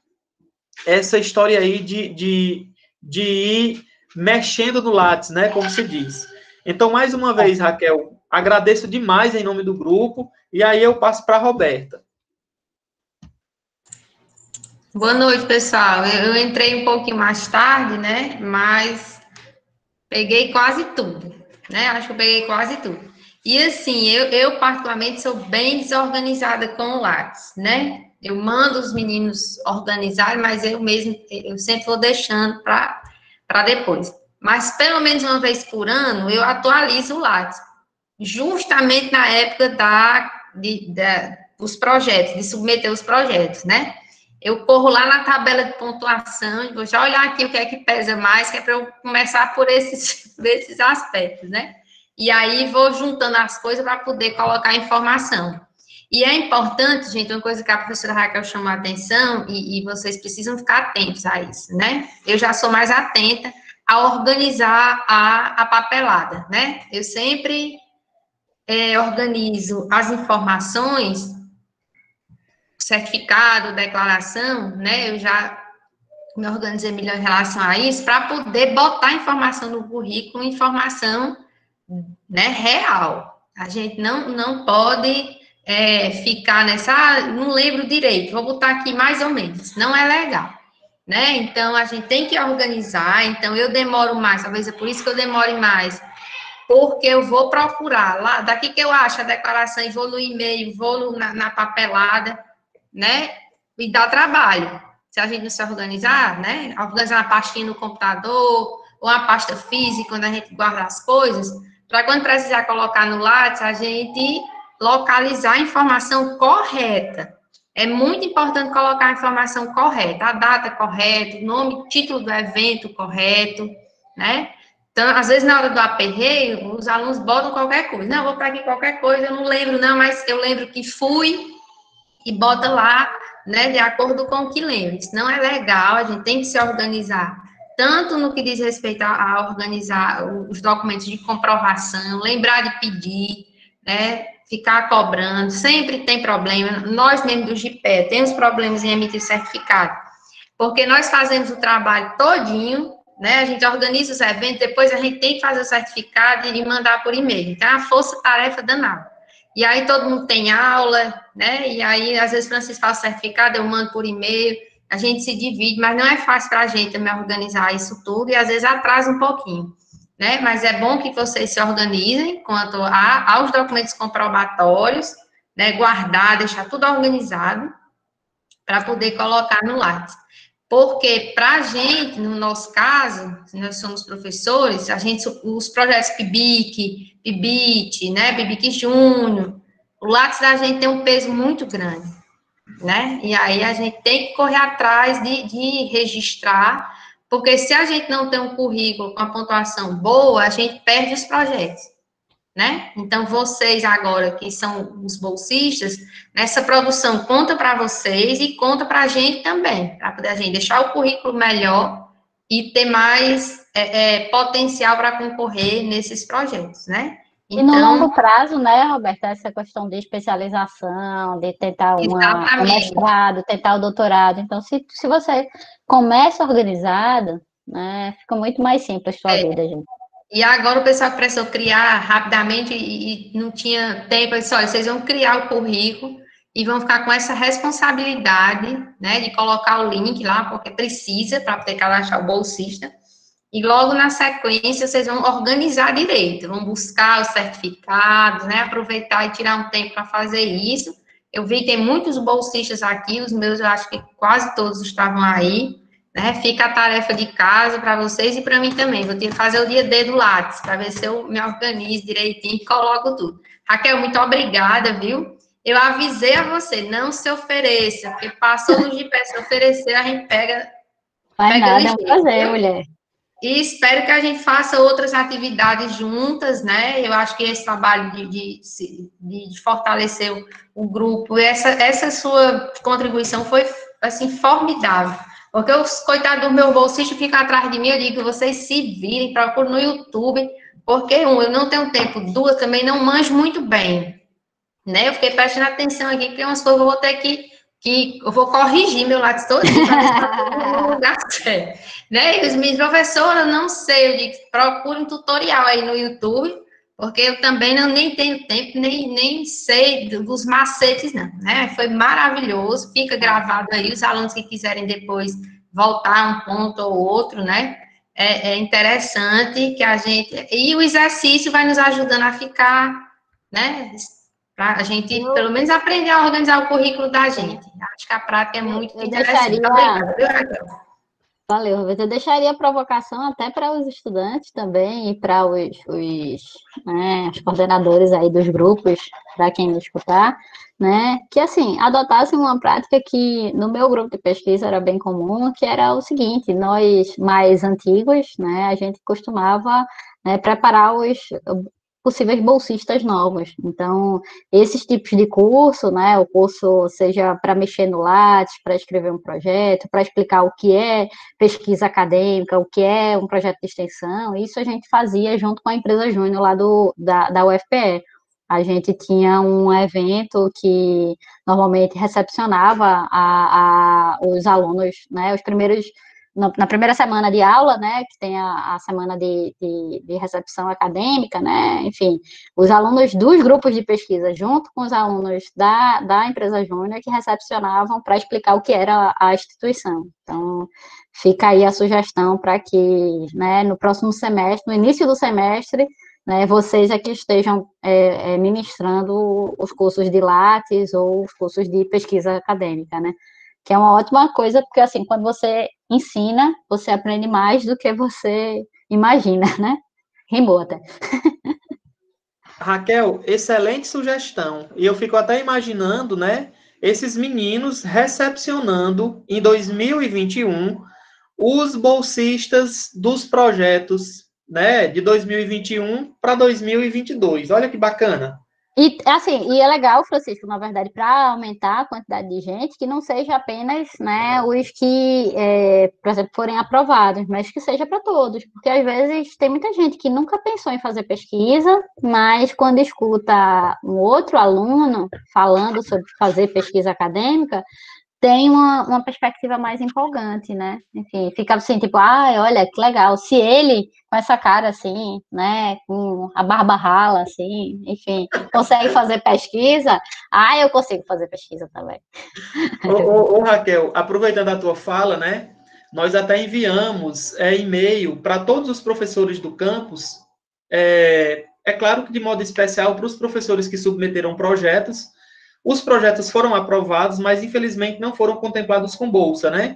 S2: essa história aí de ir mexendo no Lattes, né? Como se diz. Então, mais uma vez, Raquel, agradeço demais em nome do grupo, e aí eu passo para a Roberta.
S4: Boa noite, pessoal. Eu entrei um pouquinho mais tarde, né? Mas peguei quase tudo, né? Acho que eu peguei quase tudo. E assim, eu particularmente sou bem desorganizada com o Lattes, né? Eu mando os meninos organizarem, mas eu sempre vou deixando para depois. Mas pelo menos uma vez por ano eu atualizo o Lattes, justamente na época dos projetos, de submeter os projetos, né? Eu corro lá na tabela de pontuação e vou já olhar aqui o que é que pesa mais, que é para eu começar por esses aspectos, né? E aí vou juntando as coisas para poder colocar a informação. E é importante, gente, uma coisa que a professora Raquel chamou a atenção, e vocês precisam ficar atentos a isso, né? Eu já sou mais atenta a organizar a papelada, né? Eu sempre organizo as informações, certificado, declaração, né? Eu já me organizei melhor em relação a isso, para poder botar informação no currículo, informação, né, real. A gente não pode ficar não lembro direito, vou botar aqui mais ou menos, não é legal, né? Então, a gente tem que organizar, então eu demoro mais, talvez é por isso que eu demore mais, porque eu vou procurar lá, daqui que eu acho a declaração e vou no e-mail, vou na papelada, né? E dá trabalho. Se a gente não se organizar, né? Organizar uma pastinha no computador, ou uma pasta física, onde a gente guarda as coisas, para quando precisar colocar no Lattes, a gente localizar a informação correta. É muito importante colocar a informação correta, a data correta, o nome, título do evento correto, né? Então, às vezes, na hora do aperreio, os alunos botam qualquer coisa. Não, vou para aqui qualquer coisa, eu não lembro, não, mas eu lembro que fui e bota lá, né, de acordo com o que lembra. Isso não é legal, a gente tem que se organizar, tanto no que diz respeito a organizar os documentos de comprovação, lembrar de pedir, né, ficar cobrando, sempre tem problema. Nós mesmos do GPE temos problemas em emitir certificado, porque nós fazemos o trabalho todinho, né, a gente organiza os eventos, depois a gente tem que fazer o certificado e mandar por e-mail. Então, é uma força-tarefa danada. E aí todo mundo tem aula, né? E aí, às vezes, Francisco faz o certificado, eu mando por e-mail, a gente se divide, mas não é fácil para a gente também organizar isso tudo, e às vezes atrasa um pouquinho, né? Mas é bom que vocês se organizem quanto aos documentos comprobatórios, né? Guardar, deixar tudo organizado, para poder colocar no Lattes. Porque, para a gente, no nosso caso, nós somos professores, a gente, os projetos PIBIC, PIBIT, né, PIBIC Júnior, o Lattes da gente tem um peso muito grande, né, e aí a gente tem que correr atrás de registrar, porque se a gente não tem um currículo com a pontuação boa, a gente perde os projetos, né? Então, vocês agora, que são os bolsistas, nessa produção conta para vocês e conta para a gente também, para poder a gente deixar o currículo melhor e ter mais potencial para concorrer nesses projetos, né?
S1: Então, e no longo prazo, né, Roberta, essa questão de especialização, de tentar um mestrado, tentar o doutorado. Então, se você começa organizado, né, fica muito mais simples a sua vida, gente.
S4: E agora o pessoal precisou criar rapidamente e não tinha tempo. Eu disse, olha, vocês vão criar o currículo e vão ficar com essa responsabilidade, né, de colocar o link lá, porque precisa, para poder cadastrar o bolsista. E logo na sequência, vocês vão organizar direito, vão buscar os certificados, né, aproveitar e tirar um tempo para fazer isso. Eu vi que tem muitos bolsistas aqui, os meus, eu acho que quase todos estavam aí, né, fica a tarefa de casa para vocês e para mim também. Vou ter que fazer o dia D do Lattes, para ver se eu me organizo direitinho e coloco tudo. Raquel, muito obrigada, viu? Eu avisei a você, não se ofereça, porque passou no GPS, se oferecer, a gente pega...
S1: Vai nada, é um prazer, mulher.
S4: E espero que a gente faça outras atividades juntas, né? Eu acho que esse trabalho de fortalecer o grupo, essa sua contribuição foi, assim, formidável. Porque os coitados do meu bolsista ficam atrás de mim, eu digo, vocês se virem, procurem no YouTube, porque, eu não tenho tempo, duas, também não manjo muito bem, né? Eu fiquei prestando atenção aqui, porque umas coisas eu vou ter que eu vou corrigir meu Lattes todinho, para ver se está no lugar certo, né? E os meus professores, eu não sei, eu digo, procure um tutorial aí no YouTube, porque eu também nem tenho tempo, nem sei dos macetes, não, né? Foi maravilhoso, fica gravado aí, os alunos que quiserem depois voltar um ponto ou outro, né? É interessante que a gente... E o exercício vai nos ajudando a ficar, né? Para a gente, pelo menos, aprender a organizar o currículo da gente. Acho que a prática é muito interessante. Obrigada.
S1: Valeu, Roberto. Eu deixaria a provocação até para os estudantes também e para os coordenadores aí dos grupos, para quem me escutar, né, que, assim, adotassem uma prática que no meu grupo de pesquisa era bem comum, que era o seguinte: nós mais antigos, né, a gente costumava, né, preparar os possíveis bolsistas novos. Então, esses tipos de curso, né, o curso seja para mexer no Lattes, para escrever um projeto, para explicar o que é pesquisa acadêmica, o que é um projeto de extensão, isso a gente fazia junto com a empresa Júnior lá da UFPE. A gente tinha um evento que normalmente recepcionava os alunos, né, os primeiros... Na primeira semana de aula, né, que tem a semana de recepção acadêmica, né, enfim, os alunos dos grupos de pesquisa, junto com os alunos da empresa Júnior, que recepcionavam para explicar o que era a instituição. Então, fica aí a sugestão para que, né, no próximo semestre, no início do semestre, né, vocês aqui estejam ministrando os cursos de Lattes ou os cursos de pesquisa acadêmica, né, que é uma ótima coisa, porque, assim, quando você ensina, você aprende mais do que você imagina, né? Rimou até.
S2: Raquel, excelente sugestão. E eu fico até imaginando, né, esses meninos recepcionando, em 2021, os bolsistas dos projetos, né, de 2021 para 2022. Olha que bacana.
S1: E, assim, e é legal, Francisco, na verdade, para aumentar a quantidade de gente, que não seja apenas, né, os que, por exemplo, forem aprovados, mas que seja para todos, porque às vezes tem muita gente que nunca pensou em fazer pesquisa, mas quando escuta um outro aluno falando sobre fazer pesquisa acadêmica, tem uma perspectiva mais empolgante, né? Enfim, fica assim, tipo, olha, que legal, se ele, com essa cara assim, né, com a barba rala, assim, enfim, consegue fazer pesquisa, eu consigo fazer pesquisa também.
S2: Ô, Raquel, aproveitando a tua fala, né, nós até enviamos e-mail para todos os professores do campus, é claro que de modo especial para os professores que submeteram projetos. Os projetos foram aprovados, mas infelizmente não foram contemplados com bolsa, né?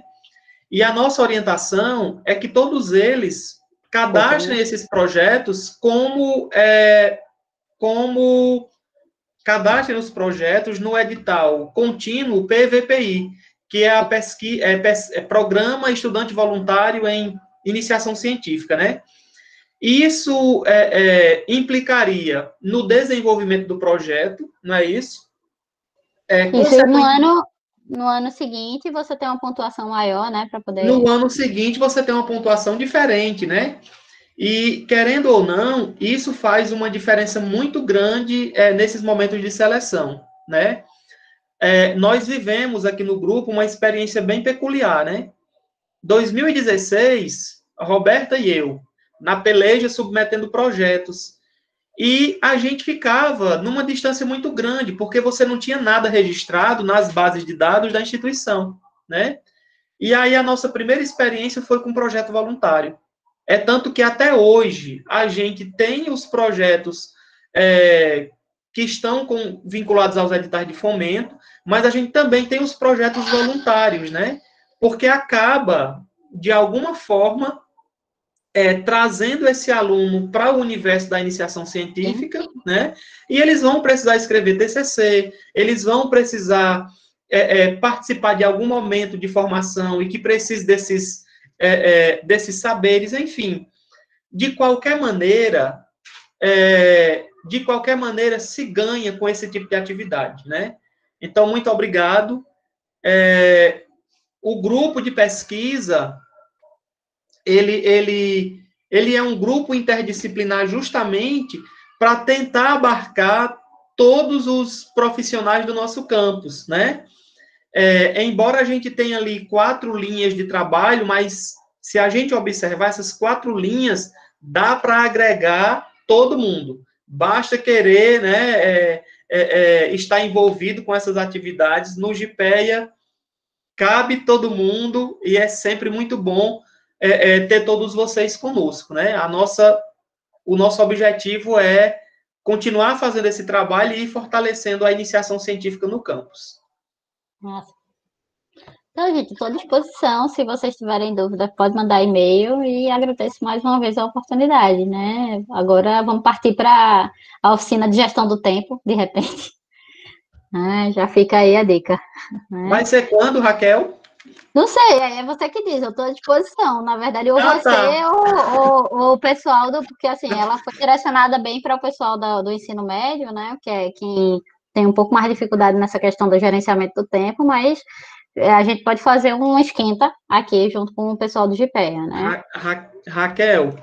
S2: E a nossa orientação é que todos eles cadastrem esses projetos cadastrem os projetos no edital contínuo PVPI, que é a Programa Estudante Voluntário em Iniciação Científica, né? Isso implicaria no desenvolvimento do projeto, não é isso?
S1: Isso, no ano seguinte você tem uma pontuação maior, né, para poder...
S2: No ano seguinte você tem uma pontuação diferente, né? E, querendo ou não, isso faz uma diferença muito grande nesses momentos de seleção, né? Nós vivemos aqui no grupo uma experiência bem peculiar, né? 2016, a Roberta e eu, na peleja, submetendo projetos. E a gente ficava numa distância muito grande, porque você não tinha nada registrado nas bases de dados da instituição, né? E aí a nossa primeira experiência foi com um projeto voluntário. É tanto que até hoje a gente tem os projetos que estão vinculados aos editais de fomento, mas a gente também tem os projetos voluntários, né? Porque acaba, de alguma forma, trazendo esse aluno para o universo da iniciação científica, né? E eles vão precisar escrever TCC, eles vão precisar participar de algum momento de formação e que precise desses saberes, enfim. De qualquer maneira, se ganha com esse tipo de atividade, né? Então, muito obrigado. O grupo de pesquisa, ele é um grupo interdisciplinar justamente para tentar abarcar todos os profissionais do nosso campus, né? Embora a gente tenha ali 4 linhas de trabalho, mas se a gente observar essas 4 linhas, dá para agregar todo mundo. Basta querer, né, estar envolvido com essas atividades. No GPEA, cabe todo mundo e é sempre muito bom ter todos vocês conosco, né? O nosso objetivo é continuar fazendo esse trabalho e ir fortalecendo a iniciação científica no campus.
S1: Nossa. Então, gente, estou à disposição. Se vocês tiverem dúvida, pode mandar e-mail e agradeço mais uma vez a oportunidade, né? Agora vamos partir para a oficina de gestão do tempo, de repente. Já fica aí a dica. Né?
S2: Vai ser quando, Raquel?
S1: Não sei, é você que diz, eu estou à disposição. Na verdade, ou você ou o pessoal porque assim, ela foi direcionada bem para o pessoal do ensino médio, né? Que é quem tem um pouco mais de dificuldade nessa questão do gerenciamento do tempo, mas a gente pode fazer um esquenta aqui junto com o pessoal do GPEA, né?
S2: Raquel,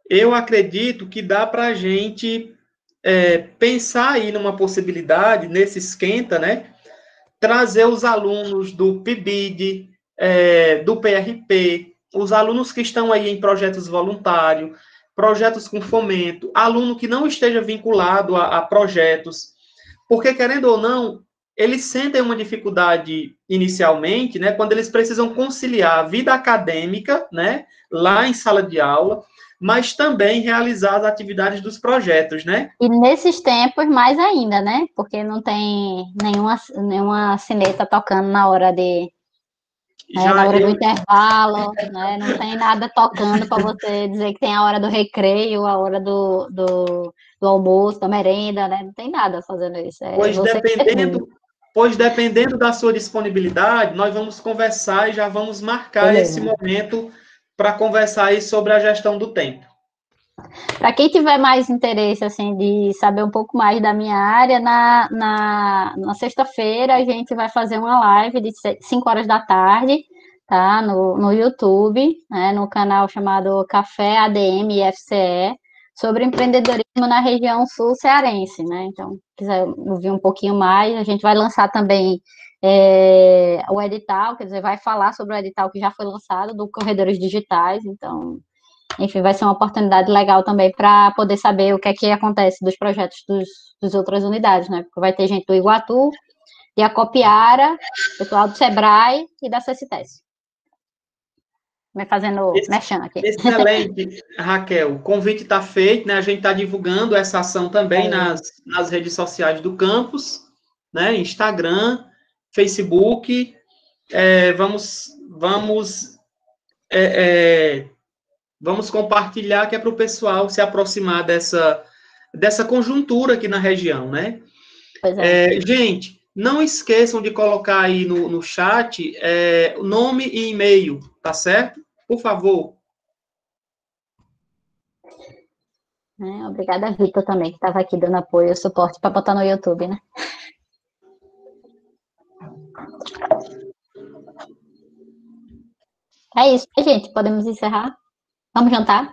S2: eu acredito que dá para a gente pensar aí numa possibilidade, nesse esquenta, né? Trazer os alunos do PIBID, do PRP, os alunos que estão aí em projetos voluntários, projetos com fomento, aluno que não esteja vinculado a projetos, porque, querendo ou não, eles sentem uma dificuldade inicialmente, né, quando eles precisam conciliar a vida acadêmica, né, lá em sala de aula, mas também realizar as atividades dos projetos, né?
S1: E nesses tempos, mais ainda, né? Porque não tem nenhuma sineta tocando na hora na hora do intervalo, né? Não tem nada tocando para você dizer que tem a hora do recreio, a hora do almoço, da merenda, né? Não tem nada fazendo isso.
S2: Pois pois dependendo da sua disponibilidade, nós vamos conversar e já vamos marcar esse momento para conversar aí sobre a gestão do tempo.
S1: Para quem tiver mais interesse, assim, de saber um pouco mais da minha área, na sexta-feira a gente vai fazer uma live de 5 horas da tarde, tá? No YouTube, né? No canal chamado Café ADM IFCE, sobre empreendedorismo na região sul cearense, né? Então, se quiser ouvir um pouquinho mais, a gente vai lançar também o edital, quer dizer, vai falar sobre o edital que já foi lançado do Corredores Digitais, então, enfim, vai ser uma oportunidade legal também para poder saber o que é que acontece dos projetos dos outras unidades, né? Porque vai ter gente do Iguatu, de Acopiara, pessoal do Sebrae e da CCTES. Vai fazendo merchan aqui.
S2: Excelente, Raquel. O convite está feito, né? A gente está divulgando essa ação também nas redes sociais do campus, né? Instagram, Facebook. Vamos compartilhar, que é para o pessoal se aproximar dessa conjuntura aqui na região, né?
S1: Pois é.
S2: Gente, não esqueçam de colocar aí no chat o nome e e-mail, tá certo? Por favor.
S1: Obrigada, Vitor, também, que estava aqui dando apoio e suporte para botar no YouTube, né? É isso, gente. Podemos encerrar? Vamos jantar?